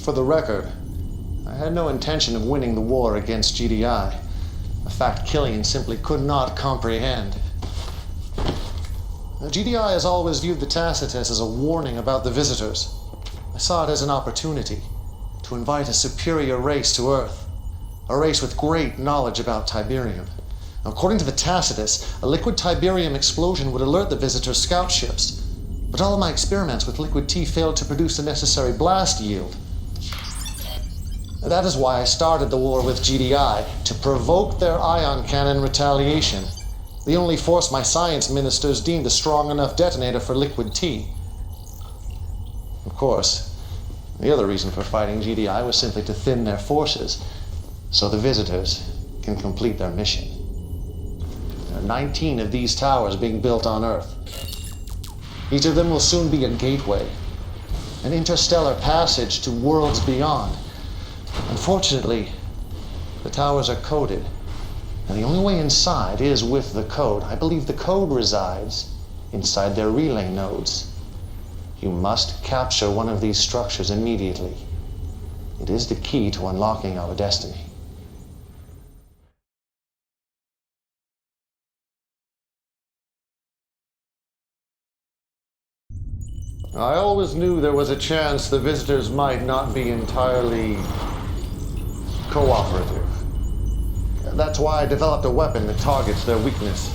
For the record, I had no intention of winning the war against GDI, a fact Killian simply could not comprehend. Now, GDI has always viewed the Tacitus as a warning about the visitors. I saw it as an opportunity to invite a superior race to Earth, a race with great knowledge about Tiberium. Now, according to the Tacitus, a liquid Tiberium explosion would alert the visitors' scout ships, but all of my experiments with liquid T failed to produce the necessary blast yield. That is why I started the war with GDI, to provoke their ion cannon retaliation, the only force my science ministers deemed a strong enough detonator for liquid T. Of course, the other reason for fighting GDI was simply to thin their forces, so the visitors can complete their mission. There are 19 of these towers being built on Earth. Each of them will soon be a gateway, an interstellar passage to worlds beyond. Unfortunately, the towers are coded, and the only way inside is with the code. I believe the code resides inside their relay nodes. You must capture one of these structures immediately. It is the key to unlocking our destiny. I always knew there was a chance the visitors might not be entirely cooperative. That's why I developed a weapon that targets their weakness.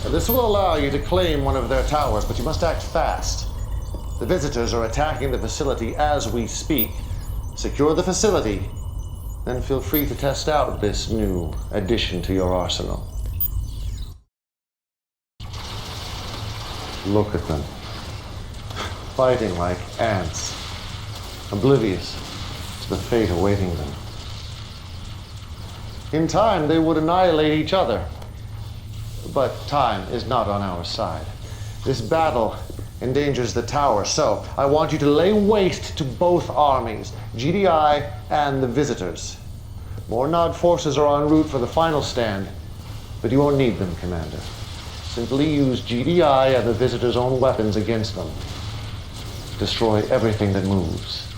This will allow you to claim one of their towers, but you must act fast. The visitors are attacking the facility as we speak. Secure the facility, then feel free to test out this new addition to your arsenal. Look at them. Fighting like ants, oblivious to the fate awaiting them. In time, they would annihilate each other. But time is not on our side. This battle endangers the tower, so I want you to lay waste to both armies, GDI and the visitors. More Nod forces are en route for the final stand, but you won't need them, Commander. Simply use GDI and the visitors' own weapons against them. Destroy everything that moves.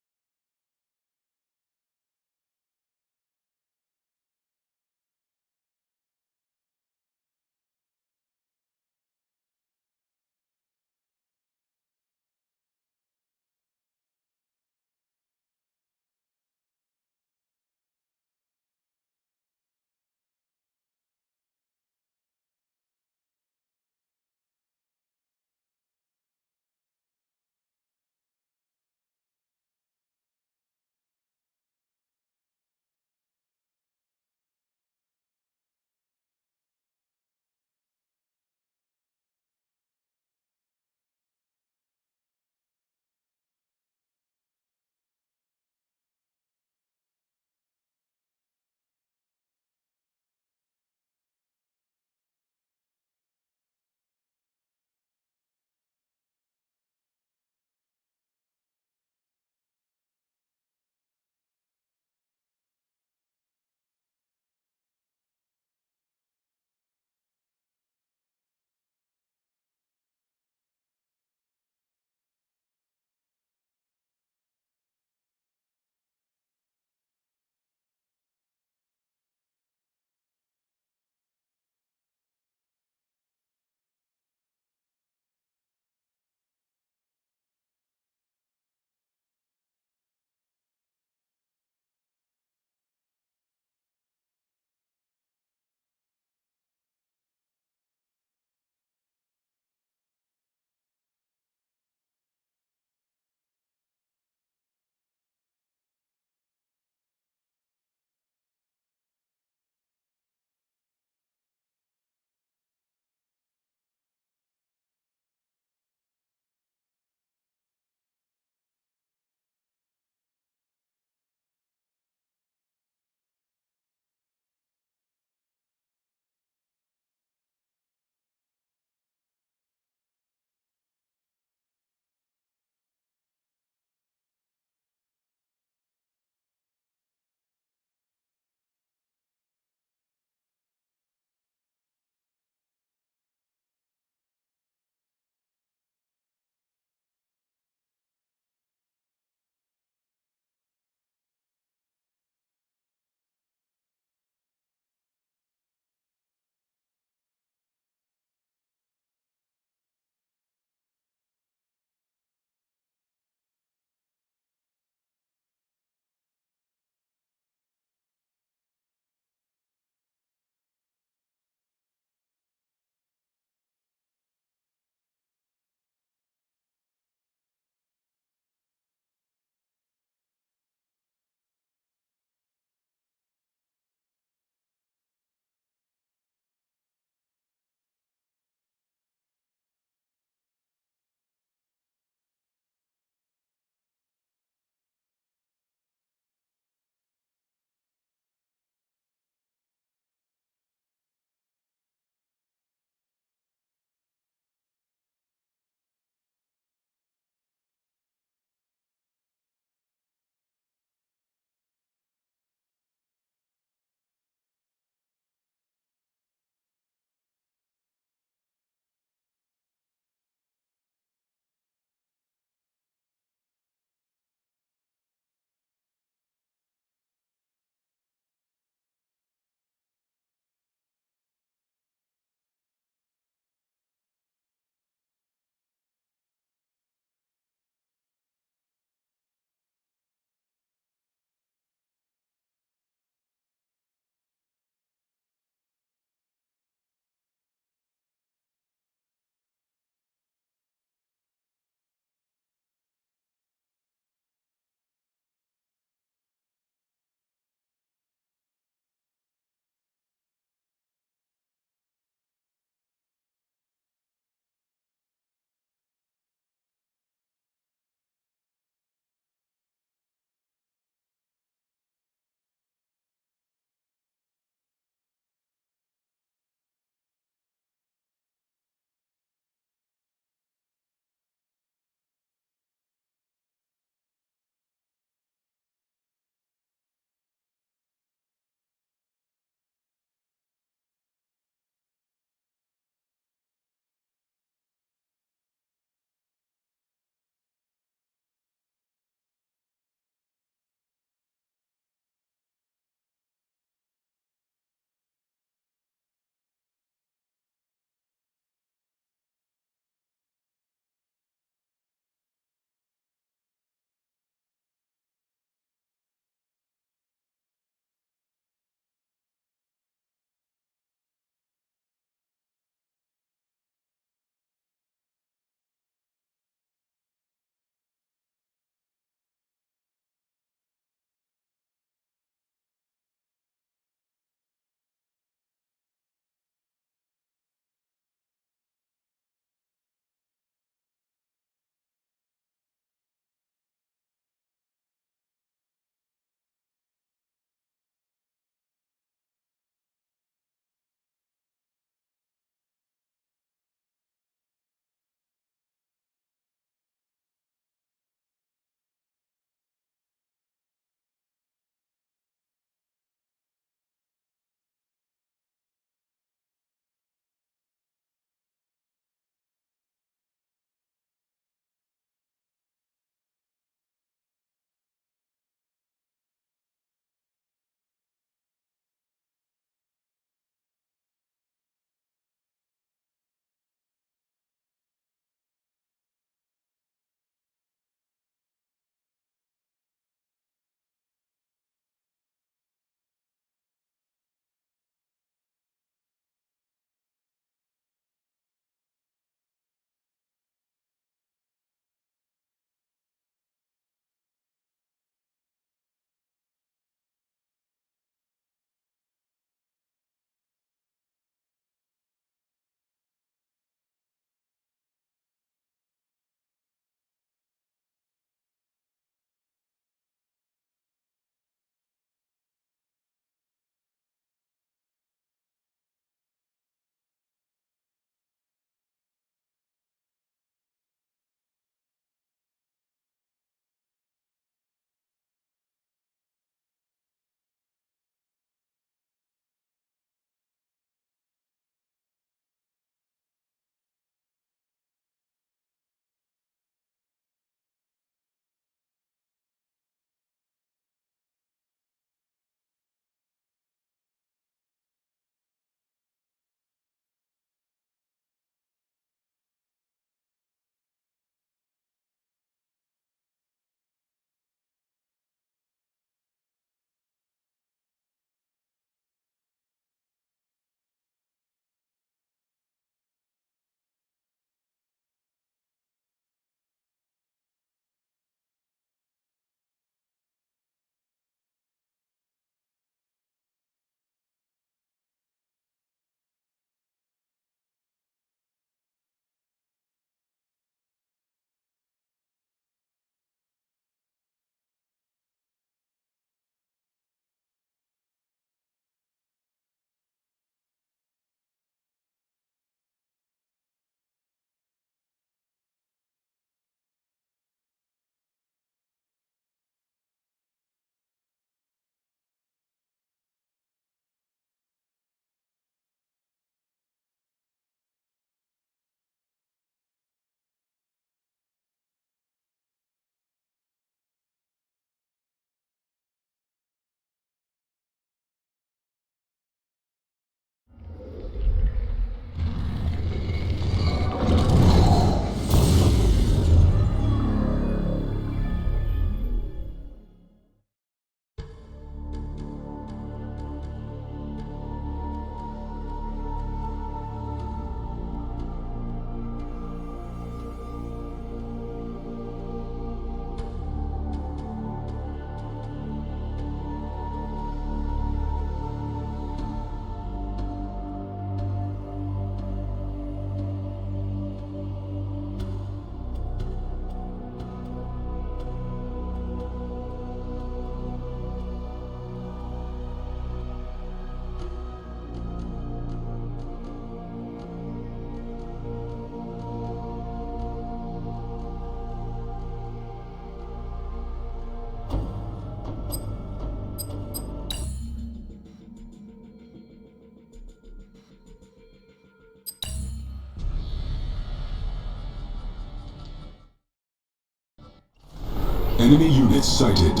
Enemy units sighted.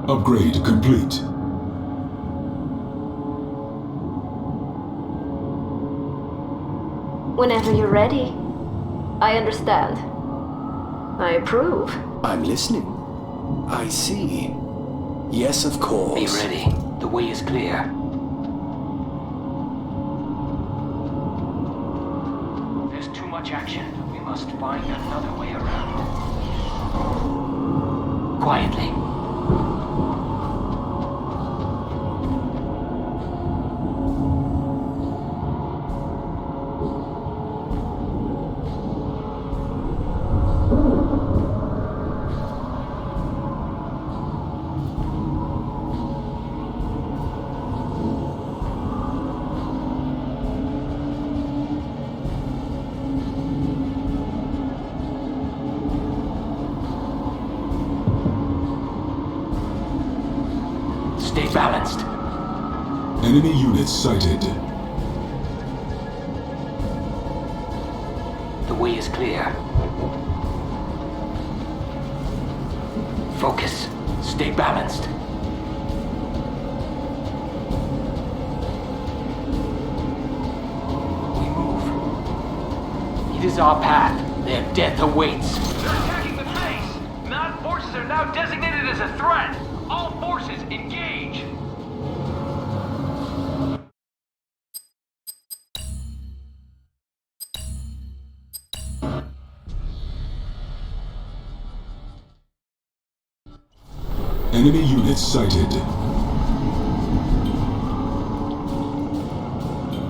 Upgrade complete. Whenever you're ready. I understand. I approve. I'm listening. I see. Yes, of course. Be ready. The way is clear. There's too much action. We must find another way around. Quietly. Stay balanced. Enemy units sighted. The way is clear. Focus. Stay balanced. We move. It is our path. Their death awaits. They're attacking the base! Nod forces are now designated as a threat! All forces, engage! Enemy units sighted.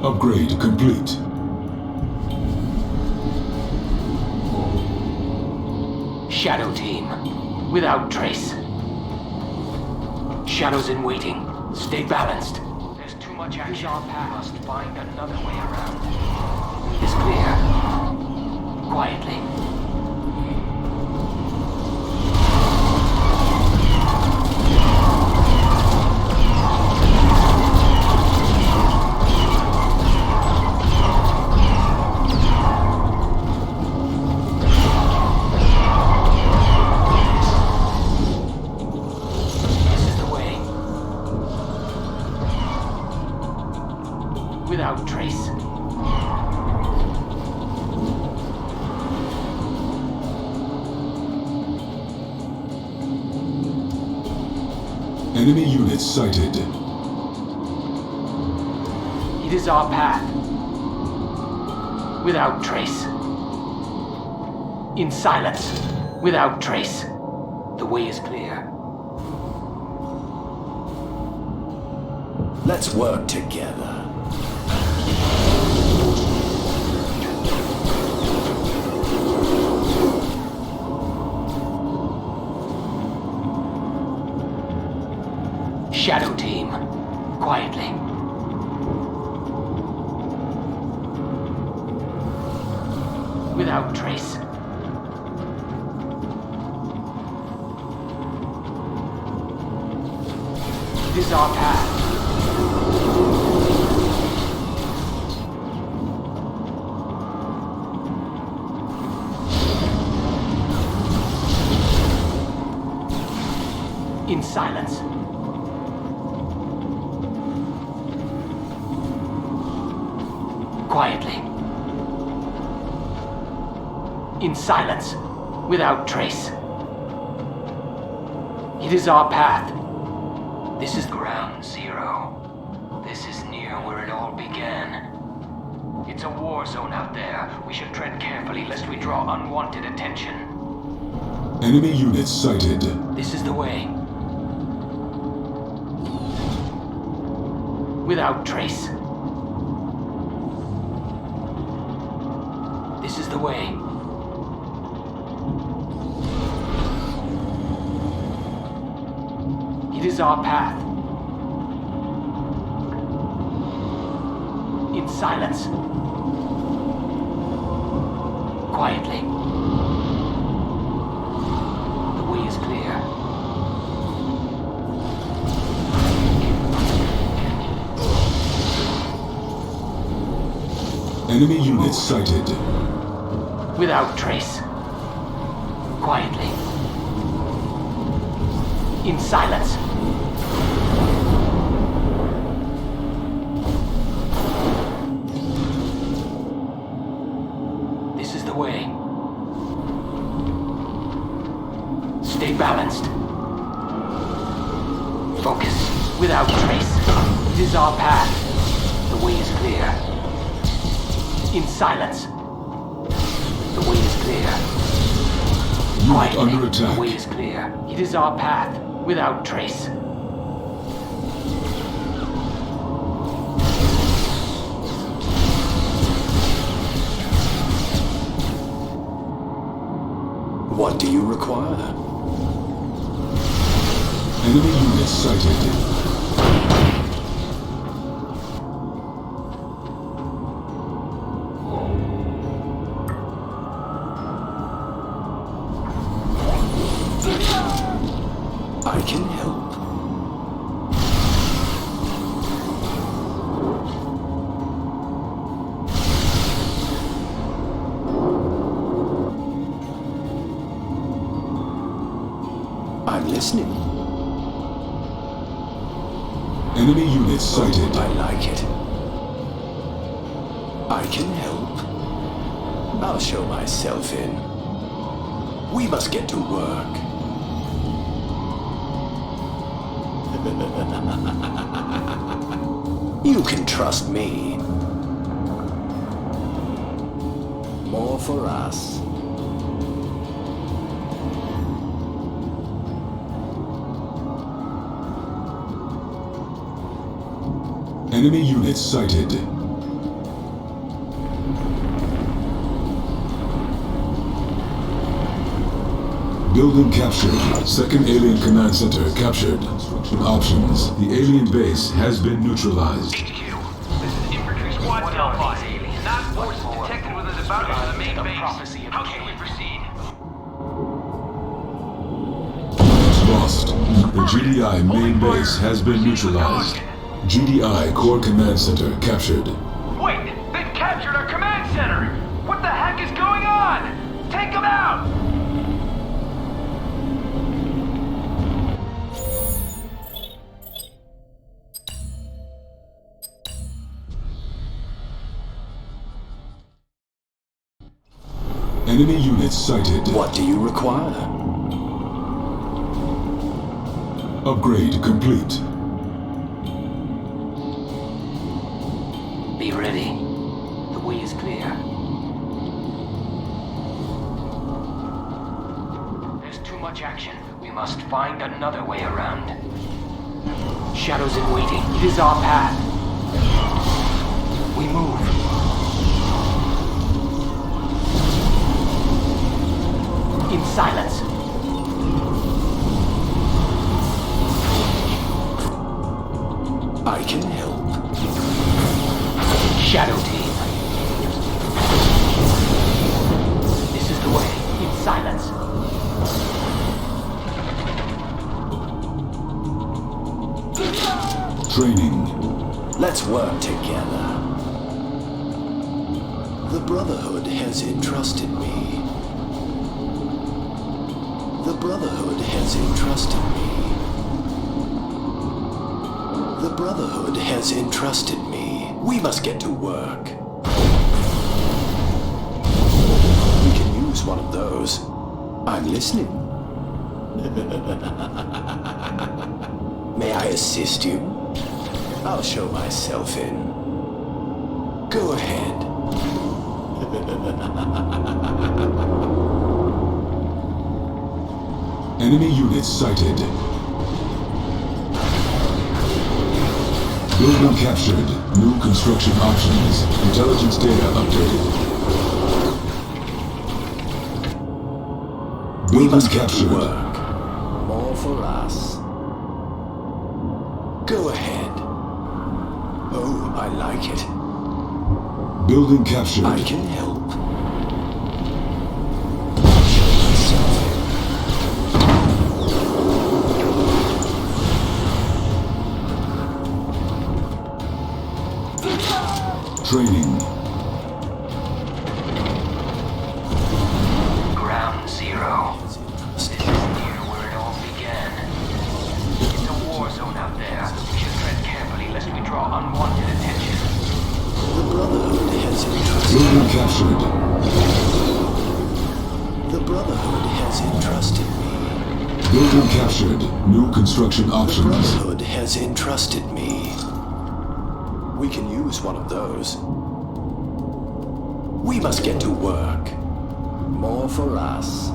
Upgrade complete. Shadow team. Without trace. Shadows in waiting. Stay balanced. There's too much action. Our path. Must find another way around. It's clear. Quietly. Without trace. Enemy units sighted. It is our path. Without trace. In silence. Without trace. The way is clear. Let's work together. Shadow team. Quietly. Without trace. It is our path. In silence. Quietly. In silence. Without trace. It is our path. This is Ground Zero. This is near where it all began. It's a war zone out there. We should tread carefully lest we draw unwanted attention. Enemy units sighted. This is the way. Without trace. This is the way. It is our path. In silence. Quietly. The way is clear. Enemy units sighted. without trace. Quietly. In silence. This is the way. Stay balanced. Focus without trace. It is our path. The way is clear. In silence. The way is clear. Unit under attack. The way is clear. It is our path, without trace. What do you require? Enemy units sighted. I can help. I'm listening. Enemy units sighted. I like it. I can help. I'll show myself in. We must get to work. You can trust me. More for us. Enemy units sighted. Building captured. Second alien command center captured. Options. The alien base has been neutralized. Infantry squad Delphi. Not forces detected within the boundaries of the main base. How can we proceed? Lost. The GDI main base has been neutralized. GDI core command center captured. Wait! They've captured our command center! What the heck is going on? Take them out! Enemy units sighted. What do you require? Upgrade complete. Be ready. The way is clear. There's too much action. We must find another way around. Shadows in waiting. It is our path. We move. In silence. I can help. Shadow team. This is the way. In silence. Training. Let's work together. The Brotherhood has entrusted me. The Brotherhood has entrusted me. The Brotherhood has entrusted me. We must get to work. We can use one of those. I'm listening. May I assist you? I'll show myself in. Go ahead. Enemy units sighted. Building captured. New construction options. Intelligence data updated. Building captured. Work. More for us. Go ahead. Oh, I like it. Building captured. I can help. Training. captured. The Brotherhood has entrusted me. Building captured. New construction The options. Brotherhood has entrusted me. We can use one of those. We must get to work. More for us.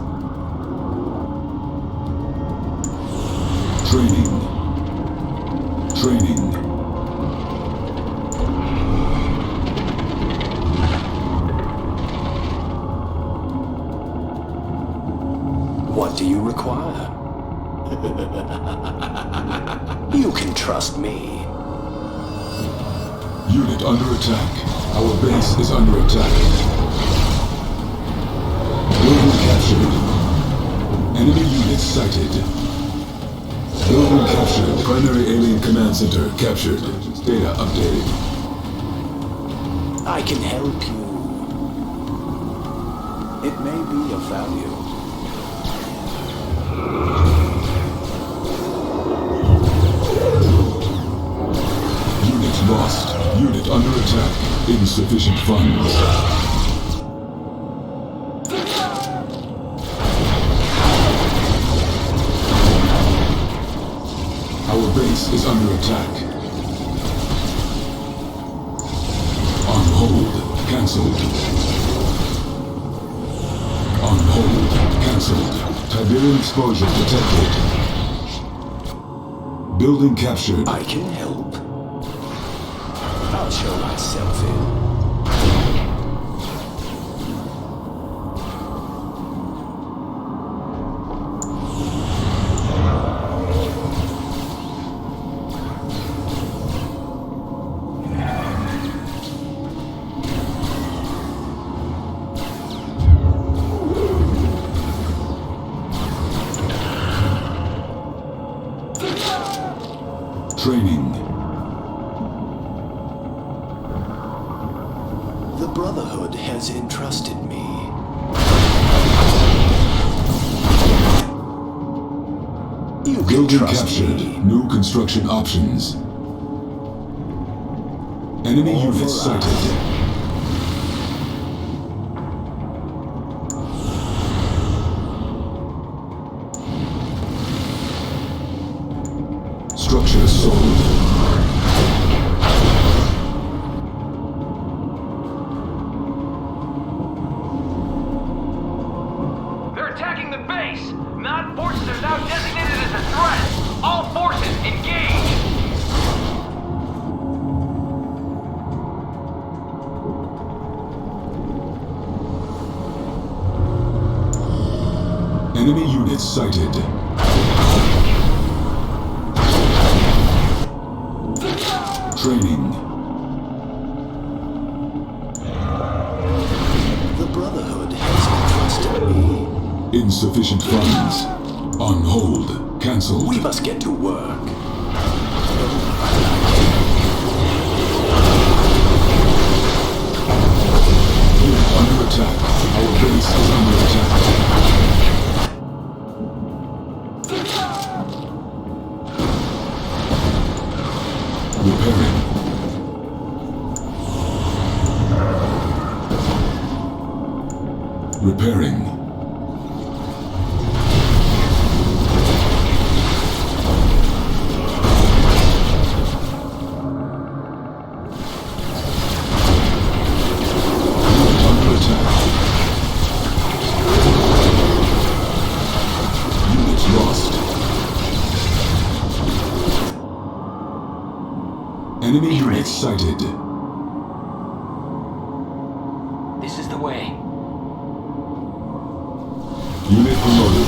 Training. Training. What do you require? You can trust me. Unit under attack. Our base is under attack. Building captured. Enemy units sighted. Building captured. Primary alien command center captured. Data updated. I can help you. It may be of value. Unit lost. Unit under attack. Insufficient funds. Our base is under attack. On hold. Cancelled. On hold. Cancelled. Tiberium exposure detected. Building captured. I can help. I'll show myself in. Training. The Brotherhood has entrusted me. You can Building trust captured. me. New construction options. Enemy All units for us. sighted. Structure sold. They're attacking the base! Nod forces are now designated as a threat! All forces, engage! Enemy units sighted. Training. The Brotherhood has entrusted me. Insufficient funds. On hold. Cancelled. We must get to work. Unit under attack. Our base is under attack. Repairing. Repairing. Under attack. Units lost. Enemy units sighted. This is the way. Unit promoted.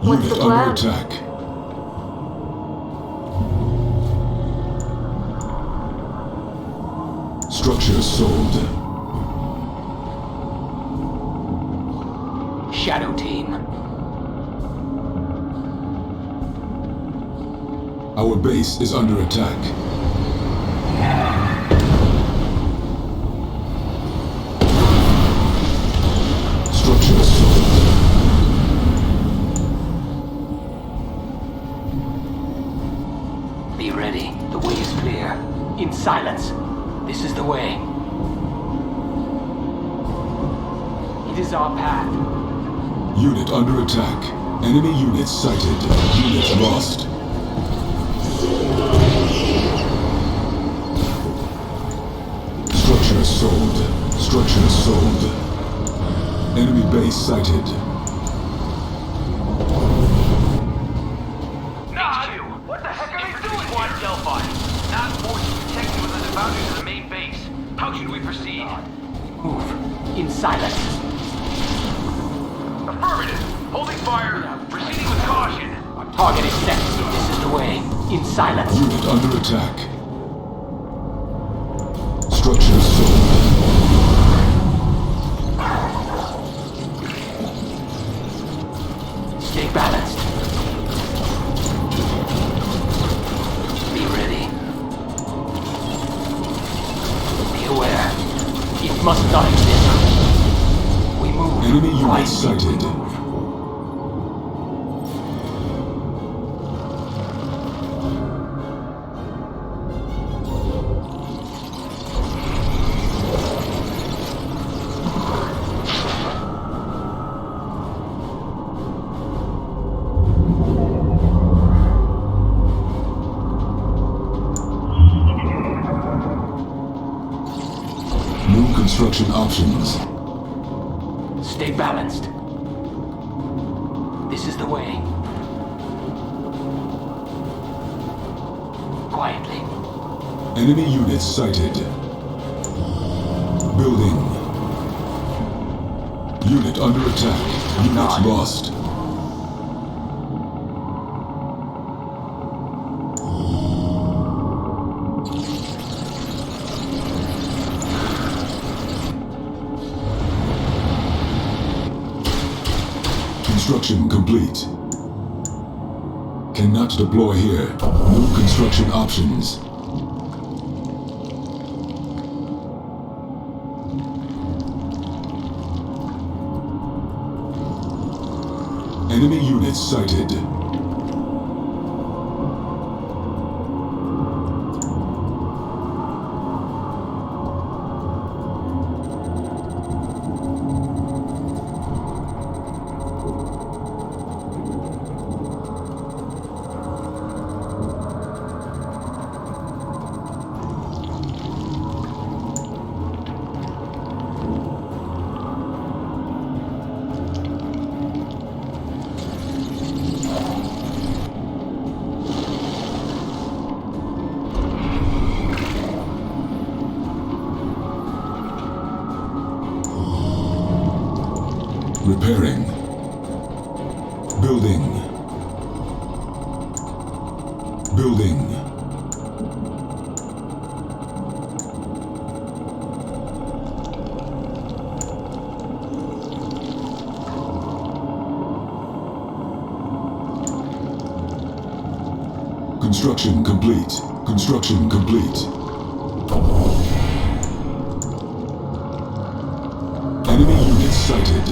What's Unit the under plan? attack. Structure sold. Shadow Team. Our base is under attack. Structure sold. Be ready. The way is clear. In silence. This is the way. It is our path. Unit under attack. Enemy units sighted. Units lost. Structure sold. Structure sold. Enemy base sighted. HQ, what the heck are you doing? Squad Delphi. Not forces detected within the boundaries of the main base. How should we proceed? Move. In silence. Affirmative. Holding fire. Proceeding with caution. Our target is set. This is the way. In silence. Unit under attack. Structure sold. Stay balanced. Be ready. Be aware. It must not exist. We move. Enemy units sighted. Construction options. Stay balanced. This is the way. Quietly. Enemy units sighted. Building. Unit under attack. Units lost. Construction complete. Cannot deploy here. No construction options. Enemy units sighted. Repairing. Building. Building. Construction complete. Construction complete. Enemy units sighted.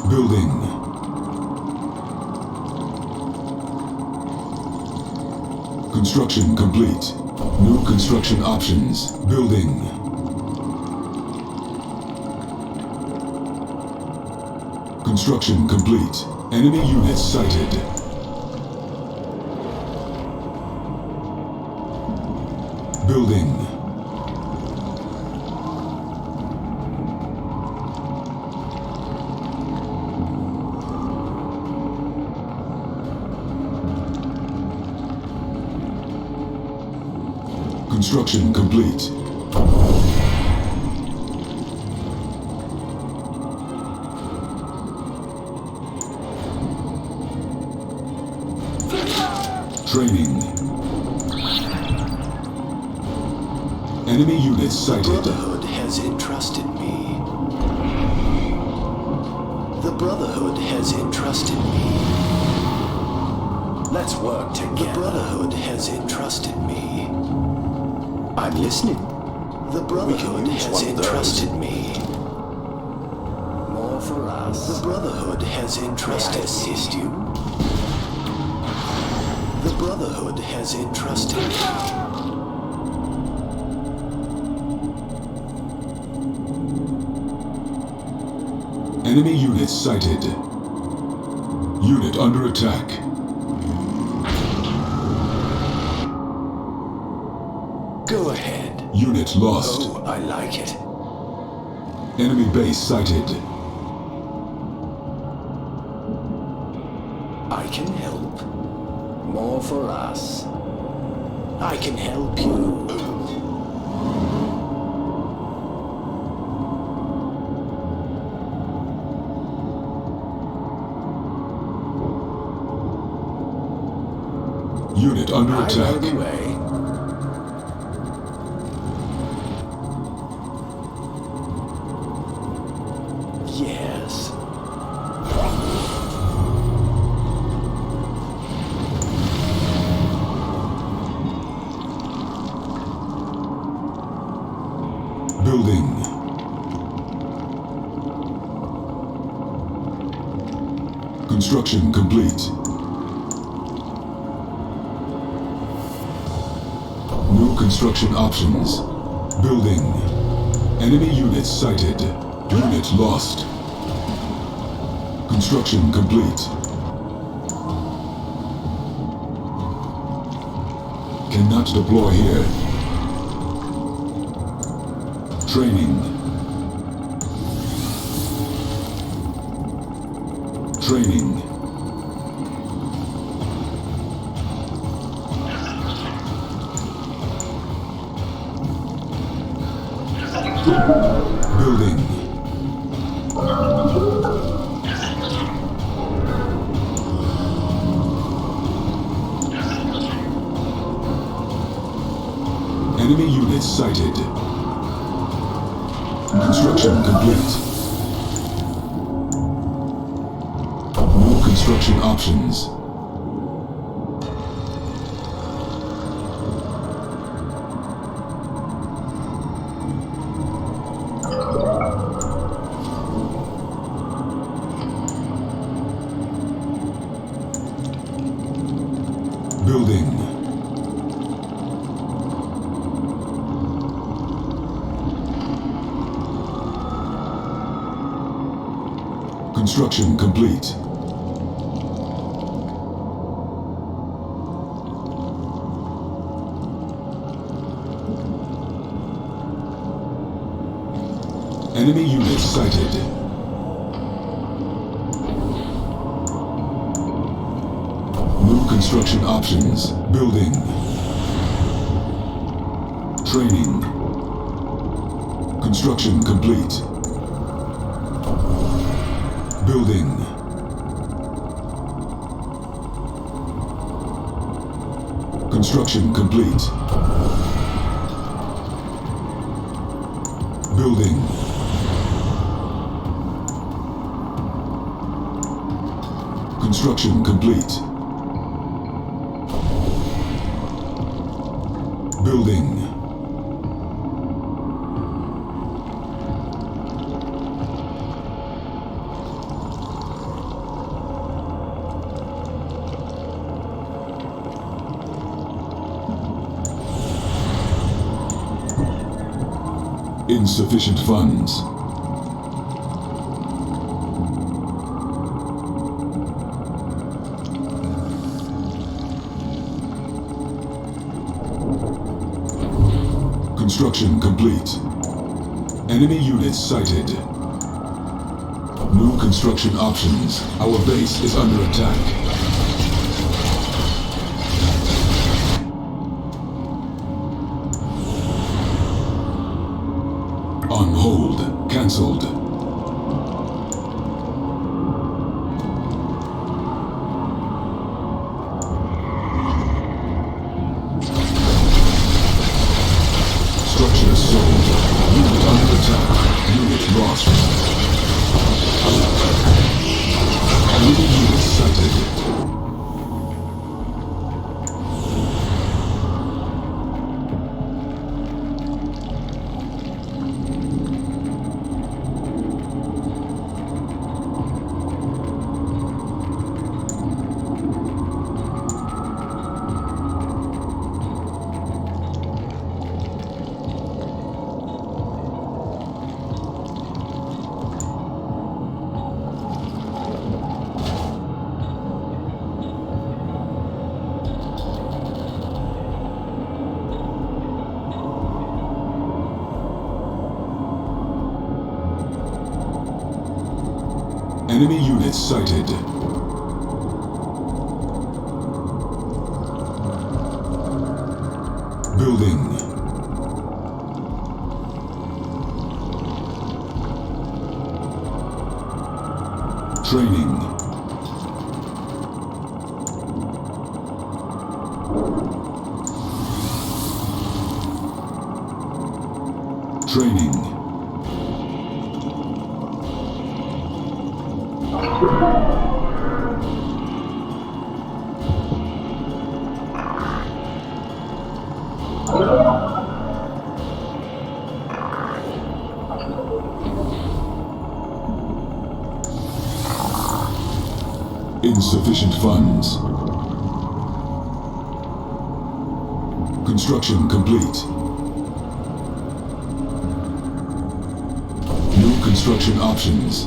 Building. Construction complete. New construction options. Building. Construction complete. Enemy units sighted. Building. Construction complete. Training. Enemy units sighted. The Brotherhood has entrusted me. The Brotherhood has entrusted me. Let's work together. The Brotherhood has entrusted me. I'm listening. The Brotherhood has entrusted me. More for us. The Brotherhood has entrusted assist you. The Brotherhood has entrusted me. Enemy units sighted. Unit under attack. Go ahead. Unit lost. Oh, I like it. Enemy base sighted. I can help. More for us. I can help you. Unit under I attack. know the way. Yes. Building. Construction complete. New construction options. Building. Enemy units sighted. Unit lost. Construction complete. Cannot deploy here. Training. Training. Building. Enemy units sighted. Construction complete. More construction options. Building. Construction complete. Enemy units sighted. New construction options. Building. Training. Construction complete. Building. Construction complete. Building. Construction complete. Building. Insufficient funds. Construction complete. Enemy units sighted. New construction options. Our base is under attack. On hold. Cancelled. Structure sold. Unit under attack. Unit lost. Enemy unit sighted. Enemy units sighted. Building. Training. Training. Insufficient funds. Construction complete. New construction options.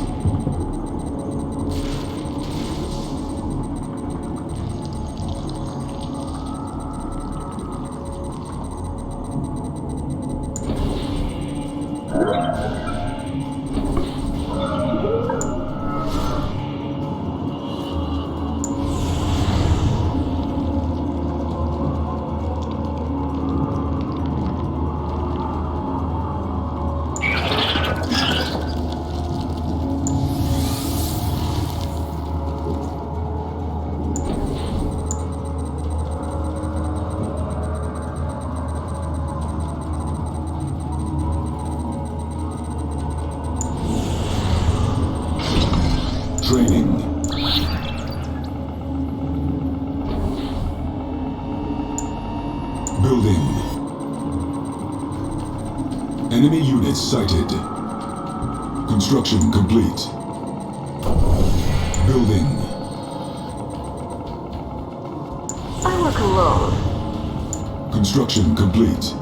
Training. Building. Enemy units sighted. Construction complete. Building. I work alone. Construction complete.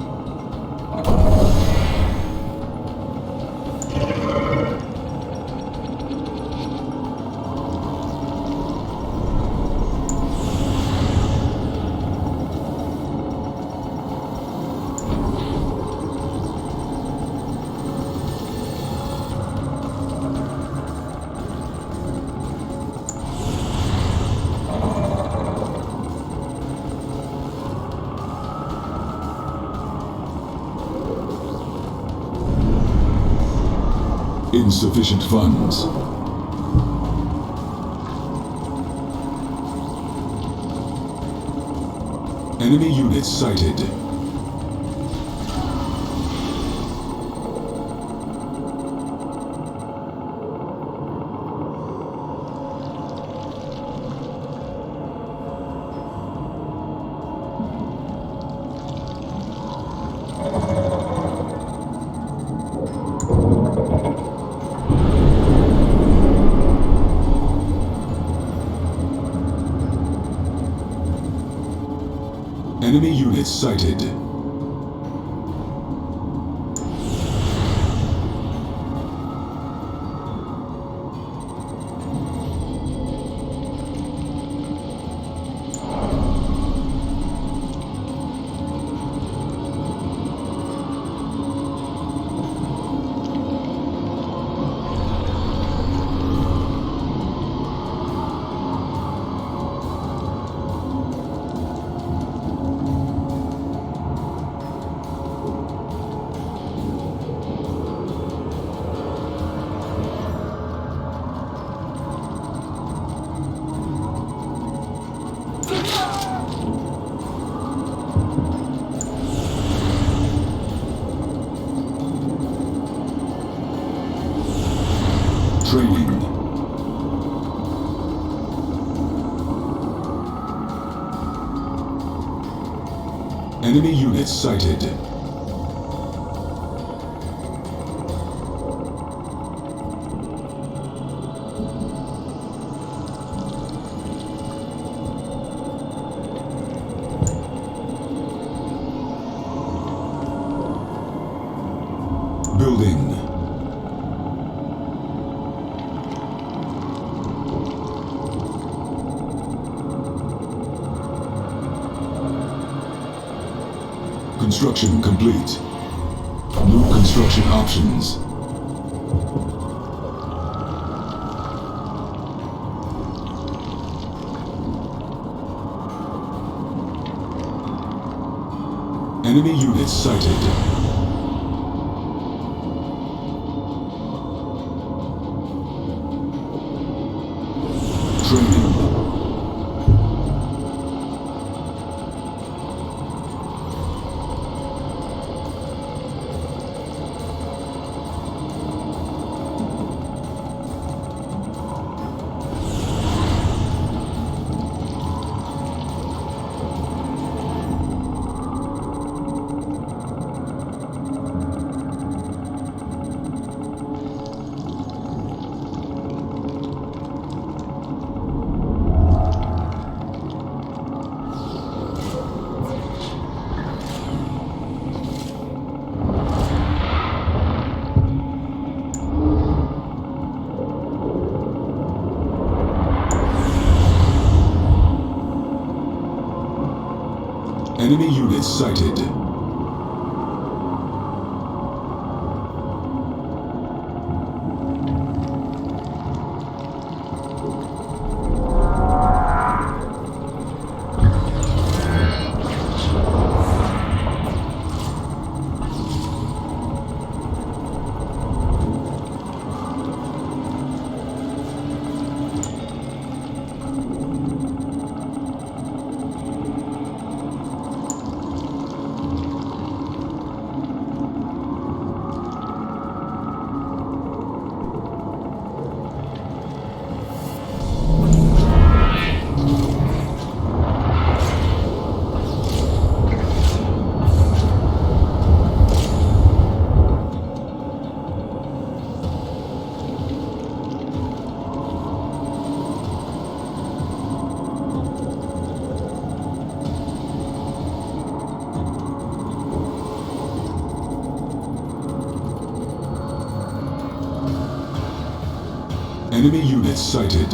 Insufficient funds. Enemy units sighted. Enemy units sighted. Training. Enemy units sighted. Building. Construction complete. New construction options. Enemy units sighted. Training. Enemy units sighted. Enemy units sighted.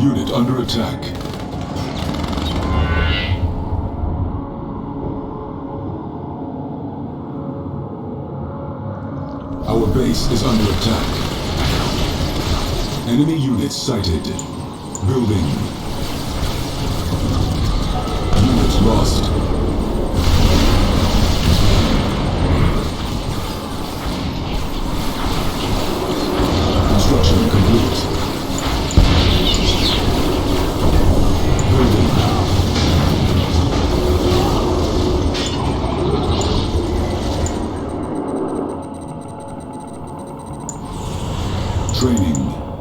Unit under attack. Our base is under attack. Enemy units sighted. Building. Unit lost. Construction complete. Building. Training.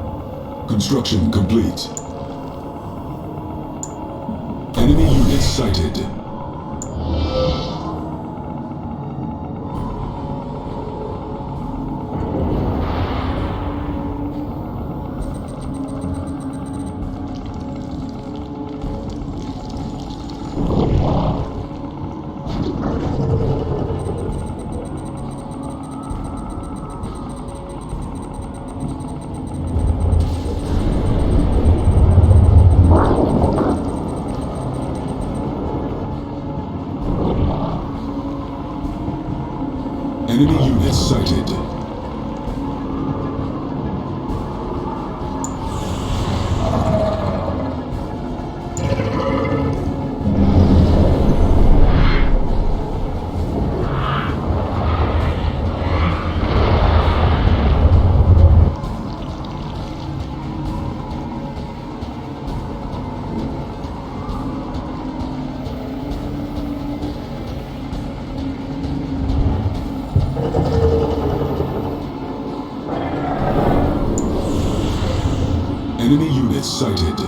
Construction complete. Enemy units sighted. Enemy units sighted. Enemy units sighted.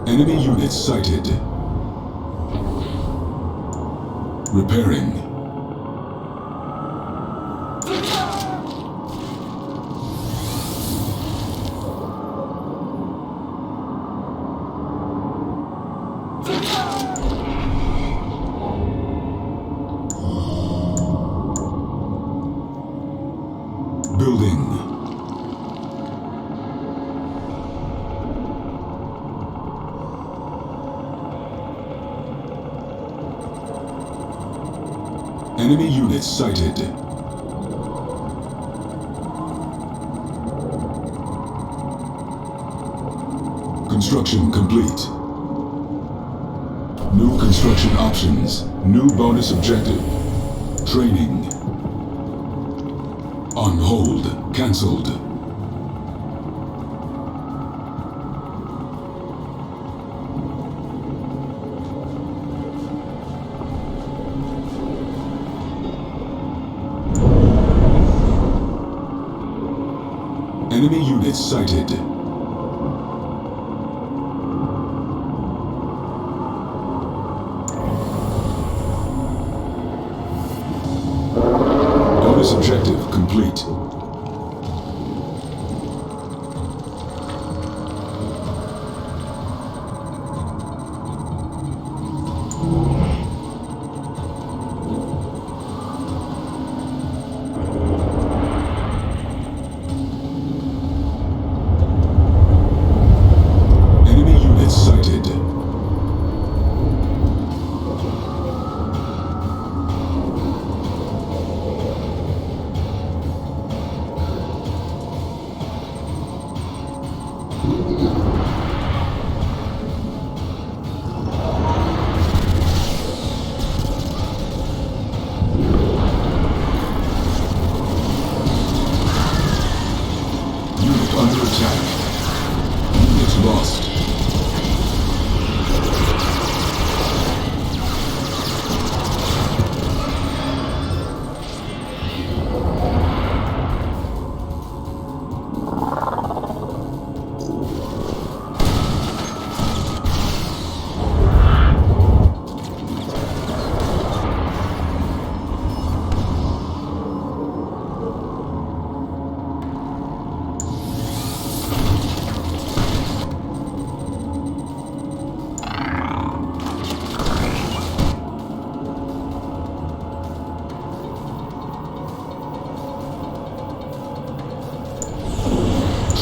Enemy units sighted. Repairing. Building. Enemy units sighted. Construction complete. New construction options. New bonus objective. Training. On hold. Cancelled. Enemy units sighted. Bonus objective complete. Under attack. Units lost.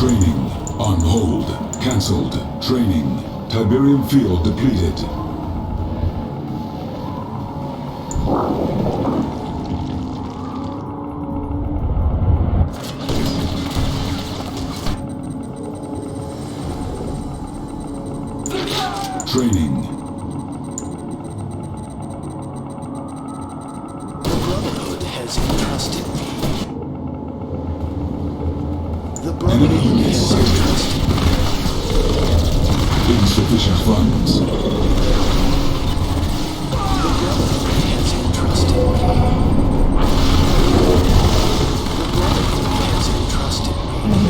Training on hold. Cancelled. Training. Tiberium field depleted. Training. The Brotherhood has entrusted me. The Brotherhood has entrusted me. Insufficient funds. The Brotherhood has entrusted me. The Brotherhood has entrusted me.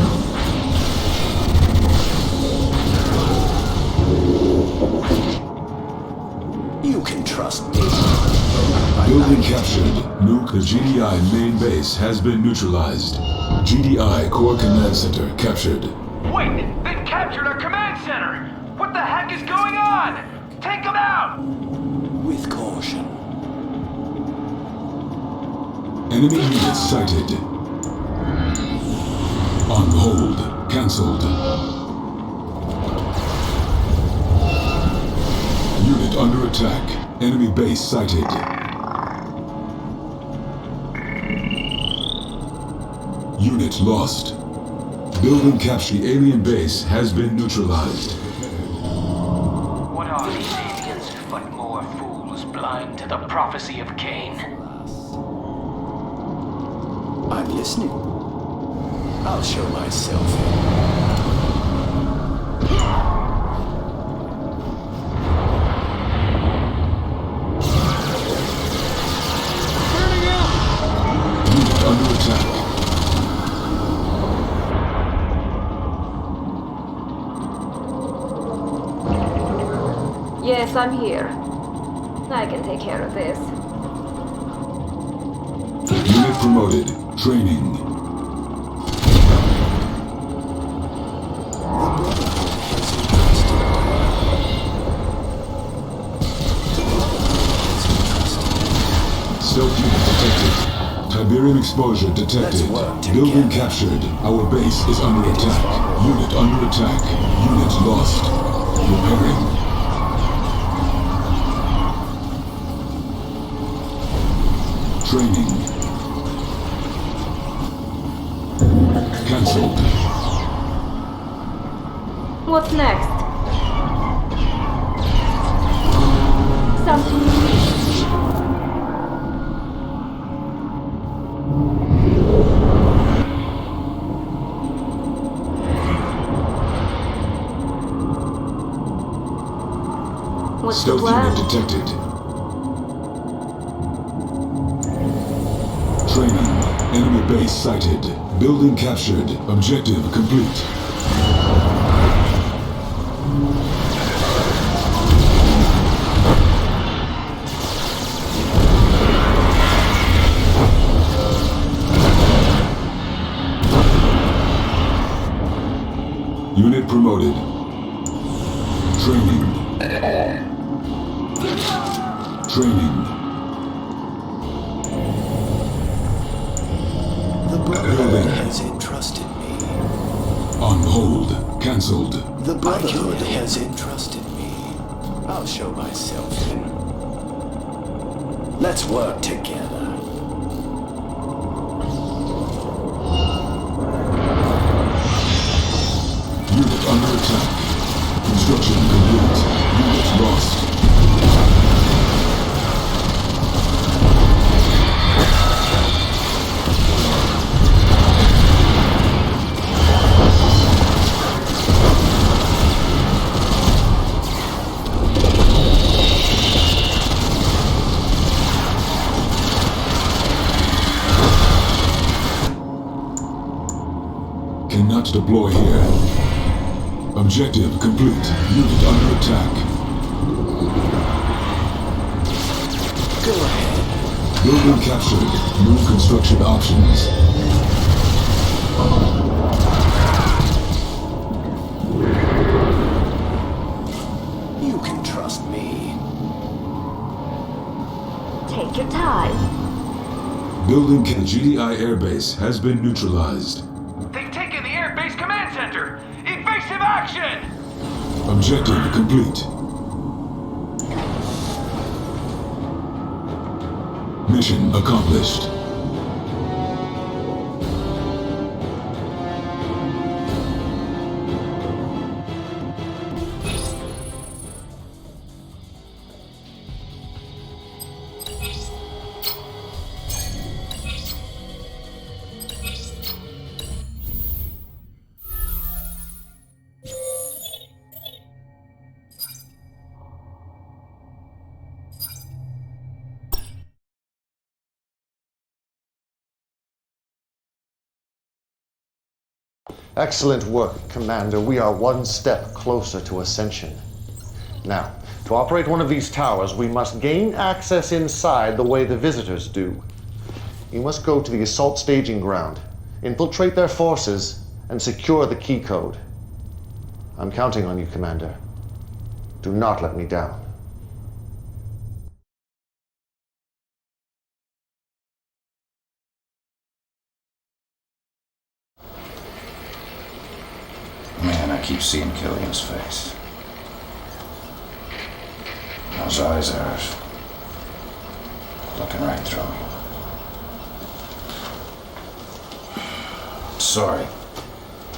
You can trust me. Building captured. Nuke, the GDI main base has been neutralized. GDI Core Command Center captured. Wait, they captured our command center! What the heck is going on? Take them out! With caution. Enemy units sighted. On hold. Cancelled. Unit under attack. Enemy base sighted. Unit lost. Building capture. The alien base has been neutralized. What are these aliens but more fools blind to the prophecy of Cain? I'm listening. I'll show myself. Unit under attack. Yes, I'm here. I can take care of this. Unit promoted. Training. Stealth unit detected. Tiberium exposure detected. Building captured. Our base is under attack. Unit under attack. Unit lost. Repairing. Training. Cancelled. What's next? Something unique. What's the Stealth plan? unit detected. Training. Enemy base sighted. Building captured. Objective complete. Unit promoted. Training. Training. The Brotherhood has entrusted me. On hold. Cancelled. The Brotherhood has entrusted me. I'll show myself in. Let's work together. Unit under attack. Construction complete. Unit lost. Cannot deploy here. Objective complete. Unit under attack. Go ahead. Building captured. New construction options. You can trust me. Take your time. Building GDI airbase has been neutralized. They've taken the Air Base Command Center! Evasive action! Objective complete. Mission accomplished. Excellent work, Commander. We are one step closer to ascension. Now, to operate one of these towers, we must gain access inside the way the visitors do. You must go to the assault staging ground, infiltrate their forces, and secure the key code. I'm counting on you, Commander. Do not let me down. Man, I keep seeing Killian's face. Those eyes are looking right through me. Sorry.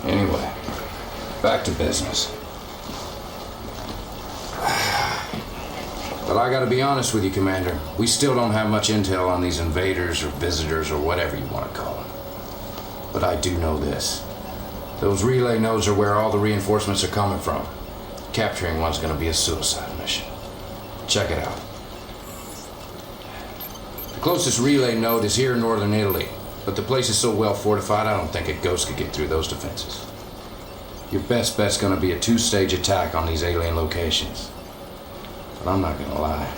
Anyway, back to business. But I gotta be honest with you, Commander. We still don't have much intel on these invaders or visitors or whatever you want to call them. But I do know this. Those relay nodes are where all the reinforcements are coming from. Capturing one's gonna be a suicide mission. Check it out. The closest relay node is here in northern Italy, but the place is so well fortified I don't think a ghost could get through those defenses. Your best bet's gonna be a 2-stage attack on these alien locations. But I'm not gonna lie,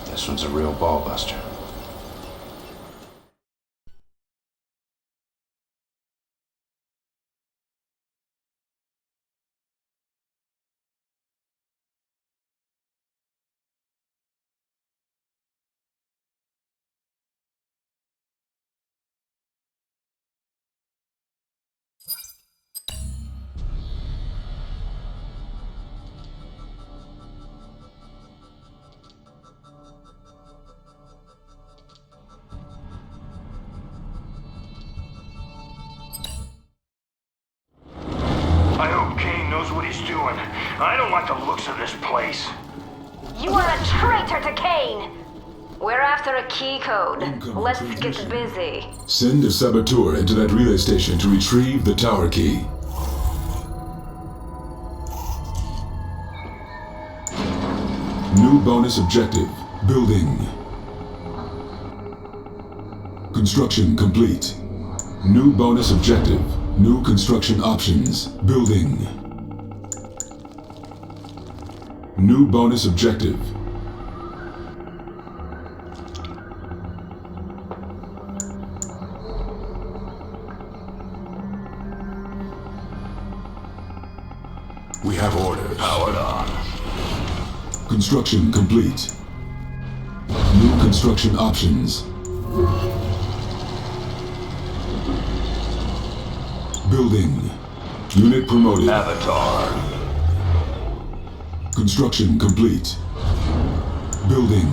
this one's a real ball buster. I hope Kane knows what he's doing. I don't like the looks of this place. You are a traitor to Kane! We're after a key code. Let's get busy. Send a saboteur into that relay station to retrieve the tower key. New bonus objective. Building. Construction complete. New bonus objective. New construction options. Building. New bonus objective. We have orders. Powered on. Construction complete. New construction options. Building. Unit promoted. Avatar. Construction complete. Building.